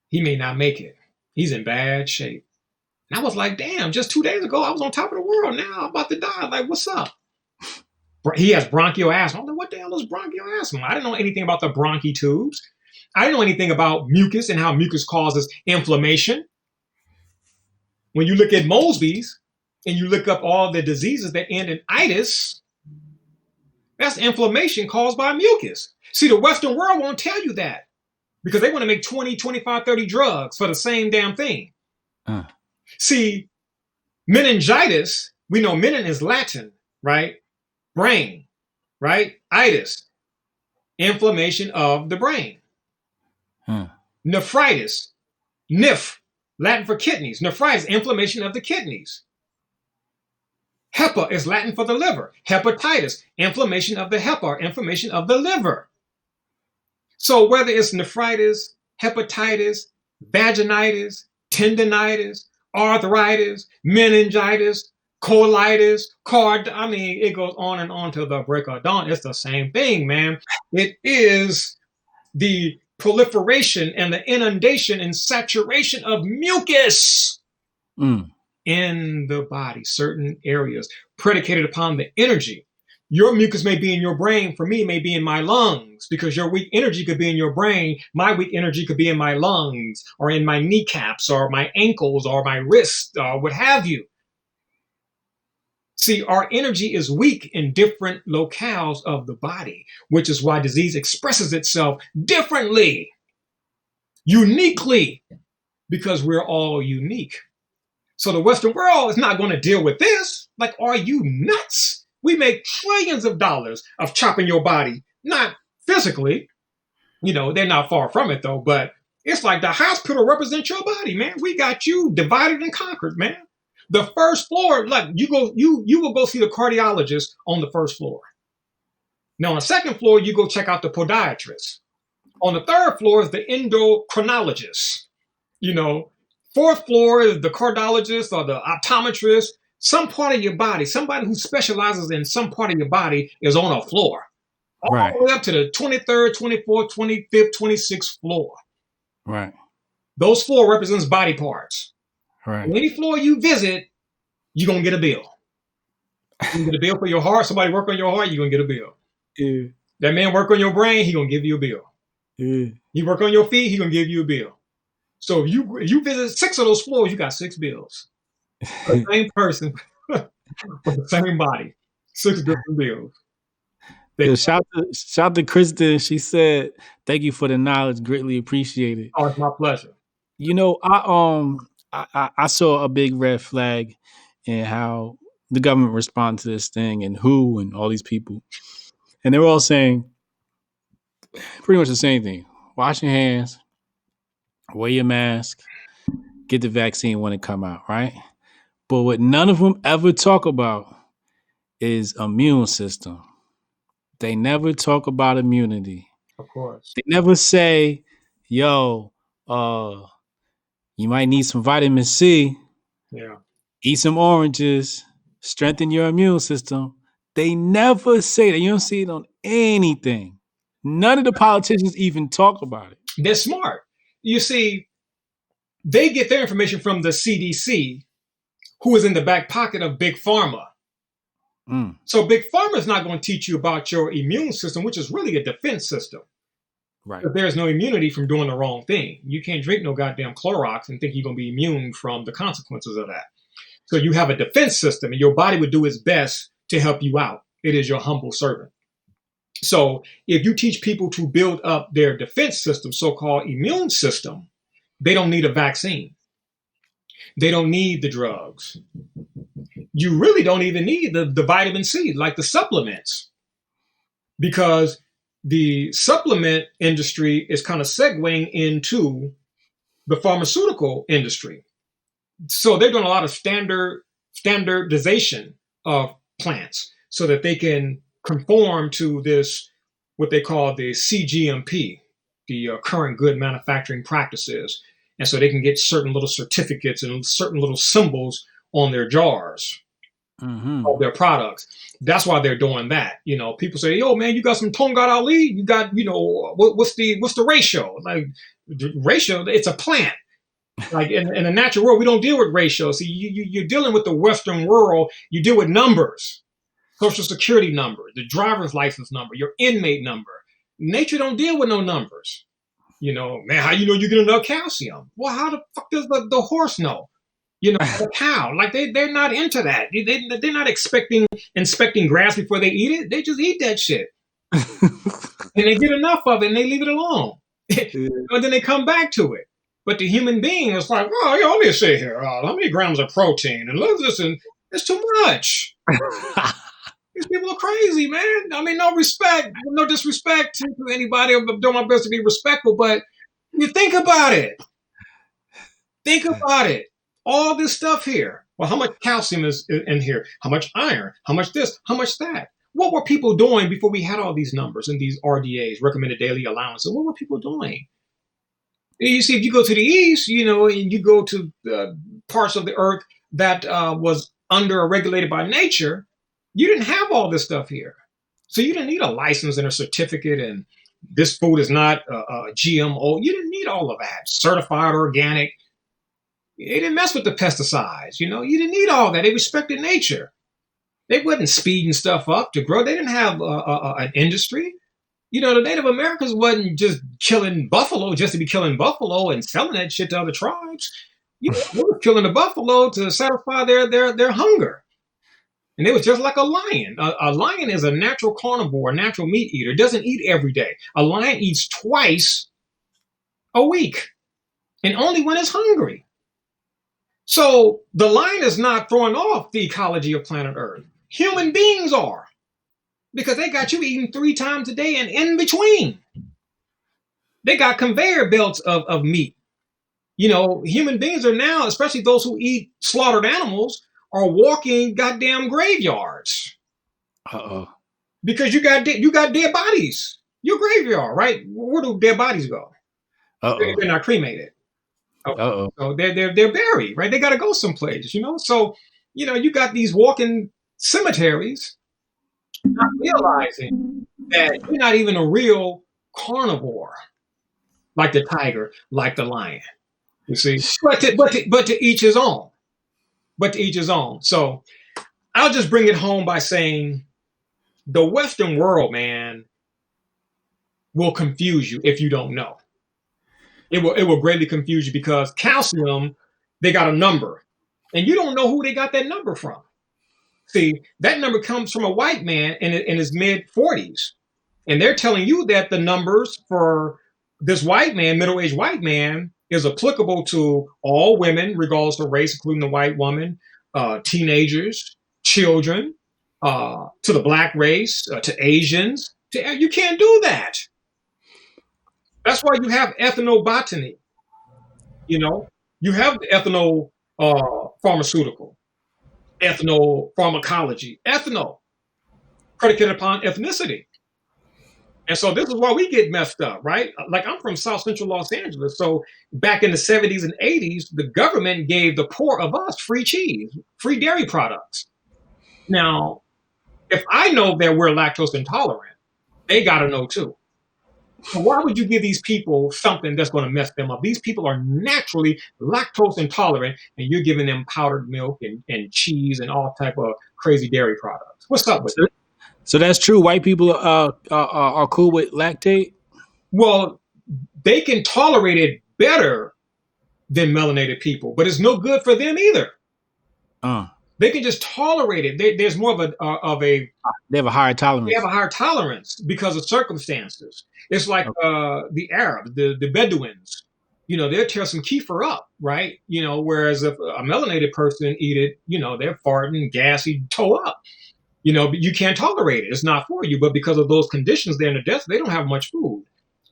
He may not make it. He's in bad shape. And I was like, damn, just 2 days ago, I was on top of the world. Now I'm about to die. Like, what's up? He has bronchial asthma. I'm like, what the hell is bronchial asthma? I didn't know anything about the bronchi tubes. I didn't know anything about mucus and how mucus causes inflammation. When you look at Mosby's and you look up all the diseases that end in itis, that's inflammation caused by mucus. See, the Western world won't tell you that because they want to make 20, 25, 30 drugs for the same damn thing. See, meningitis, we know menin is Latin, right? Brain, right? Itis, inflammation of the brain. Nephritis, neph, Latin for kidneys. Nephritis, inflammation of the kidneys. Hepa is Latin for the liver. Hepatitis, inflammation of the hepa, or inflammation of the liver. So whether it's nephritis, hepatitis, vaginitis, tendinitis, arthritis, meningitis, colitis, it goes on and on till the break of dawn. It's the same thing, man. It is the proliferation and the inundation and saturation of mucus in the body, certain areas, predicated upon the energy. Your mucus may be in your brain. For me, it may be in my lungs, because your weak energy could be in your brain. My weak energy could be in my lungs or in my kneecaps or my ankles or my wrists or what have you. See, our energy is weak in different locales of the body, which is why disease expresses itself differently, uniquely, because we're all unique. So the Western world is not going to deal with this. Like, are you nuts? We make trillions of dollars of chopping your body, not physically. They're not far from it though, but it's like the hospital represents your body, man. We got you divided and conquered, man. The first floor, like you will go see the cardiologist on the first floor. Now on the second floor, you go check out the podiatrist. On the third floor is the endocrinologist. Fourth floor is the cardiologist or the optometrist. Some part of your body, somebody who specializes in some part of your body is on a floor. All the way up to the 23rd, 24th, 25th, 26th floor. Right. Those floor represents body parts. Right. Any floor you visit, you're going to get a bill. You get a bill for your heart. Somebody work on your heart, you're going to get a bill. Yeah. That man work on your brain, he going to give you a bill. Yeah. You work on your feet, he going to give you a bill. So if you visit 6 of those floors, you got 6 bills. The same person with the same body. 6 different bills. Shout out to Kristen. She said, "Thank you for the knowledge. Greatly appreciated." Oh, it's my pleasure. I saw a big red flag in how the government responded to this thing and WHO and all these people, and they were all saying pretty much the same thing: wash your hands, wear your mask, get the vaccine when it come out, right? But what none of them ever talk about is immune system. They never talk about immunity. Of course. They never say, yo, you might need some vitamin C. Yeah. Eat some oranges, strengthen your immune system. They never say that. You don't see it on anything. None of the politicians even talk about it. They're smart. You see, they get their information from the CDC, who is in the back pocket of Big Pharma. So Big Pharma is not going to teach you about your immune system, which is really a defense system. Right. But there's no immunity from doing the wrong thing. You can't drink no goddamn Clorox and think you're going to be immune from the consequences of that. So you have a defense system, and your body would do its best to help you out. It is your humble servant. So if you teach people to build up their defense system, so-called immune system, they don't need a vaccine. They don't need the drugs. You really don't even need the vitamin C, like the supplements, because the supplement industry is kind of segueing into the pharmaceutical industry. So they're doing a lot of standardization of plants so that they can conform to this, what they call the CGMP, the current good manufacturing practices. And so they can get certain little certificates and certain little symbols on their jars of their products. That's why they're doing that. People say, yo, man, you got some Tongat Ali? You got, what's the ratio? Like, the ratio, it's a plant. Like in the natural world, we don't deal with ratio. See, you're dealing with the Western world. You deal with numbers, social security number, the driver's license number, your inmate number. Nature don't deal with no numbers. Man, how you get enough calcium? Well, how the fuck does the horse know? The cow, like they're not into that. They're not inspecting grass before they eat it. They just eat that shit. And they get enough of it and they leave it alone. And then they come back to it. But the human being is like, oh, let me see here. How many grams of protein? And listen, it's too much. These people are crazy, man. I mean, no disrespect to anybody. I'm doing my best to be respectful, but You think about it. Think about it. All this stuff here. Well, how much calcium is in here? How much iron? How much this? How much that? What were people doing before we had all these numbers and these RDAs, recommended daily allowances? What were people doing? You see, if you go to the east, and you go to parts of the earth that was regulated by nature, you didn't have all this stuff here. So you didn't need a license and a certificate, and this food is not a GMO. You didn't need all of that. Certified organic. They didn't mess with the pesticides. You didn't need all that. They respected nature. They wasn't speeding stuff up to grow. They didn't have an industry. The Native Americans wasn't just killing buffalo just to be killing buffalo and selling that shit to other tribes. They were killing the buffalo to satisfy their hunger. And it was just like a lion. A lion is a natural carnivore, a natural meat eater. It doesn't eat every day. A lion eats twice a week, and only when it's hungry. So the lion is not throwing off the ecology of planet Earth. Human beings are, because they got you eating 3 times a day and in between. They got conveyor belts of meat. Human beings are now, especially those who eat slaughtered animals, are walking goddamn graveyards. Uh-oh. Because you got dead bodies. Your graveyard, right? Where do dead bodies go? Uh-oh. They're not cremated. Uh-oh. So they're buried, right? They got to go someplace, So, you got these walking cemeteries, not realizing that you're not even a real carnivore, like the tiger, like the lion. You see, but to each his own. But to each his own. So I'll just bring it home by saying the Western world, man, will confuse you if you don't know. It will greatly confuse you because calcium, they got a number, and you don't know who they got that number from. See, that number comes from a white man in his mid-40s, and they're telling you that the numbers for this white man, middle-aged white man, is applicable to all women, regardless of race, including the white woman, teenagers, children, to the black race, to Asians. You can't do that. That's why you have ethnobotany. You have the ethno pharmaceutical, ethnopharmacology, predicated upon ethnicity. And so this is why we get messed up, right? Like I'm from South Central Los Angeles. So back in the 70s and 80s, the government gave the poor of us free cheese, free dairy products. Now, if I know that we're lactose intolerant, they got to know too. So why would you give these people something that's going to mess them up? These people are naturally lactose intolerant, and you're giving them powdered milk and cheese and all type of crazy dairy products. What's up with it? So that's true. White people are cool with lactate? Well, they can tolerate it better than melanated people, but it's no good for them either. They can just tolerate it. There's more of a they have a higher tolerance. They have a higher tolerance because of circumstances. It's like the Arabs, the Bedouins. They'll tear some kefir up, right? Whereas if a melanated person eat it, they're farting, gassy, toe up. But you can't tolerate it. It's not for you. But because of those conditions there in the desert, they don't have much food.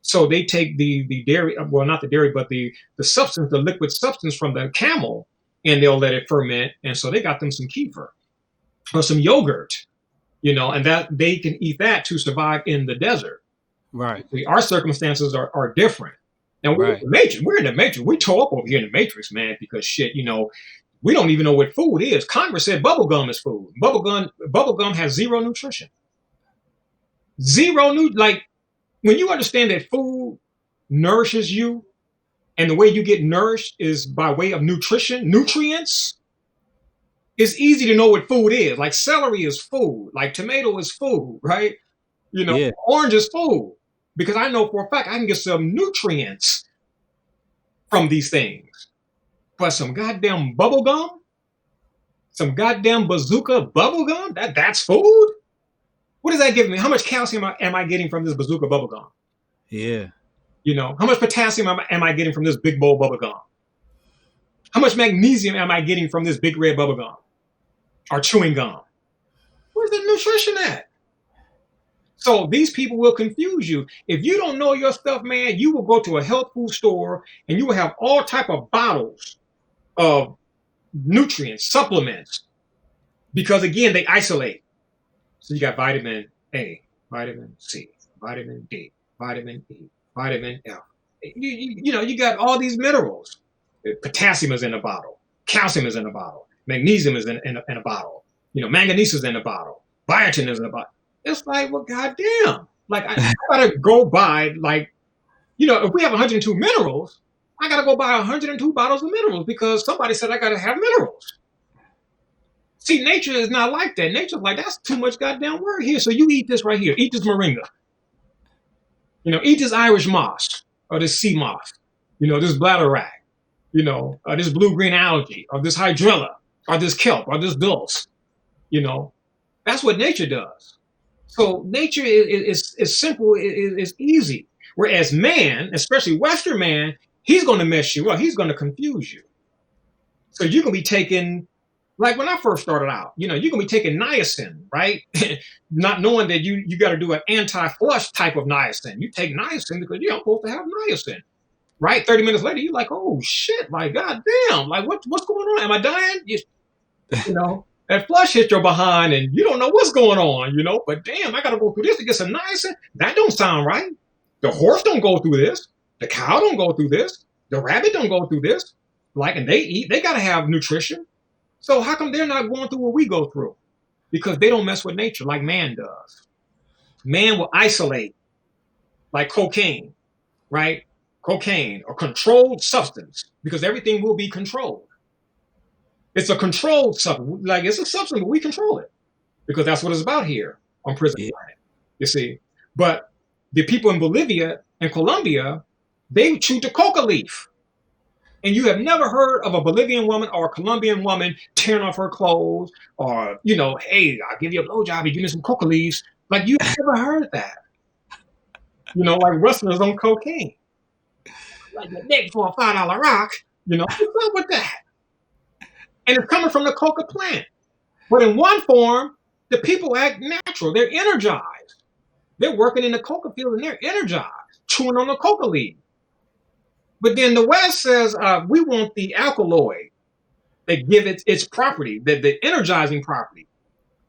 So they take the dairy, well, not the dairy, but the substance, the liquid substance from the camel, and they'll let it ferment. And so they got them some kefir or some yogurt, and that they can eat that to survive in the desert. Right. See, our circumstances are different. And we're in the matrix. We're in the matrix. We toe up over here in the matrix, man, because shit, we don't even know what food is. Congress said bubblegum is food. Bubblegum has zero nutrition. Like when you understand that food nourishes you, and the way you get nourished is by way of nutrients, it's easy to know what food is. Like celery is food, like tomato is food, right? Orange is food. Because I know for a fact I can get some nutrients from these things. But some goddamn bubble gum, some goddamn bazooka bubble gum, that's food? What does that give me? How much calcium am I getting from this bazooka bubble gum? Yeah. How much potassium am I getting from this big bowl bubble gum? How much magnesium am I getting from this big red bubble gum or chewing gum? Where's the nutrition at? So these people will confuse you. If you don't know your stuff, man, you will go to a health food store and you will have all type of bottles of nutrients, supplements, because again, they isolate. So you got vitamin A, vitamin C, vitamin D, vitamin E, vitamin F. You got all these minerals. Potassium is in a bottle. Calcium is in a bottle. Magnesium is in a bottle. Manganese is in a bottle. Biotin is in a bottle. It's like, well, goddamn. Like, I gotta go buy, like, if we have 102 minerals, I gotta go buy 102 bottles of minerals because somebody said I gotta have minerals. See, nature is not like that. Nature's like, that's too much goddamn work here. So you eat this right here. Eat this moringa. Eat this Irish moss or this sea moss. This bladderwrack. This blue-green algae or this hydrilla or this kelp or this dulse. That's what nature does. So nature is simple, is easy. Whereas man, especially Western man, he's going to mess you up. He's going to confuse you. So you're going to be taking, like when I first started out, you're going to be taking niacin, right? Not knowing that you got to do an anti-flush type of niacin. You take niacin because you're supposed to have niacin, right? 30 minutes later, you're like, oh shit, like goddamn, like what's going on? Am I dying? That flush hit your behind and you don't know what's going on, but damn, I got to go through this to get some niacin. That don't sound right. The horse don't go through this. The cow don't go through this. The rabbit don't go through this. And they eat, they got to have nutrition. So how come they're not going through what we go through? Because they don't mess with nature like man does. Man will isolate like cocaine, right? Cocaine or controlled substance because everything will be controlled. It's a controlled substance. Like it's a substance, but we control it because that's what it's about here on Prison Planet, you see. But the people in Bolivia and Colombia, they chew the coca leaf. And you have never heard of a Bolivian woman or a Colombian woman tearing off her clothes or, hey, I'll give you a blowjob, you give me some coca leaves. Like you've never heard that. Like wrestlers on cocaine. Like the neck for a $5 rock, what's up with that? And it's coming from the coca plant. But in one form, the people act natural. They're energized. They're working in the coca field and they're energized, chewing on the coca leaf. But then the West says, we want the alkaloid that give it its property, the energizing property.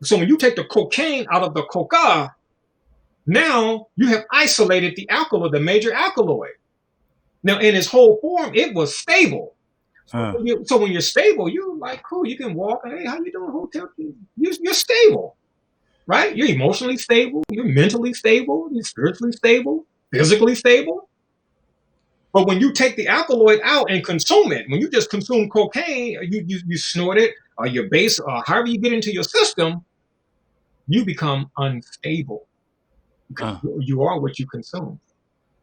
So when you take the cocaine out of the coca, now you have isolated the alkaloid, the major alkaloid. Now in its whole form, it was stable. So when you're stable, you're like, cool, you can walk. Hey, how you doing, Hotep? You're stable, right? You're emotionally stable. You're mentally stable. You're spiritually stable, physically stable. But when you take the alkaloid out and consume it, when you just consume cocaine, you snort it, or your base, or however you get into your system, you become unstable. You are what you consume.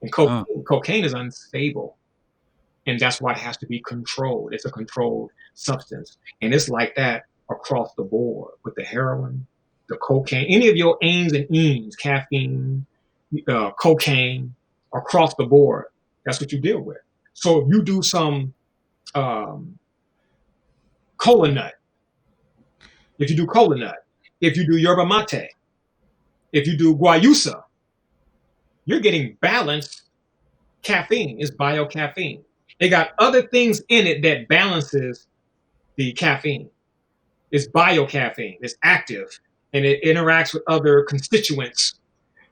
And cocaine is unstable. And that's why it has to be controlled. It's a controlled substance. And it's like that across the board with the heroin, the cocaine, any of your ains and enes, caffeine, cocaine, across the board. That's what you deal with. So if you do some cola nut, if you do yerba mate, if you do guayusa, you're getting balanced caffeine. It's biocaffeine. It got other things in it that balances the caffeine. It's biocaffeine. It's active, and it interacts with other constituents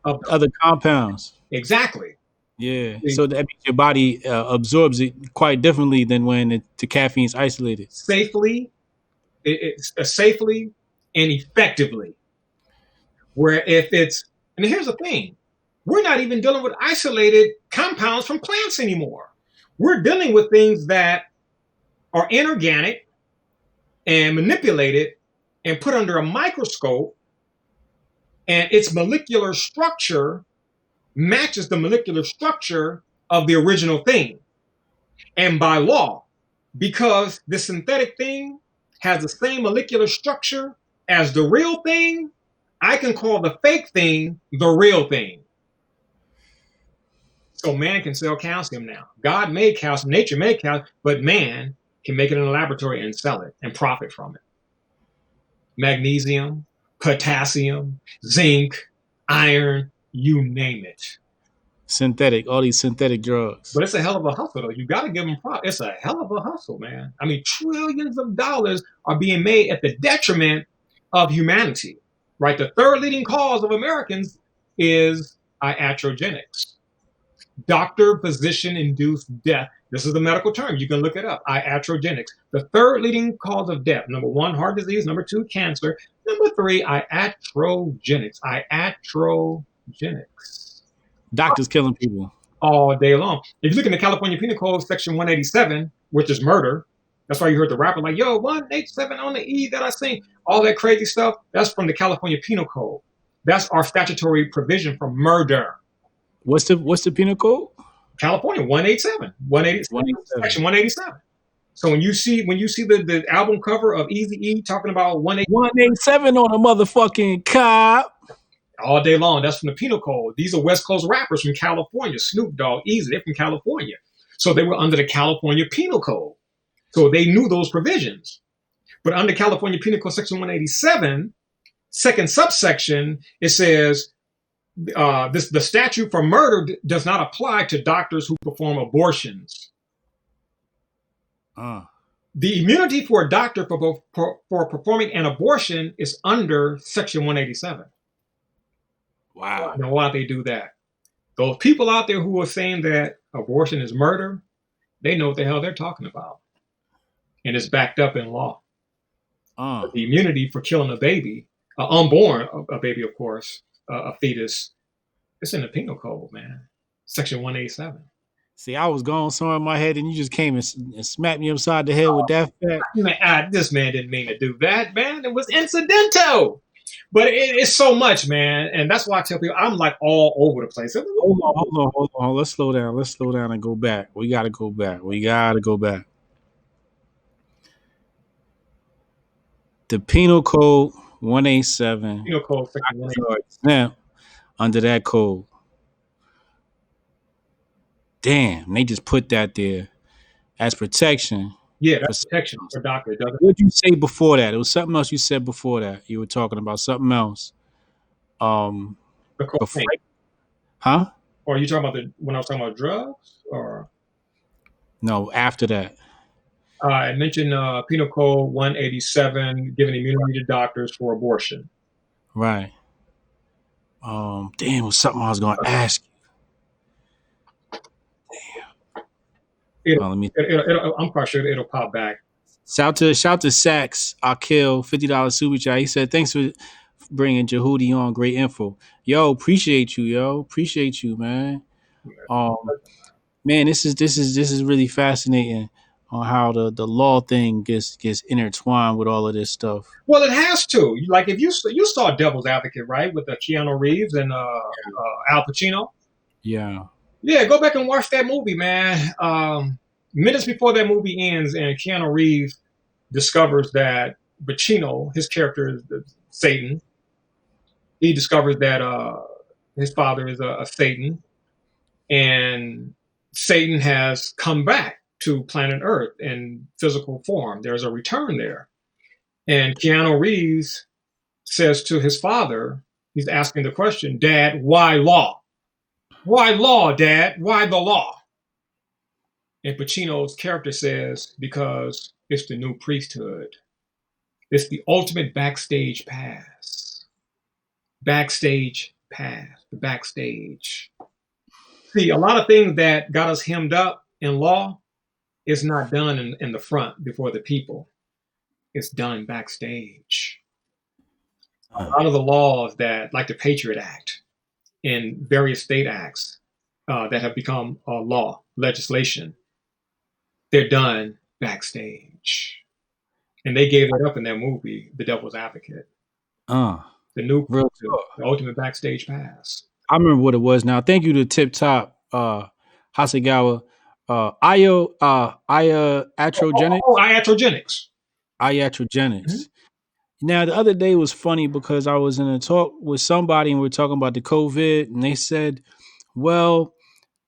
of other compounds. Exactly. Yeah, so that means your body absorbs it quite differently than when the caffeine is isolated. Safely and effectively. Where and here's the thing, we're not even dealing with isolated compounds from plants anymore. We're dealing with things that are inorganic and manipulated and put under a microscope, and its molecular structure matches the molecular structure of the original thing. And by law, because the synthetic thing has the same molecular structure as the real thing, I can call the fake thing the real thing. So man can sell calcium now. God made calcium, nature made calcium, but man can make it in a laboratory and sell it and profit from it. Magnesium, potassium, zinc, iron, you name it. Synthetic, all these synthetic drugs. But it's a hell of a hustle, though. You got to give them props. It's a hell of a hustle, man. I mean, trillions of dollars are being made at the detriment of humanity, right? The third leading cause of Americans is iatrogenics. Doctor physician induced death. This is the medical term. You can look it up. Iatrogenics. The third leading cause of death. Number 1, heart disease. Number 2, cancer. Number 3, iatrogenics. Iatrogenics. Doctors killing people all day long. If you look in the California Penal Code, Section 187, which is murder, that's why you heard the rapper like, yo, 187 on the E that I sing, all that crazy stuff, that's from the California Penal Code. That's our statutory provision for murder. What's the penal code? California 187. 187. Section 187. So when you see the album cover of Eazy-E talking about 187 on a motherfucking cop all day long, that's from the Penal Code. These are West Coast rappers from California. Snoop Dogg, Eazy, they're from California. So they were under the California Penal Code. So they knew those provisions. But under California Penal Code Section 187, second subsection, it says the statute for murder does not apply to doctors who perform abortions. The immunity for a doctor for performing an abortion is under Section 187. Wow. Now, why they do that? Those people out there who are saying that abortion is murder, they know what the hell they're talking about. And it's backed up in law. The immunity for killing a baby, unborn, a baby, of course, a fetus, it's in the Penal Code, man. Section 187. See, I was going somewhere in my head, and you just came and smacked me upside the head with that fact. This man didn't mean to do that, man. It was incidental. But it's so much, man. And that's why I tell people I'm like all over the place. Hold on. Let's slow down and go back. We got to go back. The Penal Code 187. Penal Code Section 187. Now, under that code. Damn, they just put that there as protection. Yeah, that's protection for doctors. What did you say before that? It was something else you said before that. You were talking about something else. The cocaine. Huh? Or are you talking about when I was talking about drugs? Or no, after that. I mentioned Penal Code 187, giving immunity to doctors for abortion. Right. Damn, it was something I was going to ask you. I'm quite sure it'll pop back. Shout to Sax, Akil, $50 super chat. He said, "Thanks for bringing Djehuty on. Great info, yo. Appreciate you, man. Man, this is really fascinating on how the law thing gets intertwined with all of this stuff. Well, it has to. Like if you saw Devil's Advocate, right, with Keanu Reeves and Al Pacino. Yeah. Yeah, go back and watch that movie, man. Minutes before that movie ends and Keanu Reeves discovers that Pacino, his character is Satan, he discovers that his father is a Satan, and Satan has come back to planet Earth in physical form. There's a return there. And Keanu Reeves says to his father, he's asking the question, "Dad, why law? Why law, Dad? Why the law?" And Pacino's character says, "Because it's the new priesthood. It's the ultimate backstage pass. Backstage pass. The backstage." See, a lot of things that got us hemmed up in law is not done in the front before the people. It's done backstage. A lot of the laws that, like the Patriot Act, in various state acts that have become law, legislation, they're done backstage. And they gave it up in that movie, The Devil's Advocate. The new, the ultimate backstage pass. I remember what it was now. Thank you to Tip Top Hasegawa. Iatrogenics. Iatrogenics. Iatrogenics. Now, the other day was funny because I was in a talk with somebody and we were talking about the COVID, and they said, well,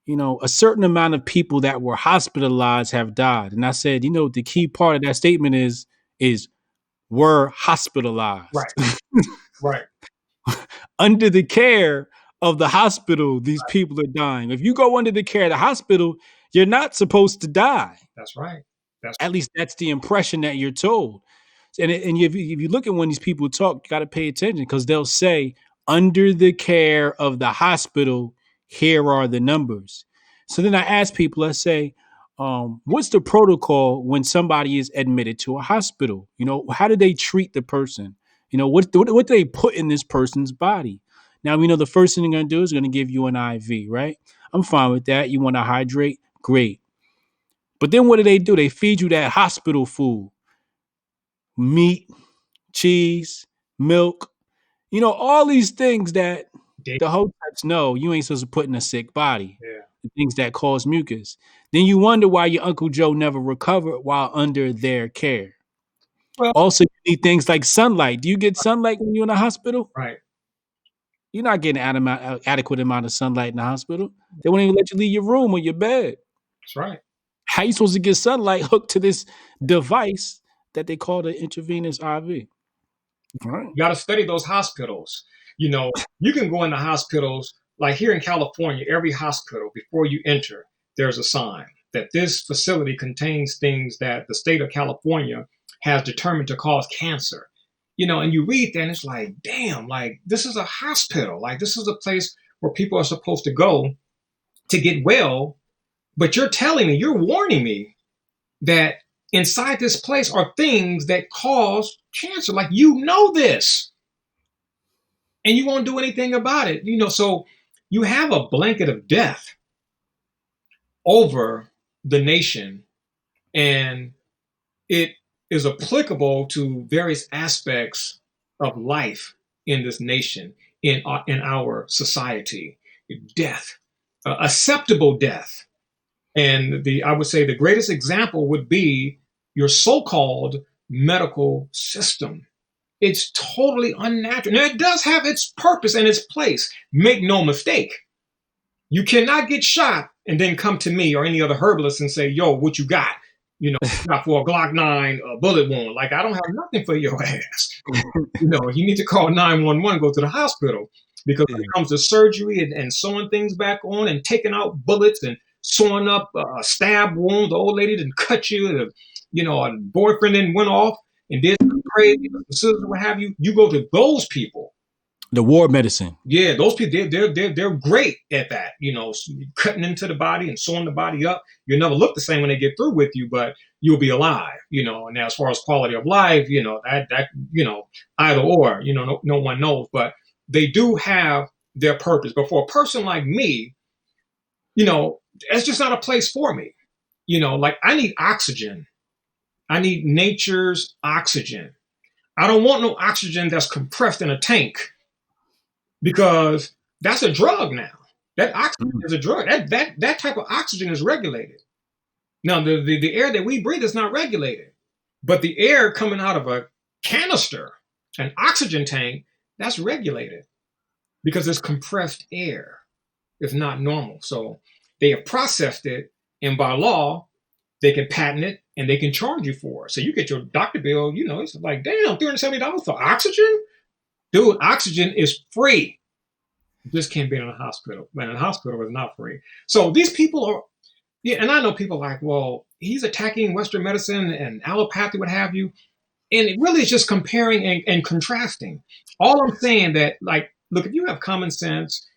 a certain amount of people that were hospitalized have died. And I said, the key part of that statement is were hospitalized. Right. Right. under the care of the hospital, these people are dying. If you go under the care of the hospital, you're not supposed to die. That's right. At least that's the impression that you're told. And if you look at when these people talk, you got to pay attention because they'll say, under the care of the hospital, here are the numbers. So then I ask people, I say, what's the protocol when somebody is admitted to a hospital? You know, how do they treat the person? You know, what do they put in this person's body? Now, we know the first thing they're going to do is going to give you an IV, right? I'm fine with that. You want to hydrate? Great. But then what do? They feed you that hospital food, meat, cheese, milk, you know, all these things that the HOTEPS know you ain't supposed to put in a sick body. Yeah. The things that cause mucus. Then you wonder why your Uncle Joe never recovered while under their care. Well, also, you need things like sunlight. Do you get sunlight when you're in a hospital? Right. You're not getting adequate amount of sunlight in the hospital. They won't even let you leave your room or your bed. That's right. How you supposed to get sunlight hooked to this device that they call the intravenous IV? Right. You got to study those hospitals. You know, you can go into hospitals like here in California. Every hospital, before you enter, there's a sign that this facility contains things that the state of California has determined to cause cancer. You know, and you read that and it's like, damn, like this is a hospital. Like this is a place where people are supposed to go to get well. But you're telling me, you're warning me that inside this place are things that cause cancer. Like, you know this. And you won't do anything about it. You know, so you have a blanket of death over the nation. And it is applicable to various aspects of life in this nation, in our society. Death, acceptable death. And I would say the greatest example would be your so-called medical system. It's totally unnatural. Now, it does have its purpose and its place. Make no mistake. You cannot get shot and then come to me or any other herbalist and say, yo, what you got? You know, got for a Glock 9 bullet wound. Like, I don't have nothing for your ass. You know, you need to call 911, go to the hospital. Because when it comes to surgery and sewing things back on and taking out bullets and sewing up a stab wound, the old lady didn't cut you, you know, a boyfriend then went off and did crazy, what have you. You go to those people. The war medicine. Yeah, those people, they're great at that. You know, cutting into the body and sewing the body up. You'll never look the same when they get through with you, but you'll be alive. You know, and as far as quality of life, you know, that you know, either or, you know, no one knows, but they do have their purpose. But for a person like me, you know, it's just not a place for me. You know, like I need oxygen. I need nature's oxygen. I don't want no oxygen that's compressed in a tank, because that's a drug now. That oxygen is a drug. That type of oxygen is regulated. Now, the air that we breathe is not regulated. But the air coming out of a canister, an oxygen tank, that's regulated because it's compressed air. It's not normal. So they have processed it, and by law, they can patent it and they can charge you for it. So you get your doctor bill, you know, it's like, damn, $370 for oxygen? Dude, oxygen is free. You just can't be in a hospital. Man, a hospital is not free. So these people are, yeah, and I know people like, well, he's attacking Western medicine and allopathy, what have you. And it really is just comparing and contrasting. All I'm saying that, like, look, if you have common sense,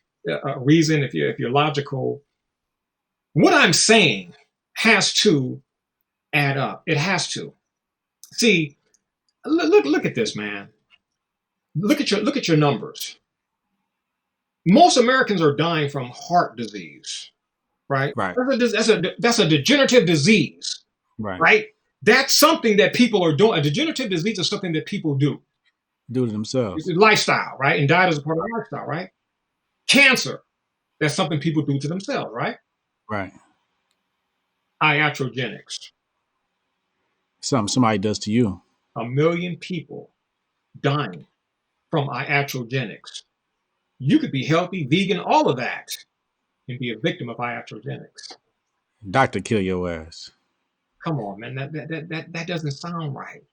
reason, if you're logical, what I'm saying has to add up. It has to. See, look at this, man. Look at your numbers. Most Americans are dying from heart disease, right? Right. That's a degenerative disease, right? That's something that people are doing. A degenerative disease is something that people do to themselves. It's a lifestyle, right? And diet is a part of lifestyle, right? Cancer, that's something people do to themselves, right? Right. Iatrogenics. Something somebody does to you. 1 million people dying from iatrogenics. You could be healthy, vegan, all of that, and be a victim of iatrogenics. Doctor, kill your ass. Come on, man. That doesn't sound right.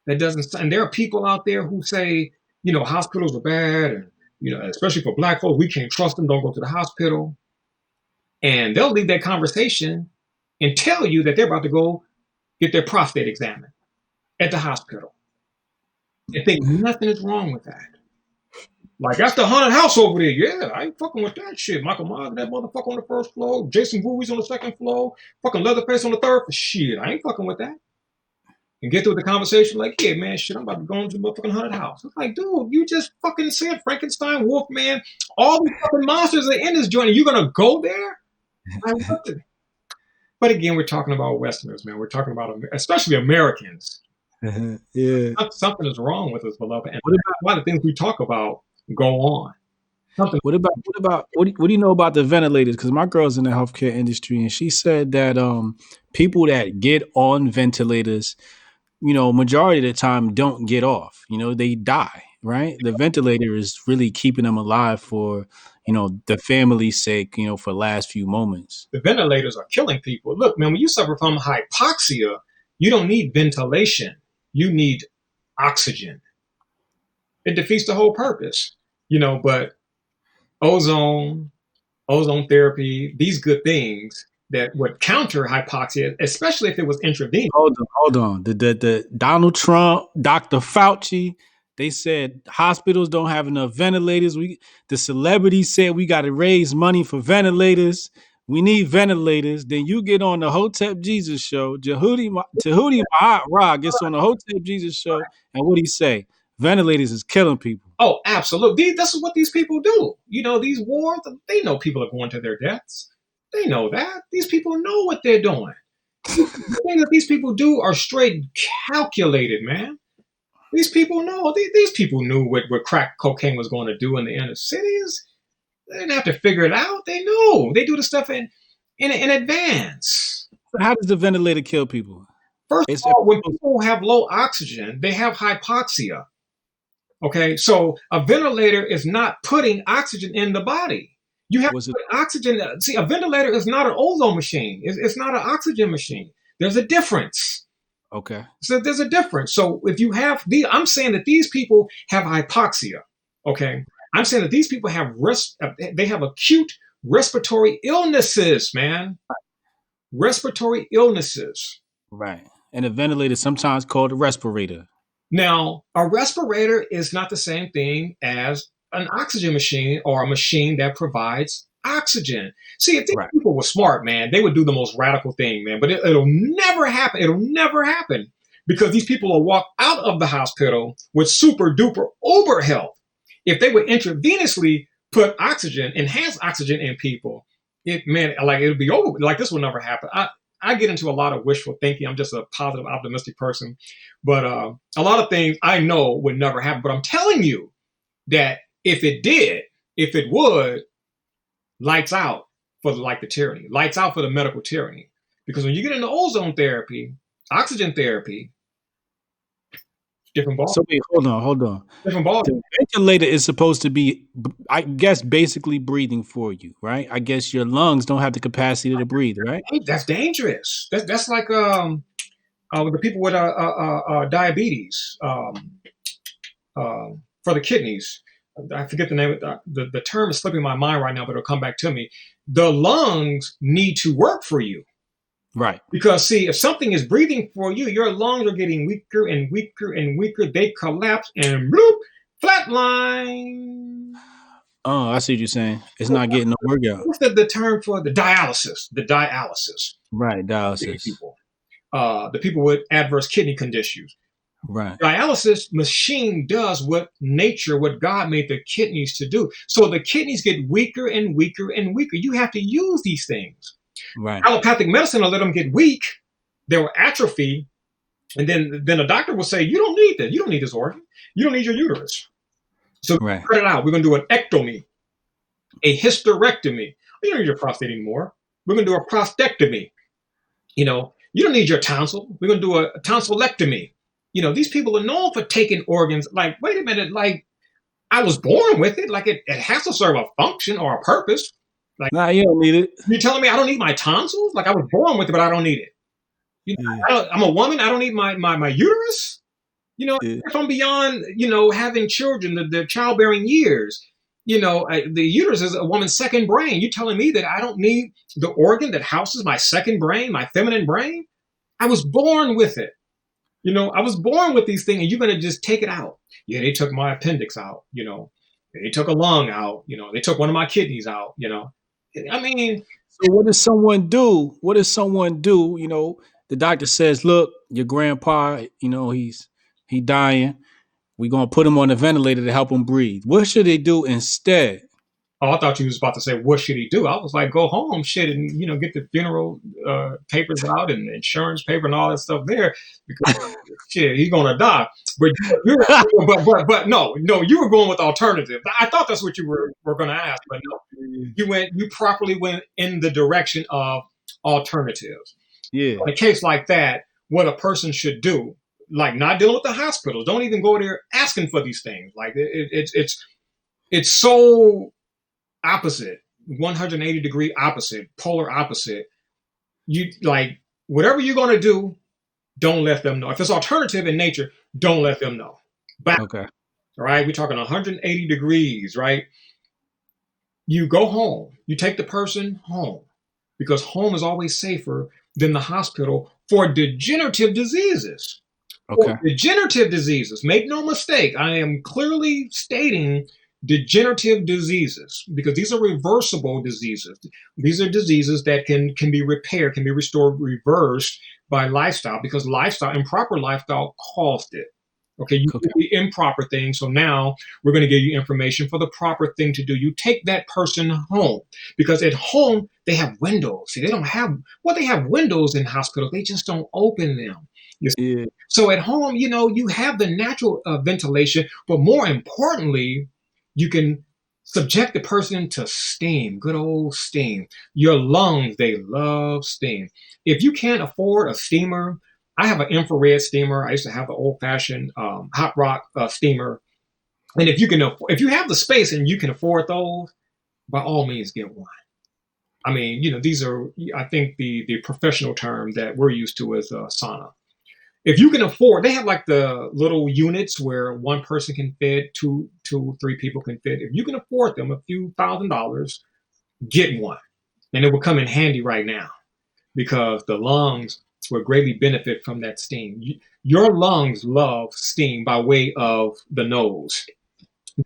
That doesn't. And there are people out there who say, you know, hospitals are bad and especially for black folks, we can't trust them. Don't go to the hospital. And they'll leave that conversation and tell you that they're about to go get their prostate examined at the hospital. And think nothing is wrong with that. Like, that's the haunted house over there. Yeah, I ain't fucking with that shit. Michael Myers, that motherfucker on the first floor. Jason Voorhees on the second floor. Fucking Leatherface on the third. Shit, I ain't fucking with that. And get through the conversation like, yeah, man, shit, I'm about to go into the motherfucking haunted house. It's like, dude, you just fucking said Frankenstein, Wolfman, all these fucking monsters are in this joint, and you're gonna go there? But again, we're talking about Westerners, man. We're talking about, especially Americans. Yeah. Something is wrong with us, beloved. And a lot of things we talk about go on. What do you know about the ventilators? Because my girl's in the healthcare industry, and she said that people that get on ventilators, majority of the time don't get off. They die, right? The ventilator is really keeping them alive for, the family's sake, for the last few moments. The ventilators are killing people. Look, man, when you suffer from hypoxia, you don't need ventilation. You need oxygen. It defeats the whole purpose, but ozone therapy, these good things that would counter hypoxia, especially if it was intravenous. Hold on. The Donald Trump, Dr. Fauci, they said hospitals don't have enough ventilators. The celebrities said we got to raise money for ventilators. We need ventilators. Then you get on the Hotep Jesus show. Djehuty Maat'Ra gets on the Hotep Jesus show, and what he say? Ventilators is killing people. Oh, absolutely. This is what these people do. These wars, they know people are going to their deaths. They know that. These people know what they're doing. The things that these people do are straight calculated, man. These people know. These people knew what crack cocaine was going to do in the inner cities. They didn't have to figure it out. They know. They do the stuff in advance. How does the ventilator kill people? First of all, when people have low oxygen, they have hypoxia. Okay, so a ventilator is not putting oxygen in the body. You have to put oxygen. See, a ventilator is not an ozone machine. It's not an oxygen machine. There's a difference. Okay. So there's a difference. So if you have I'm saying that these people have hypoxia. Okay. I'm saying that these people have they have acute respiratory illnesses, man. Respiratory illnesses. Right. And a ventilator is sometimes called a respirator. Now, a respirator is not the same thing as an oxygen machine or a machine that provides oxygen. See, if these people were smart, man, they would do the most radical thing, man. But it'll never happen. It'll never happen because these people will walk out of the hospital with super duper uber health. If they would intravenously put oxygen, enhance oxygen in people, it would be over. Like, this will never happen. I get into a lot of wishful thinking. I'm just a positive, optimistic person. But a lot of things I know would never happen. But I'm telling you that if it would, lights out for the tyranny, lights out for the medical tyranny. Because when you get into ozone therapy, oxygen therapy, different ball. So wait, hold on. Different ball. The ventilator is supposed to be, I guess, basically breathing for you, right? I guess your lungs don't have the capacity to breathe, right? That's dangerous. That's like the people with diabetes for the kidneys. I forget the name. The term is slipping my mind right now, but it'll come back to me. The lungs need to work for you. Right. Because, see, if something is breathing for you, your lungs are getting weaker and weaker and weaker. They collapse and bloop, flatline. Oh, I see what you're saying. It's not getting no workout. What's the term for the dialysis? The dialysis. Right, dialysis. The people with adverse kidney conditions. Right. Dialysis machine does what God made the kidneys to do. So the kidneys get weaker and weaker and weaker. You have to use these things. Right. Allopathic medicine will let them get weak. They will atrophy. And then a doctor will say, you don't need this. You don't need this organ. You don't need your uterus. So cut it out. We're going to do an ectomy, a hysterectomy. You don't need your prostate anymore. We're going to do a prostatectomy. You don't need your tonsil. We're going to do a tonsillectomy. These people are known for taking organs. Like, wait a minute, like, I was born with it. Like, it has to serve a function or a purpose. Like, nah, you don't need it. You're telling me I don't need my tonsils? Like, I was born with it, but I don't need it. I'm a woman. I don't need my uterus. If I'm beyond, having children, the childbearing years, The uterus is a woman's second brain. You telling me that I don't need the organ that houses my second brain, my feminine brain? I was born with it. I was born with these things, and you're going to just take it out. Yeah, they took my appendix out. They took a lung out. They took one of my kidneys out. I mean, so what does someone do? What does someone do? The doctor says, "Look, your grandpa, he dying. We're gonna put him on a ventilator to help him breathe." What should they do instead? Oh, I thought you was about to say, what should he do? I was like, go home, shit, and get the funeral papers out and the insurance paper and all that stuff there, because shit, he's gonna die. But no, you were going with alternative. I thought that's what you were going to ask, but no, you properly went in the direction of alternatives. Yeah. In a case like that, what a person should do, like not dealing with the hospitals, don't even go there asking for these things. Like it's so opposite, 180-degree opposite, polar opposite. You like whatever you're going to do, don't let them know. If it's alternative in nature, don't let them know. Okay. All right, we're talking 180 degrees, right? You go home. You take the person home, because home is always safer than the hospital for degenerative diseases. Okay. For degenerative diseases, make no mistake, I am clearly stating degenerative diseases, because these are reversible diseases. These are diseases that can be repaired, can be restored, reversed by lifestyle, because improper lifestyle caused it. Okay, you do the improper thing, so now we're going to give you information for the proper thing to do. You take that person home, because at home they have windows. See, they have windows in hospitals, they just don't open them. Yeah. So at home, you have the natural ventilation, but more importantly, you can subject the person to steam, good old steam. Your lungs, they love steam. If you can't afford a steamer, I have an infrared steamer. I used to have an old-fashioned hot rock steamer. And if you have the space and you can afford those, by all means, get one. I mean, these are, I think the professional term that we're used to is sauna. If you can afford, they have like the little units where one person can fit, two, 3 people can fit. If you can afford them, a few $1,000s, get one. And it will come in handy right now, because the lungs will greatly benefit from that steam. Your lungs love steam by way of the nose.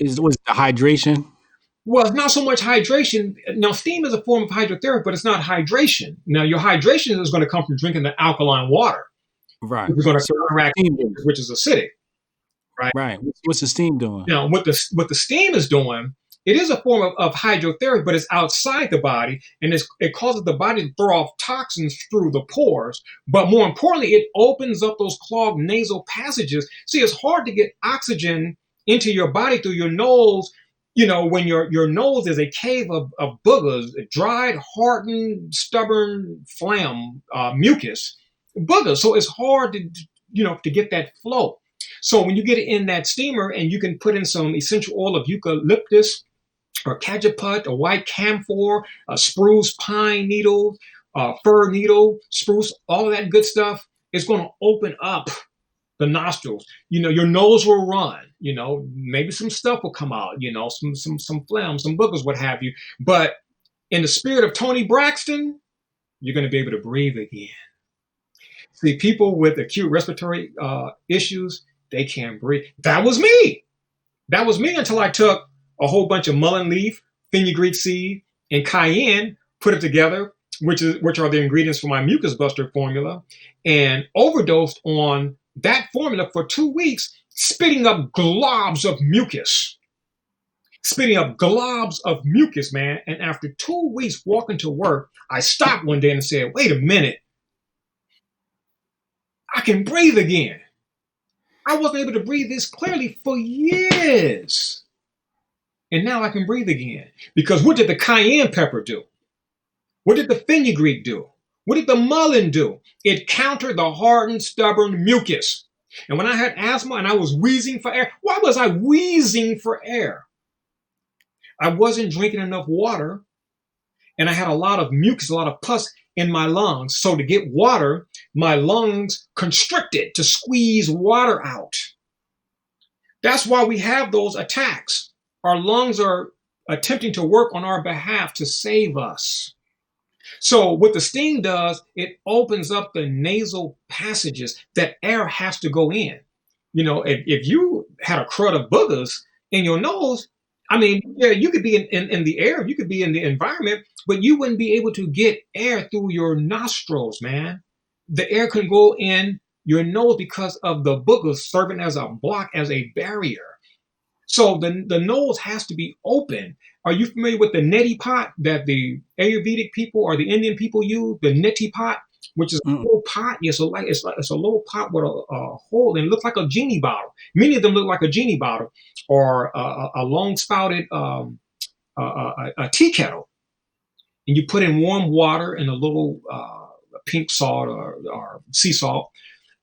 Was the hydration? Well, it's not so much hydration. Now, steam is a form of hydrotherapy, but it's not hydration. Now, your hydration is going to come from drinking the alkaline water. Right. We're going to counteract, which is acidic. Right. Right. What's the steam doing? Now, what the steam is doing, it is a form of hydrotherapy, but it's outside the body, and it causes the body to throw off toxins through the pores. But more importantly, it opens up those clogged nasal passages. See, it's hard to get oxygen into your body through your nose. When your nose is a cave of boogers, dried, hardened, stubborn phlegm, mucus, boogers. So it's hard to get that flow. So when you get it in that steamer, and you can put in some essential oil of eucalyptus or cajeput, or white camphor, spruce, pine needle, fir needle, spruce, all of that good stuff, it's going to open up the nostrils. Your nose will run. Maybe some stuff will come out. Some phlegm, some boogers, what have you. But in the spirit of Tony Braxton, you're going to be able to breathe again. See, people with acute respiratory issues, they can't breathe. That was me. That was me until I took a whole bunch of mullein leaf, fenugreek seed, and cayenne, put it together, which are the ingredients for my mucus buster formula, and overdosed on that formula for 2 weeks, spitting up globs of mucus. Spitting up globs of mucus, man. And after 2 weeks walking to work, I stopped one day and said, wait a minute. I can breathe again. I wasn't able to breathe this clearly for years. And now I can breathe again. Because what did the cayenne pepper do? What did the fenugreek do? What did the mullein do? It countered the hardened, stubborn mucus. And when I had asthma and I was wheezing for air, why was I wheezing for air? I wasn't drinking enough water, and I had a lot of mucus, a lot of pus in my lungs. So to get water, my lungs constricted to squeeze water out. That's why we have those attacks. Our lungs are attempting to work on our behalf to save us. So what the steam does, it opens up the nasal passages that air has to go in. If you had a crud of boogers in your nose, I mean, yeah, you could be in the air, you could be in the environment, but you wouldn't be able to get air through your nostrils, man. The air can go in your nose because of the boogers serving as a block, as a barrier. So the nose has to be open. Are you familiar with the neti pot that the Ayurvedic people or the Indian people use? The neti pot, which is a little pot. Yeah, so it's a little pot with a hole and it looks like a genie bottle. Many of them look like a genie bottle or a long spouted a tea kettle. And you put in warm water and a little pink salt or sea salt,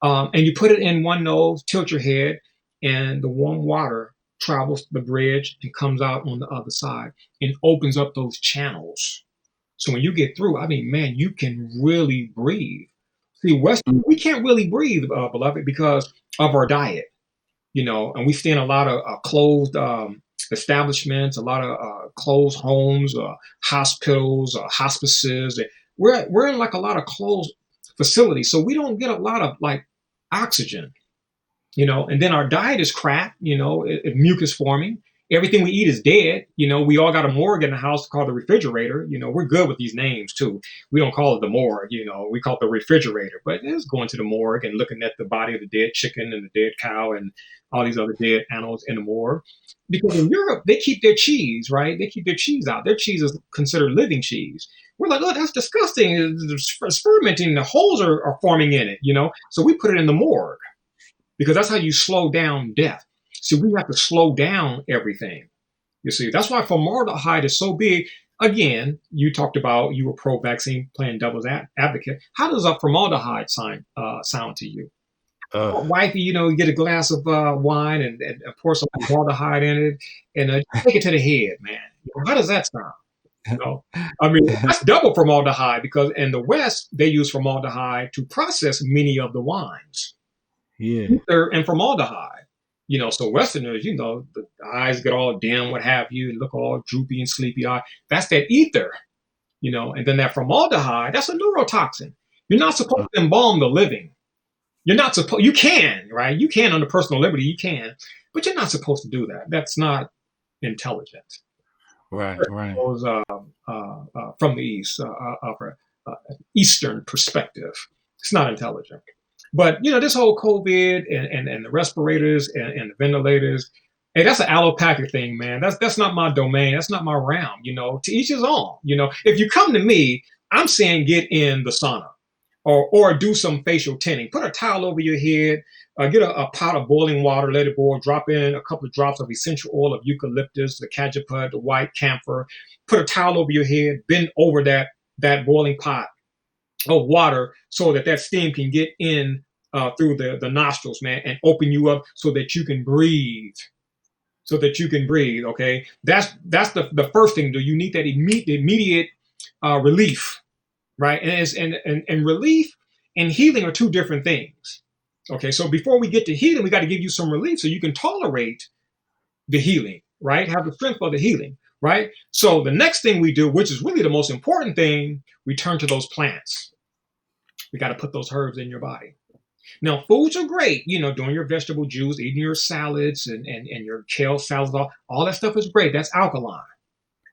and you put it in one nose, tilt your head, and the warm water travels the bridge and comes out on the other side and opens up those channels. So when you get through, I mean, man, you can really breathe. See, we can't really breathe, beloved, because of our diet, and we stay in a lot of closed establishments, a lot of closed homes, hospitals, hospices. We're in like a lot of closed facilities, so we don't get a lot of like oxygen. And then our diet is crap, mucus forming. Everything we eat is dead. We all got a morgue in the house called the refrigerator. We're good with these names too. We don't call it the morgue, we call it the refrigerator. But it's going to the morgue and looking at the body of the dead chicken and the dead cow and all these other dead animals in the morgue. Because in Europe, they keep their cheese, right? They keep their cheese out. Their cheese is considered living cheese. We're like, oh, that's disgusting. It's fermenting. The holes are forming in it, So we put it in the morgue. Because that's how you slow down death. See, we have to slow down everything. You see, that's why formaldehyde is so big. Again, you talked about you were pro-vaccine, playing devil's advocate. How does a formaldehyde sound to you? Wifey, you get a glass of wine and pour some formaldehyde in it and take it to the head, man. How does that sound? I mean, that's double formaldehyde because in the West, they use formaldehyde to process many of the wines. Yeah. Ether and formaldehyde. So Westerners, the eyes get all dim, what have you, look all droopy and sleepy eye. That's that ether, and then that formaldehyde, that's a neurotoxin. You're not supposed to embalm the living. You're not supposed, you can, right? You can under personal liberty, you can, but you're not supposed to do that. That's not intelligent. Right. Those, from the East, Eastern perspective. It's not intelligent. But this whole COVID and the respirators and the ventilators, hey, that's an allopathic thing, man. That's not my domain. That's not my realm. To each his own. If you come to me, I'm saying get in the sauna, or do some facial tinning. Put a towel over your head. Get a pot of boiling water, let it boil. Drop in a couple of drops of essential oil of eucalyptus, the cajeput, the white camphor. Put a towel over your head. Bend over that boiling pot of water so that steam can get in through the nostrils, man, and open you up so that you can breathe. Okay, that's the first thing. Do you need that immediate relief, right? And relief and healing are two different things. Okay, so before we get to healing, we got to give you some relief so you can tolerate the healing, right? Have the strength for the healing, right? So the next thing we do, which is really the most important thing, we turn to those plants. We got to put those herbs in your body. Now, foods are great, doing your vegetable juice, eating your salads and your kale salads, all that stuff is great. That's alkaline.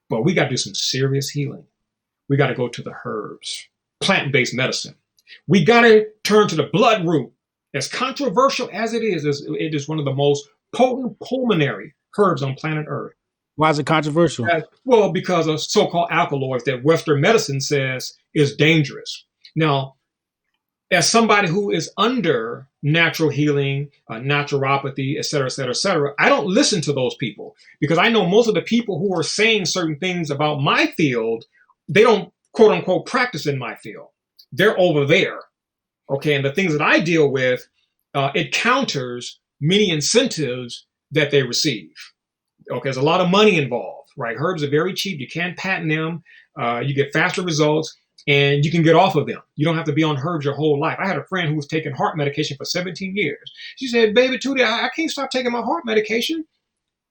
But we got to do some serious healing. We got to go to the herbs, plant-based medicine. We got to turn to the blood root. As controversial as it is one of the most potent pulmonary herbs on planet Earth. Why is it controversial? Well, because of so-called alkaloids that Western medicine says is dangerous. Now, as somebody who is under natural healing, naturopathy, et cetera, I don't listen to those people because I know most of the people who are saying certain things about my field, they don't, quote unquote, practice in my field. They're over there. Okay, and the things that I deal with, it counters many incentives that they receive. Okay, there's a lot of money involved, right? Herbs are very cheap. You can't patent them. You get faster results, and you can get off of them. You don't have to be on herbs your whole life. I had a friend who was taking heart medication for 17 years. She said, baby, Tootie, I can't stop taking my heart medication.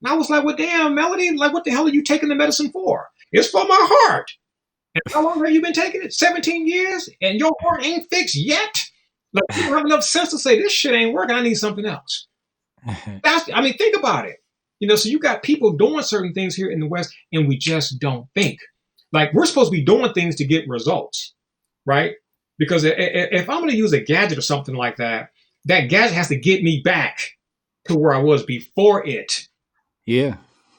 And I was like, well, damn, Melody, like, what the hell are you taking the medicine for? It's for my heart. And how long have you been taking it? 17 years? And your heart ain't fixed yet? Like, you don't have enough sense to say, this shit ain't working. I need something else. I mean, think about it. So you got people doing certain things here in the West, and we just don't think. Like, we're supposed to be doing things to get results, right? Because if I'm going to use a gadget or something like that, that gadget has to get me back to where I was before it. Yeah.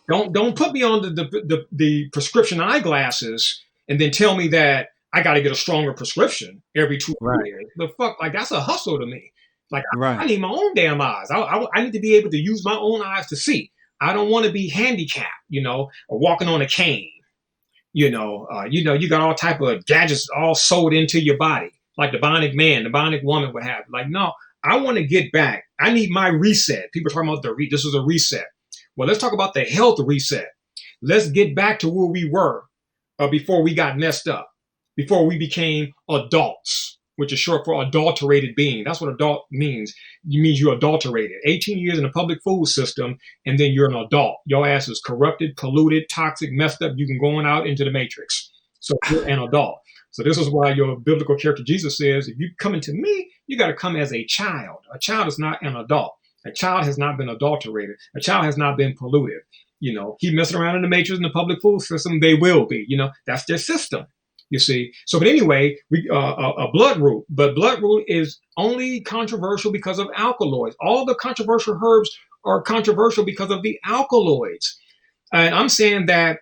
Don't put me on the prescription eyeglasses and then tell me that I got to get a stronger prescription every 2 years. The fuck, like, that's a hustle to me. Like, I need my own damn eyes. I need to be able to use my own eyes to see. I don't want to be handicapped, or walking on a cane. You got all type of gadgets all sewed into your body, like the bionic man, the bionic woman would have. Like, no, I want to get back. I need my reset. People are talking about this is a reset. Well, let's talk about the health reset. Let's get back to where we were before we got messed up, before we became adults, which is short for adulterated being. That's what adult means. It means you're adulterated. 18 years in the public food system, and then you're an adult. Your ass is corrupted, polluted, toxic, messed up. You can go on out into the matrix. So you're an adult. So this is why your biblical character Jesus says, if you come into me, you got to come as a child. A child is not an adult. A child has not been adulterated. A child has not been polluted. Keep messing around in the matrix in the public food system, they will be. That's their system. You see. So, but anyway, a bloodroot. But bloodroot is only controversial because of alkaloids. All the controversial herbs are controversial because of the alkaloids. And I'm saying that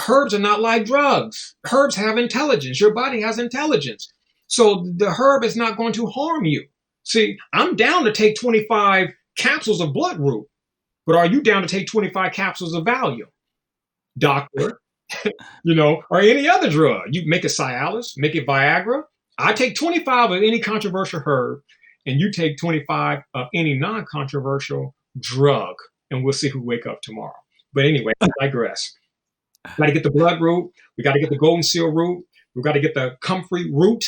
herbs are not like drugs. Herbs have intelligence. Your body has intelligence. So the herb is not going to harm you. See, I'm down to take 25 capsules of bloodroot, but are you down to take 25 capsules of Valium, doctor? Or any other drug. You make it Cialis, make it Viagra. I take 25 of any controversial herb, and you take 25 of any non-controversial drug, and we'll see who wake up tomorrow. But anyway, I digress. We got to get the bloodroot. We got to get the golden seal root. We got to get the comfrey root.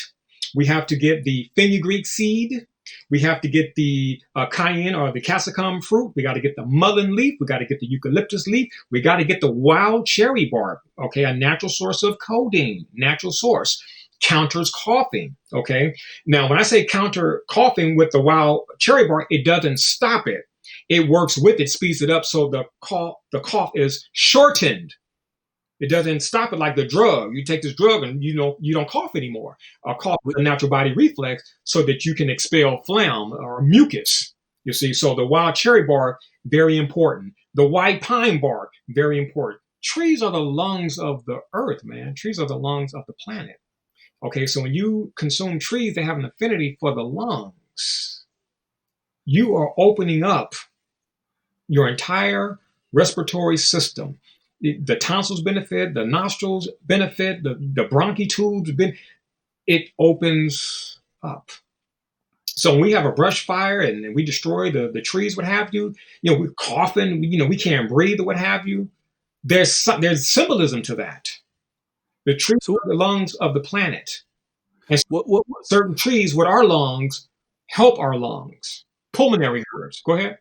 We have to get the fenugreek seed. We have to get the cayenne or the capsicum fruit. We got to get the mullein leaf. We got to get the eucalyptus leaf. We got to get the wild cherry bark. Okay, a natural source of codeine, natural source. Counters coughing. Okay, now when I say counter coughing with the wild cherry bark, it doesn't stop it. It works with it, speeds it up, so the cough is shortened. It doesn't stop it like the drug. You take this drug and you don't cough anymore. Cough with a natural body reflex so that you can expel phlegm or mucus. You see, so the wild cherry bark, very important. The white pine bark, very important. Trees are the lungs of the earth, man. Trees are the lungs of the planet. Okay, so when you consume trees, they have an affinity for the lungs. You are opening up your entire respiratory system. The tonsils benefit, the nostrils benefit, the bronchitubes it opens up. So when we have a brush fire and we destroy the trees, what have you, we're coughing, we can't breathe or what have you. There's symbolism to that. The trees are the lungs of the planet. And certain trees with our lungs help our lungs. Pulmonary herbs. Go ahead.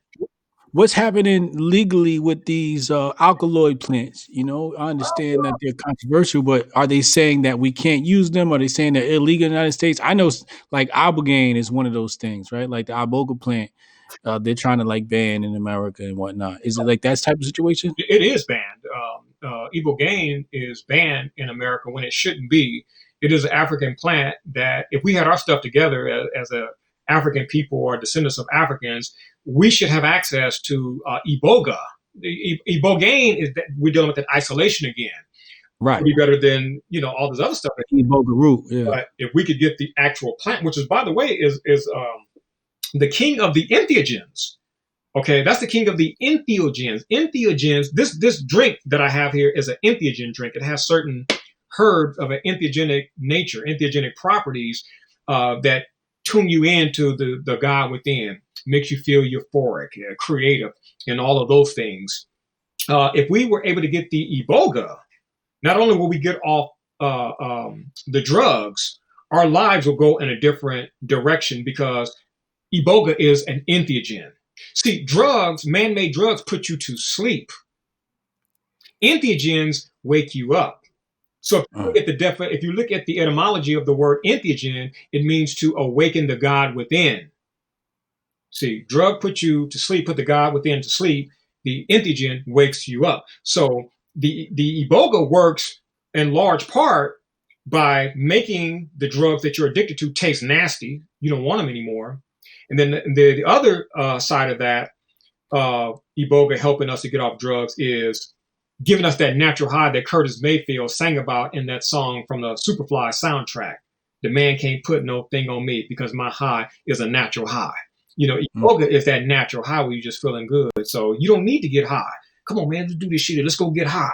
What's happening legally with these alkaloid plants? I understand that they're controversial, but are they saying that we can't use them? Are they saying they're illegal in the United States? I know, like, ibogaine is one of those things, right? Like the iboga plant, they're trying to like ban in America and whatnot. Is it like that type of situation? It is banned. Ibogaine is banned in America when it shouldn't be. It is an African plant that, if we had our stuff together as a African people or descendants of Africans, we should have access to iboga. Ibogaine is that we're dealing with that isolation again. Right. Be better than all this other stuff. Iboga root. Yeah. But if we could get the actual plant, which is, by the way, is the king of the entheogens. Okay, that's the king of the entheogens. Entheogens. This drink that I have here is an entheogen drink. It has certain herbs of an entheogenic nature, entheogenic properties that tune you into the God within, makes you feel euphoric, creative, and all of those things. If we were able to get the iboga, not only will we get off the drugs, our lives will go in a different direction, because iboga is an entheogen. See, drugs, man-made drugs, put you to sleep. Entheogens wake you up. So if you look at the etymology of the word entheogen, it means to awaken the God within. See, drug put you to sleep, put the God within to sleep. The entheogen wakes you up. So the iboga works in large part by making the drugs that you're addicted to taste nasty. You don't want them anymore. And then the other side of that, iboga helping us to get off drugs is giving us that natural high that Curtis Mayfield sang about in that song from the Superfly soundtrack. The man can't put no thing on me because my high is a natural high. Iboga is that natural high where you're just feeling good. So you don't need to get high. Come on, man, let's do this shit. Let's go get high.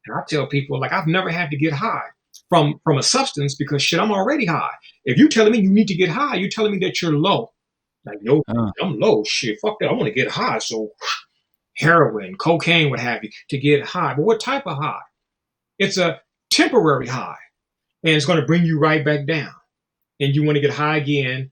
And I tell people, like, I've never had to get high from a substance because shit, I'm already high. If you're telling me you need to get high, you're telling me that you're low. Like, yo, I'm low. Shit, fuck that. I want to get high. So heroin, cocaine, what have you, to get high. But what type of high? It's a temporary high, and it's going to bring you right back down. And you want to get high again.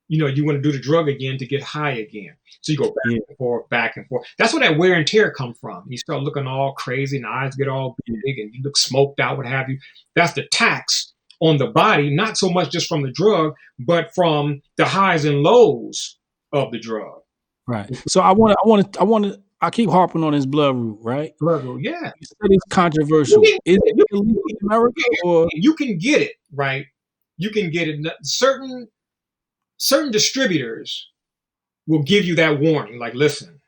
You want to do the drug again to get high again. So you go back and forth, back and forth. That's where that wear and tear come from. You start looking all crazy, and eyes get all big, and you look smoked out, what have you. That's the tax on the body, not so much just from the drug, but from the highs and lows of the drug. Right. So I keep harping on this blood root, right? Blood root, yeah. You said it's controversial. Is it illegal in America, or you can get it, right? You can get it. Certain distributors will give you that warning, like, listen,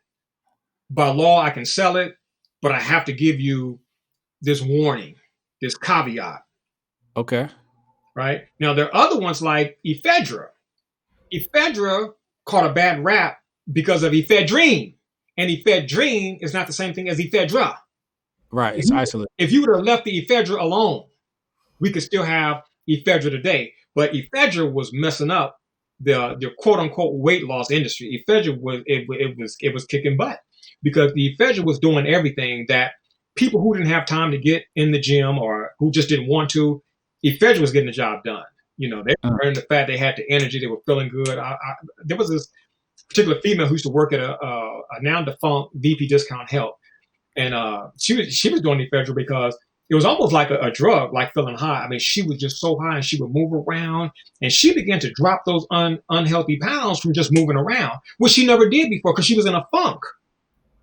by law I can sell it, but I have to give you this warning, this caveat. Okay. Right? Now there are other ones like Ephedra. Ephedra caught a bad rap because of ephedrine. And ephedrine is not the same thing as Ephedra. Right, it's isolated. If you would have left the Ephedra alone, we could still have Ephedra today. But Ephedra was messing up the quote unquote weight loss industry. Ephedra was kicking butt because the Ephedra was doing everything that people who didn't have time to get in the gym or who just didn't want to, Ephedra was getting the job done. They were burning the fat, they had the energy, they were feeling good. There was this particular female who used to work at a now defunct VP Discount Health, and she was doing Ephedra because it was almost like a drug, like feeling high. I mean, she was just so high, and she would move around, and she began to drop those unhealthy pounds from just moving around, which she never did before because she was in a funk.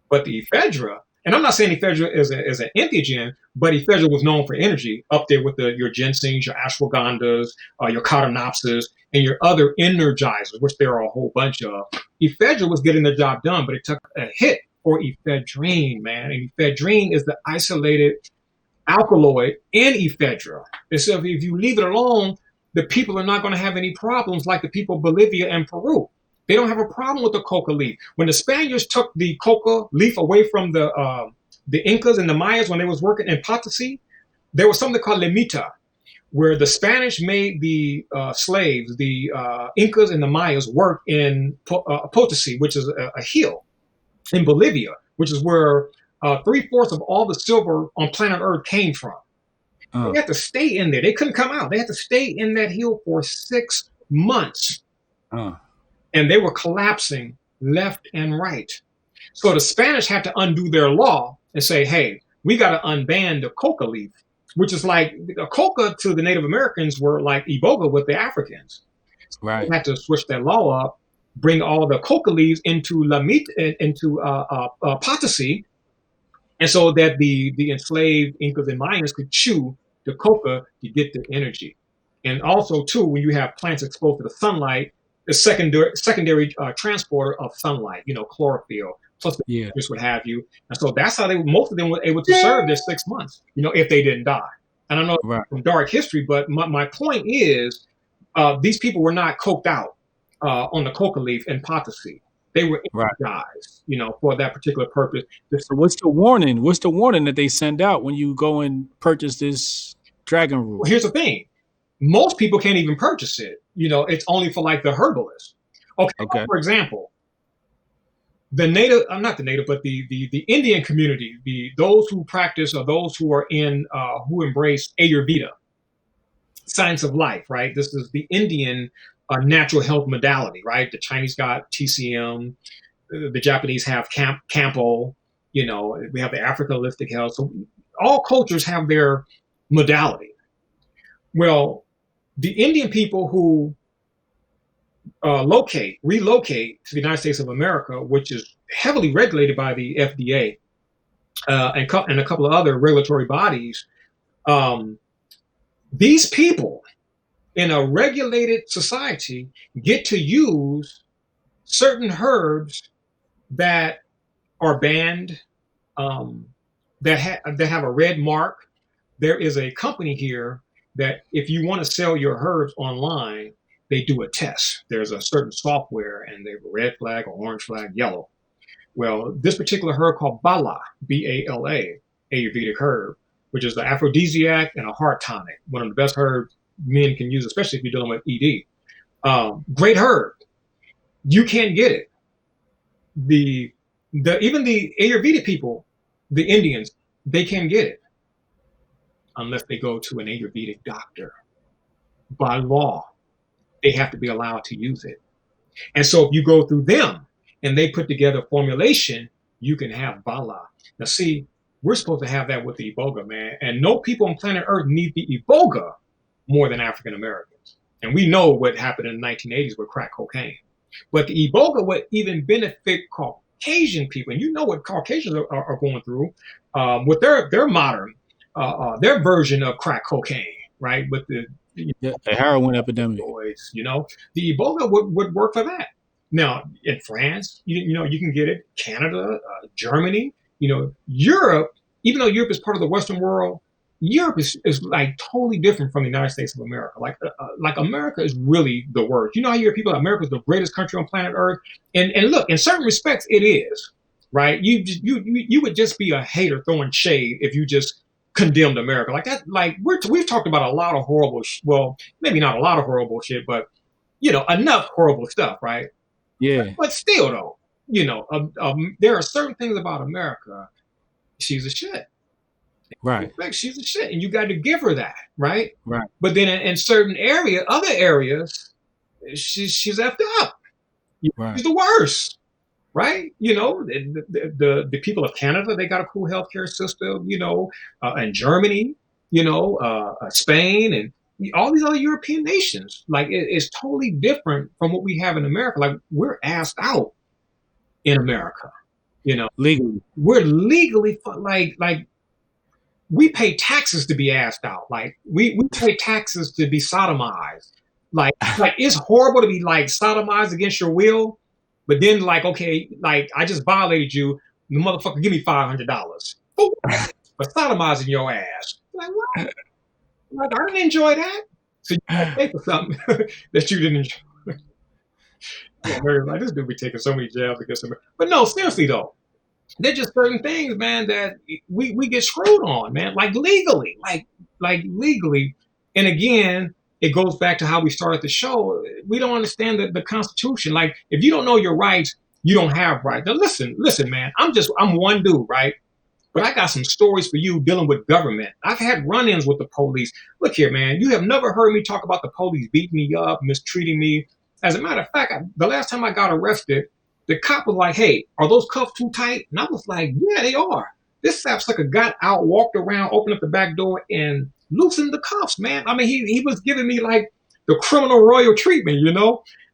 But the Ephedra, and I'm not saying Ephedra is an entheogen, but Ephedra was known for energy, up there with your ginsengs, your ashwagandhas, your cotinopsis, and your other energizers, which there are a whole bunch of. Ephedra was getting the job done, but it took a hit for ephedrine, man. And ephedrine is the isolated alkaloid in Ephedra. And so if you leave it alone, the people are not going to have any problems like the people of Bolivia and Peru. They don't have a problem with the coca leaf. When the Spaniards took the coca leaf away from the Incas and the Mayas when they was working in Potosi, there was something called limita, where the Spanish made the slaves, the Incas and the Mayas, work in Potosi, which is a hill in Bolivia, which is where 3/4 of all the silver on planet Earth came from. They had to stay in there. They couldn't come out. They had to stay in that hill for 6 months. And they were collapsing left and right. So the Spanish had to undo their law and say, hey, we got to unban the coca leaf, which is like the coca to the Native Americans were like iboga with the Africans. Right. They had to switch that law up, bring all the coca leaves into Potosi, and so that the enslaved Incas and Mayans could chew the coca to get the energy. And also, too, when you have plants exposed to the sunlight, the secondary transporter of sunlight, chlorophyll, plus the just what have you. And so that's how most of them were able to serve their 6 months, if they didn't die. And I know from dark history, but my point is these people were not coked out on the coca leaf in Potosi. They were energized, for that particular purpose. So what's the warning? What's the warning that they send out when you go and purchase this dragon root? Well, here's the thing. Most people can't even purchase it. It's only for like the herbalists. Okay. For example, the Indian community, those who practice or those who are who embrace Ayurveda, science of life, right? This is the Indian natural health modality, right? The Chinese got TCM, the Japanese have Campo, we have the African holistic health. So all cultures have their modality. Well, the Indian people who relocate to the United States of America, which is heavily regulated by the FDA and a couple of other regulatory bodies, these people in a regulated society get to use certain herbs that are banned, that have a red mark. There is a company here that if you want to sell your herbs online, they do a test. There's a certain software and they have a red flag, or orange flag, yellow. Well, this particular herb called Bala, B-A-L-A, Ayurvedic herb, which is an aphrodisiac and a heart tonic, one of the best herbs men can use, especially if you're dealing with ED. Great herb. You can't get it. Even the Ayurvedic people, the Indians, they can't get it unless they go to an Ayurvedic doctor. By law, they have to be allowed to use it. And so if you go through them and they put together a formulation, you can have Bala. Now see, we're supposed to have that with the Iboga, man. And no people on planet Earth need the Iboga more than African Americans. And we know what happened in the 1980s with crack cocaine. But the Iboga would even benefit Caucasian people. And you know what Caucasians are going through with their modern, their version of crack cocaine, right? With the heroin epidemic. The Iboga would work for that. Now, in France, you can get it. Canada, Germany, Europe, even though Europe is part of the Western world, Europe is like totally different from the United States of America. Like America is really the worst. You know how you hear people, America is the greatest country on planet Earth? And look, in certain respects, it is, right? You would just be a hater throwing shade if you just condemned America like that. Like we've talked about a lot of horrible, well, maybe not a lot of horrible shit, but enough horrible stuff, right? Yeah. But still, though, there are certain things about America. She's a shit. Right. She's a shit, and you got to give her that, right? Right. But then in certain other areas, she's effed up. Right. She's the worst, right? The people of Canada, they got a cool healthcare system, and Germany, Spain, and all these other European nations. Like it's totally different from what we have in America. Like we're assed out in America, legally. We're legally like. We pay taxes to be asked out. Like we pay taxes to be sodomized. Like it's horrible to be like sodomized against your will. But then okay, I just violated you. The motherfucker give me $500 for sodomizing your ass. Like what? Like I didn't enjoy that. So you gotta pay for something that you didn't enjoy. Like this dude be taking so many jabs against him. But no, seriously though. There's just certain things, man, that we get screwed on, man, like legally. And again, it goes back to how we started the show. We don't understand the Constitution. Like, if you don't know your rights, you don't have rights. Now, listen, man, I'm one dude, right? But I got some stories for you dealing with government. I've had run-ins with the police. Look here, man, you have never heard me talk about the police beating me up, mistreating me. As a matter of fact, the last time I got arrested, the cop was like, "Hey, are those cuffs too tight?" And I was like, "Yeah, they are." This sapsucker got out, walked around, opened up the back door, and loosened the cuffs, man. I mean, he was giving me like the criminal royal treatment,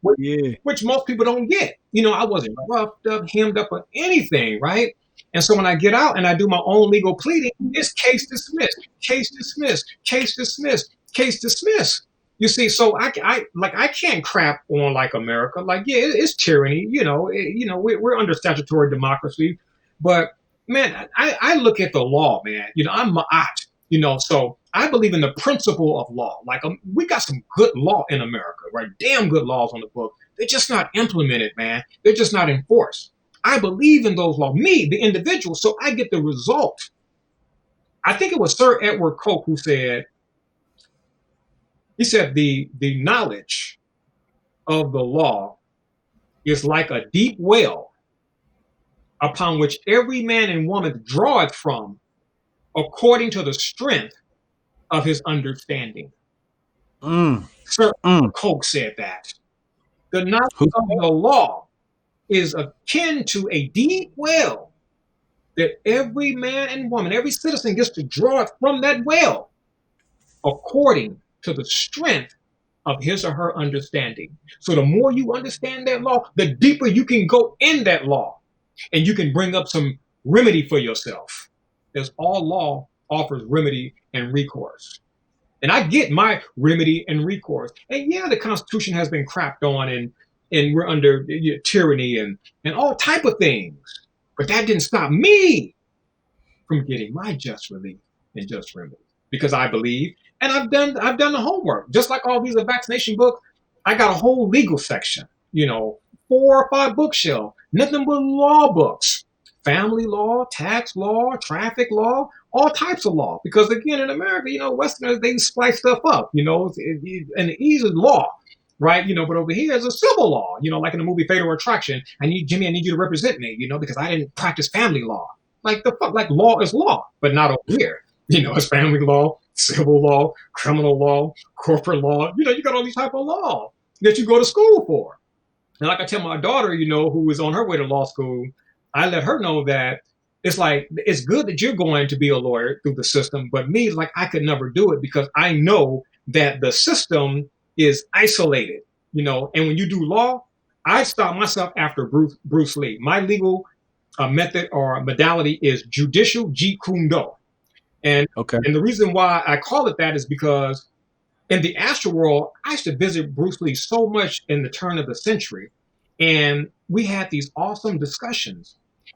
which most people don't get. I wasn't roughed up, hemmed up, or anything, right? And so when I get out and I do my own legal pleading, it's case dismissed, case dismissed, case dismissed, case dismissed. You see, so I can't crap on like America. Like, yeah, it's tyranny. We're under statutory democracy, but man, I look at the law, man. I'm Ma'at. So I believe in the principle of law. Like we got some good law in America, right? Damn good laws on the book. They're just not implemented, man. They're just not enforced. I believe in those laws, me, the individual, so I get the result. I think it was Sir Edward Coke who said. He said the knowledge of the law is like a deep well upon which every man and woman draweth from according to the strength of his understanding. Sir Coke said that. The knowledge of the law is akin to a deep well that every man and woman, every citizen gets to draw it from that well according to the strength of his or her understanding. So the more you understand that law, the deeper you can go in that law, and you can bring up some remedy for yourself. As all law offers remedy and recourse. And I get my remedy and recourse. And yeah, the Constitution has been crapped on, and we're under tyranny and all type of things. But that didn't stop me from getting my just relief and just remedy, because I believe, and I've done the homework. Just like all these vaccination books, I got a whole legal section, 4 or 5 bookshelf, nothing but law books, family law, tax law, traffic law, all types of law. Because again, in America, Westerners, they splice stuff up, and the easy law, right? But over here is a civil law, like in the movie Fatal Attraction. Jimmy, I need you to represent me, because I didn't practice family law. Like the fuck, like law is law, but not over here. It's family law, civil law, criminal law, corporate law. You got all these type of law that you go to school for. And like I tell my daughter, who is on her way to law school, I let her know that it's like, it's good that you're going to be a lawyer through the system, but me, like, I could never do it because I know that the system is isolated, and when you do law, I stop myself after Bruce Lee. My legal method or modality is judicial Jeet Kune Do. And the reason why I call it that is because in the astral world, I used to visit Bruce Lee so much in the turn of the century, and we had these awesome discussions.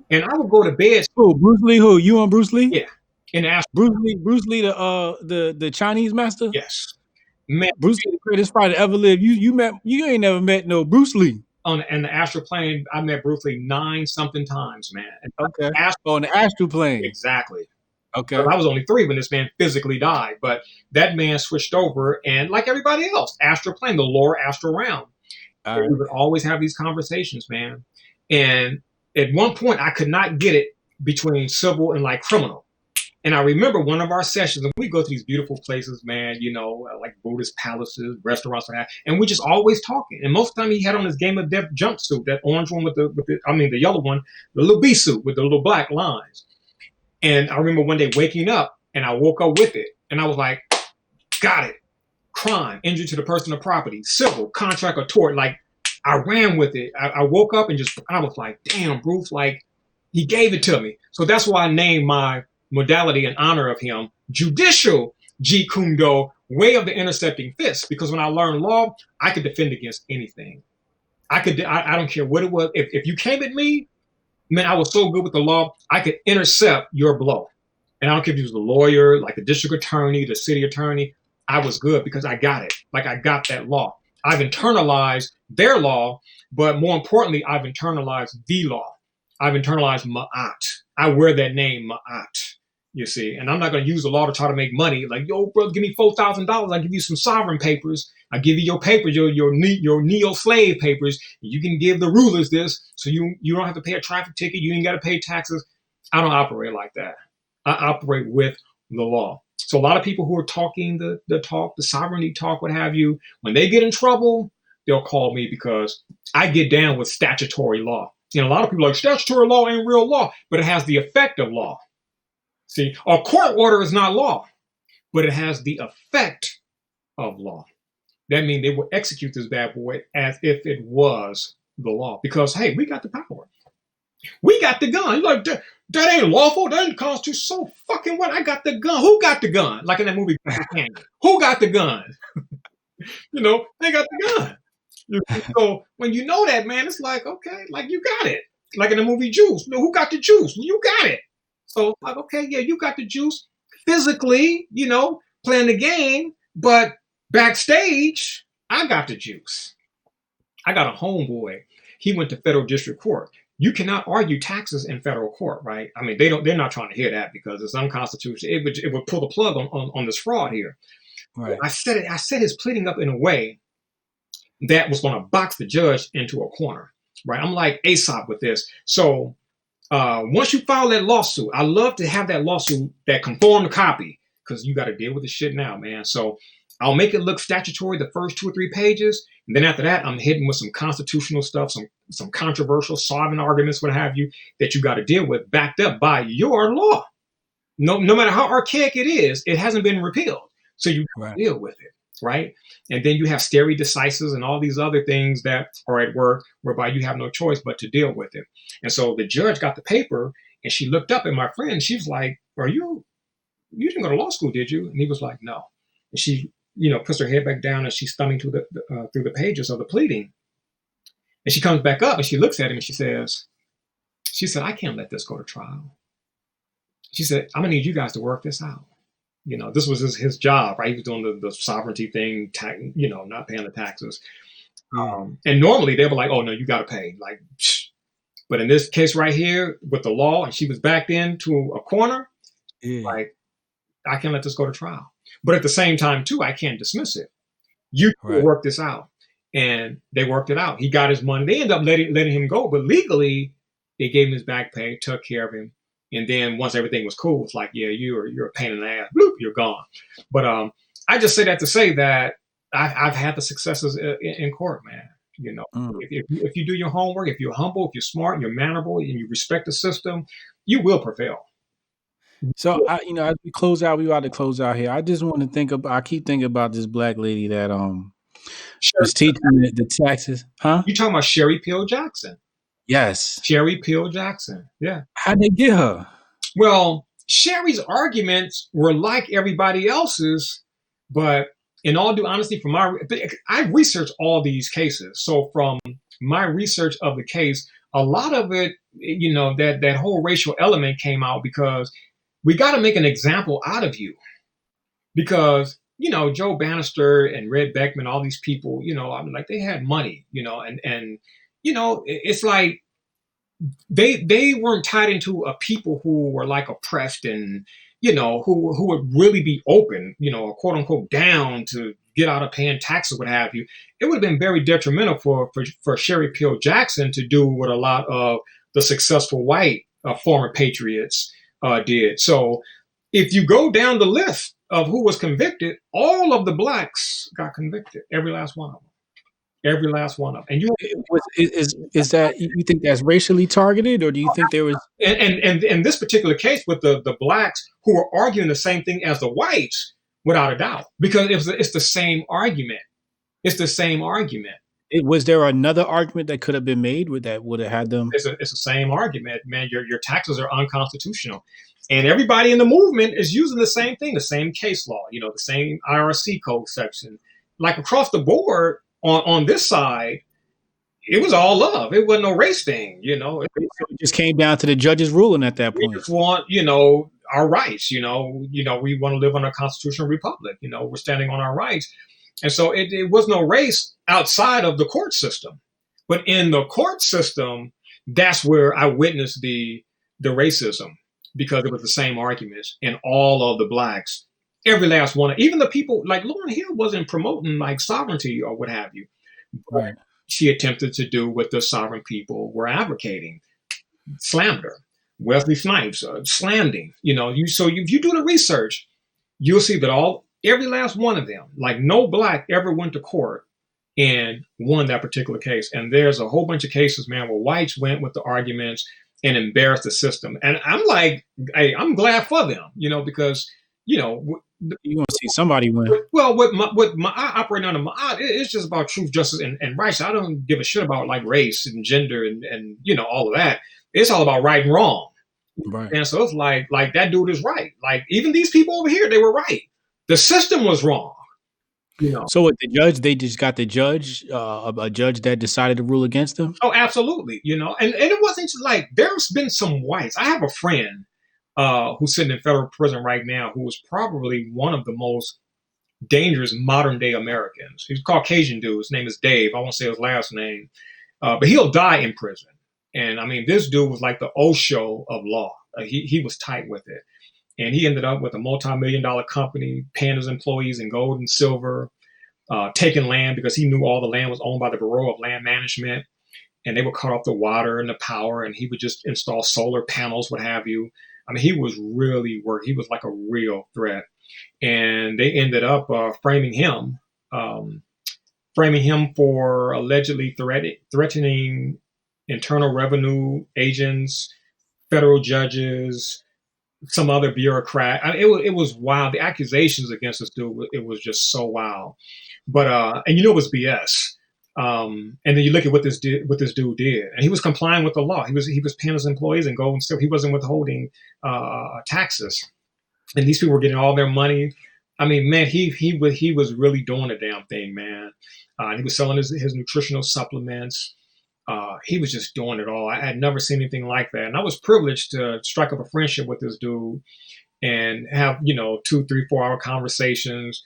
And I would go to bed. Who, Bruce Lee? Who, you on Bruce Lee? Yeah, in the astral. Bruce Lee, the Chinese master. Yes, Bruce Lee, the greatest fighter ever lived. You ain't never met no Bruce Lee. On the astral plane, I met Bruce Lee 9-something times, man. Okay. On the astral plane. Exactly. Okay. I was only 3 when this man physically died, but that man switched over, and like everybody else, astral plane, the lower astral realm. We would always have these conversations, man. And at one point, I could not get it between civil and like criminal. And I remember one of our sessions, and we go to these beautiful places, man, like Buddhist palaces, restaurants, and we just always talking. And most of the time, he had on his Game of Death jumpsuit, that orange one the yellow one, the little B suit with the little black lines. And I remember one day waking up, and I woke up with it, and I was like, got it. Crime, injury to the person or property, civil, contract or tort. Like, I ran with it. I woke up and I was like, damn, Bruce, like, he gave it to me. So that's why I named my modality in honor of him, judicial Jeet Kune Do, way of the intercepting fist. Because when I learned law, I could defend against anything. I don't care what it was. If you came at me, man, I was so good with the law, I could intercept your blow. And I don't care if you was the lawyer, like the district attorney, the city attorney, I was good because I got it. Like, I got that law. I've internalized their law, but more importantly, I've internalized the law. I've internalized Ma'at. I wear that name, Ma'at, you see. And I'm not going to use the law to try to make money. Like, yo, bro, give me $4,000. I'll give you some sovereign papers. I'll give you your papers, your neo-slave papers. You can give the rulers this, so you don't have to pay a traffic ticket. You ain't got to pay taxes. I don't operate like that. I operate with the law. So a lot of people who are talking the talk, the sovereignty talk, what have you, when they get in trouble, they'll call me because I get down with statutory law. A lot of people are like, statutory law ain't real law, but it has the effect of law. See, a court order is not law, but it has the effect of law. That means they will execute this bad boy as if it was the law. Because, hey, we got the power. We got the gun. You're like, that ain't lawful. That ain't constitutional. So fucking what? I got the gun. Who got the gun? Like in that movie, who got the gun? They got the gun. So when you know that, man, it's like, okay, like you got it. Like in the movie Juice. Who got the juice? You got it. So like, okay, yeah, you got the juice. Physically, playing the game, but backstage, I got the juice. I got a homeboy. He went to federal district court. You cannot argue taxes in federal court, right? I mean, they're not trying to hear that because it's unconstitutional. It would pull the plug on this fraud here. Right. I set his pleading up in a way that was going to box the judge into a corner, right? I'm like Aesop with this. So once you file that lawsuit, I love to have that lawsuit, that conformed copy, because you got to deal with the shit now, man. So I'll make it look statutory the first 2 or 3 pages, And then after that, I'm hitting with some constitutional stuff, some controversial solving arguments, what have you, that you got to deal with, backed up by your law. No matter how archaic it is, it hasn't been repealed. So you deal with it, right? And then you have stare decisis and all these other things that are at work, whereby you have no choice but to deal with it. And so the judge got the paper, and she looked up at my friend, and she was like, you didn't go to law school, did you? And he was like, no. And she, puts her head back down, and she's thumbing through the pages of the pleading. And she comes back up, and she looks at him, and she said, I can't let this go to trial. She said, I'm gonna need you guys to work this out. This was his job, right? He was doing the sovereignty thing, not paying the taxes. And normally they were like, oh no, you gotta pay. Like, but in this case right here with the law, and she was backed into a corner, like, I can't let this go to trial. But at the same time too, I can't dismiss it. You work this out. And they worked it out. He got his money. They ended up letting him go, but legally they gave him his back pay, took care of him. And then once everything was cool, it's like, yeah, you're a pain in the ass. Bloop, you're gone. But I just say that to say that I've had the successes in court, man. If you do your homework, if you're humble, if you're smart, you're mannerable, and you respect the system, you will prevail. So as we close out, we about to close out here. I just want to I keep thinking about this black lady that was teaching the taxes. Huh? You talking about Sherry Peel Jackson? Yes. Sherry Peel Jackson. Yeah. How'd they get her? Well, Sherry's arguments were like everybody else's, but in all due honesty, I researched all these cases. So from my research of the case, a lot of it, that whole racial element came out because we got to make an example out of you. Because, Joe Bannister and Red Beckman, all these people, like they had money, and it's like they weren't tied into a people who were like oppressed and, who would really be open, quote unquote, down to get out of paying taxes, what have you. It would have been very detrimental for Sherry Peel Jackson to do what a lot of the successful white former patriots did. So if you go down the list of who was convicted, all of the blacks got convicted, every last one of them. Every last one of them. And is that, you think that's racially targeted, or do you think there was? And in this particular case with the blacks who were arguing the same thing as the whites, without a doubt, because it's the same argument. It's the same argument. Was there another argument that could have been made that would have had them? It's the same argument, man. Your taxes are unconstitutional. And everybody in the movement is using the same thing, the same case law, the same IRC code section. Like across the board, on this side, it was all love. It wasn't no race thing, It just came down to the judge's ruling at that point. We just want, our rights, we want to live in a constitutional republic, we're standing on our rights. And so it was no race outside of the court system. But in the court system, that's where I witnessed the racism, because it was the same arguments. And all of the blacks, every last one, even the people like Lauryn Hill wasn't promoting like sovereignty or what have you. Right. She attempted to do what the sovereign people were advocating. Slammed her. Wesley Snipes, slanding. So if you do the research, you'll see that every last one of them, like no black ever went to court and won that particular case. And there's a whole bunch of cases, man, where whites went with the arguments and embarrassed the system. And I'm like, hey, I'm glad for them, because, you want to see somebody win. Well, with my operating under my, it's just about truth, justice, and rights. I don't give a shit about like race and gender and all of that. It's all about right and wrong. Right. And so it's like that dude is right. Like even these people over here, they were right. The system was wrong. So with the judge, they just got the judge, a judge that decided to rule against them? Oh, absolutely. And it wasn't just like, there's been some whites. I have a friend who's sitting in federal prison right now, who was probably one of the most dangerous modern day Americans. He's a Caucasian dude. His name is Dave. I won't say his last name, but he'll die in prison. And I mean, this dude was like the Osho of law. He was tight with it. And he ended up with a multi-million-dollar company, paying his employees in gold and silver, taking land because he knew all the land was owned by the Bureau of Land Management. And they would cut off the water and the power, and he would just install solar panels, what have you. I mean, he was really he was like a real threat. And they ended up framing him framing him for allegedly threatening internal revenue agents, federal judges, some other bureaucrat. It was wild. The accusations against this dude, it was just so wild. But and it was BS. And then you look at what this dude did, and he was complying with the law. He was paying his employees and gold, and still he wasn't withholding taxes. And these people were getting all their money. I mean, man, he was really doing the damn thing, man. He was selling his nutritional supplements. He was just doing it all. I had never seen anything like that, and I was privileged to strike up a friendship with this dude and have 2, 3, 4 hour conversations.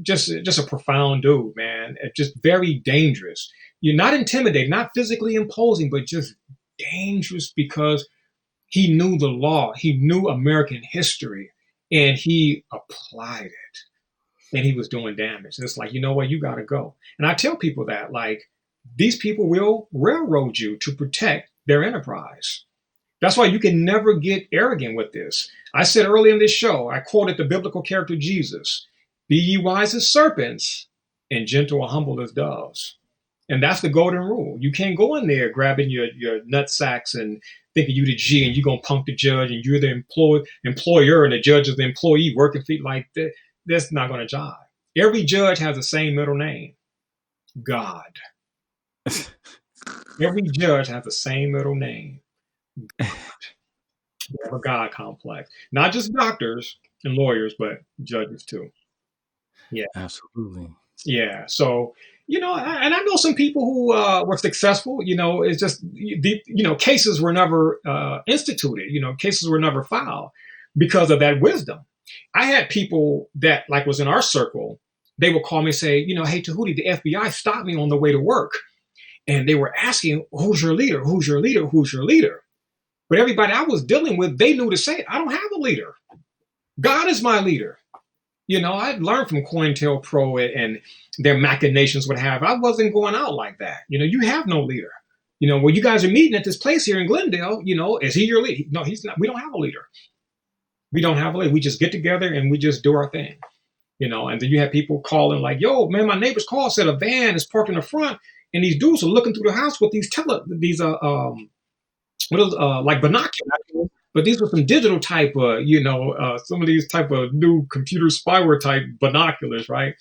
Just a profound dude, man. Just very dangerous. You're not intimidating, not physically imposing, but just dangerous because he knew the law, he knew American history, and he applied it. And he was doing damage. And it's like, you know what, you got to go. And I tell people that, like, these people will railroad you to protect their enterprise. That's why you can never get arrogant with this. I said earlier in this show, I quoted the biblical character Jesus, be ye wise as serpents and gentle or humble as doves. And that's the golden rule. You can't go in there grabbing your nut sacks and thinking you the G and you're going to punk the judge and you're the employer and the judge is the employee working for you like that. That's not going to jive. Every judge has the same middle name, God. Every judge has the same middle name, God. We have a God complex. Not just doctors and lawyers, but judges too. Yeah. Absolutely. Yeah. So, and I know some people who were successful. It's just, cases were never instituted. Cases were never filed because of that wisdom. I had people that was in our circle. They would call me and say, hey, Djehuty, the FBI stopped me on the way to work. And they were asking, who's your leader? Who's your leader? Who's your leader? But everybody I was dealing with, they knew to say it. I don't have a leader. God is my leader. I learned from COINTELPRO and their machinations would have. I wasn't going out like that. You have no leader. Well, you guys are meeting at this place here in Glendale, is he your leader? No, he's not. We don't have a leader. We don't have a leader. We just get together and we just do our thing. And then you have people calling like, yo, man, my neighbor's call said a van is parked in the front and these dudes are looking through the house with these like binoculars, but these were some digital type, some of these type of new computer spyware type binoculars, right?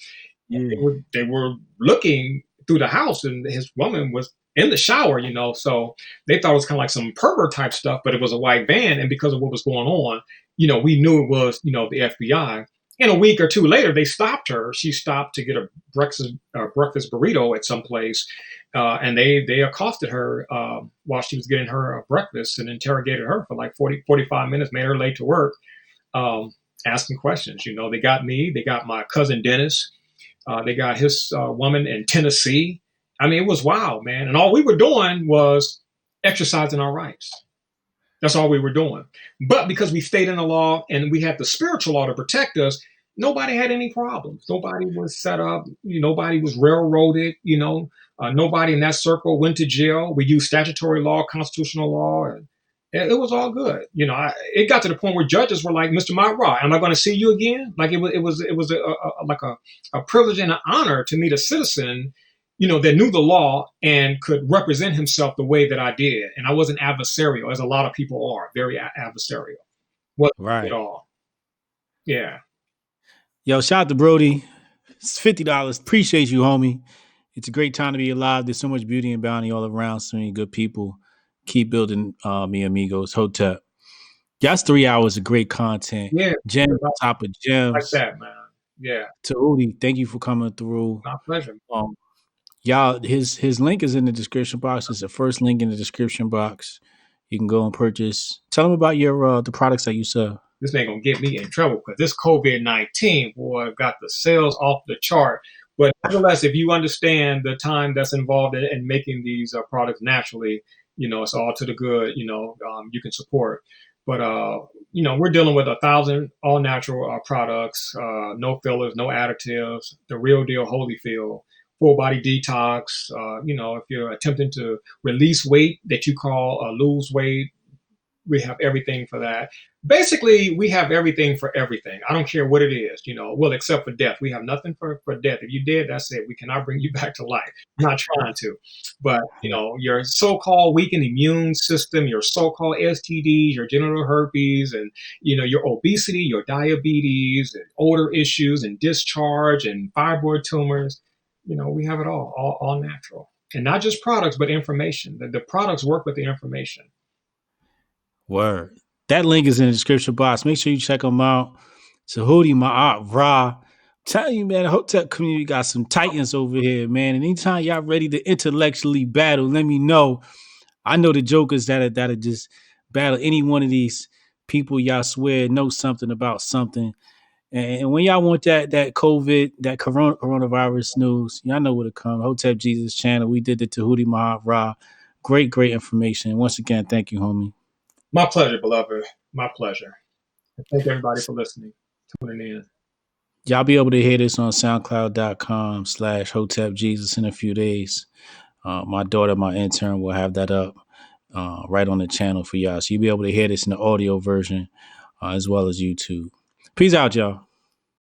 Yeah. They were looking through the house, and his woman was in the shower, so they thought it was kind of like some pervert type stuff, but it was a white van, and because of what was going on, we knew it was, the FBI. And a week or two later, they stopped her. She stopped to get a breakfast burrito at some place, and they accosted her while she was getting her breakfast and interrogated her for like 45 minutes, made her late to work, asking questions. They got me. They got my cousin Dennis. They got his woman in Tennessee. I mean, it was wild, man. And all we were doing was exercising our rights. That's all we were doing. But because we stayed in the law and we had the spiritual law to protect us, nobody had any problems. Nobody was set up. Nobody was railroaded. Nobody in that circle went to jail. We used statutory law, constitutional law, and it was all good. It got to the point where judges were like, Mr. Maat'Ra, am I going to see you again? Like it was a privilege and an honor to meet a citizen that knew the law and could represent himself the way that I did. And I wasn't adversarial, as a lot of people are, very adversarial. Wasn't right at all. Yeah. Yo, shout out to Brody. It's $50. Appreciate you, homie. It's a great time to be alive. There's so much beauty and bounty all around. So many good people. Keep building mi amigos. Hotep. That's 3 hours of great content. Yeah. Gems on top of gems. Like that, man. Yeah. Djehuty, thank you for coming through. My pleasure. Y'all, his link is in the description box. It's the first link in the description box. You can go and purchase. Tell them about your the products that you sell. This ain't gonna get me in trouble because this COVID-19, boy, got the sales off the chart. But nevertheless, if you understand the time that's involved in making these products naturally, it's all to the good. You can support. But we're dealing with 1,000 all natural products, no fillers, no additives, the real deal Holyfield. Full body detox. If you're attempting to release weight that you call lose weight, We have everything for that. Basically, we have everything for everything. I don't care what it is, well, except for death. We have nothing for death. If you're dead, that's it. We cannot bring you back to life. I'm not trying to. But, your so-called weakened immune system, your so-called STDs, your genital herpes, and, your obesity, your diabetes, and odor issues, and discharge, and fibroid tumors, we have it all natural. And not just products, but information. The products work with the information. Word. That link is in the description box. Make sure you check them out. Djehuty Maat'Ra. I'm telling you, man, the Hotep community got some titans over here, man. And anytime y'all ready to intellectually battle, let me know. I know the jokers that'll just battle any one of these people y'all swear know something about something. And when y'all want that COVID, that coronavirus news, y'all know where to come. Hotep Jesus channel. We did the Djehuty Maat'Ra. Great information. And once again, thank you, homie. My pleasure, beloved. My pleasure. Thank everybody for listening, tuning in. Y'all be able to hear this on soundcloud.com/HotepJesus in a few days. My daughter, my intern, will have that up right on the channel for y'all. So you'll be able to hear this in the audio version as well as YouTube. Peace out, y'all.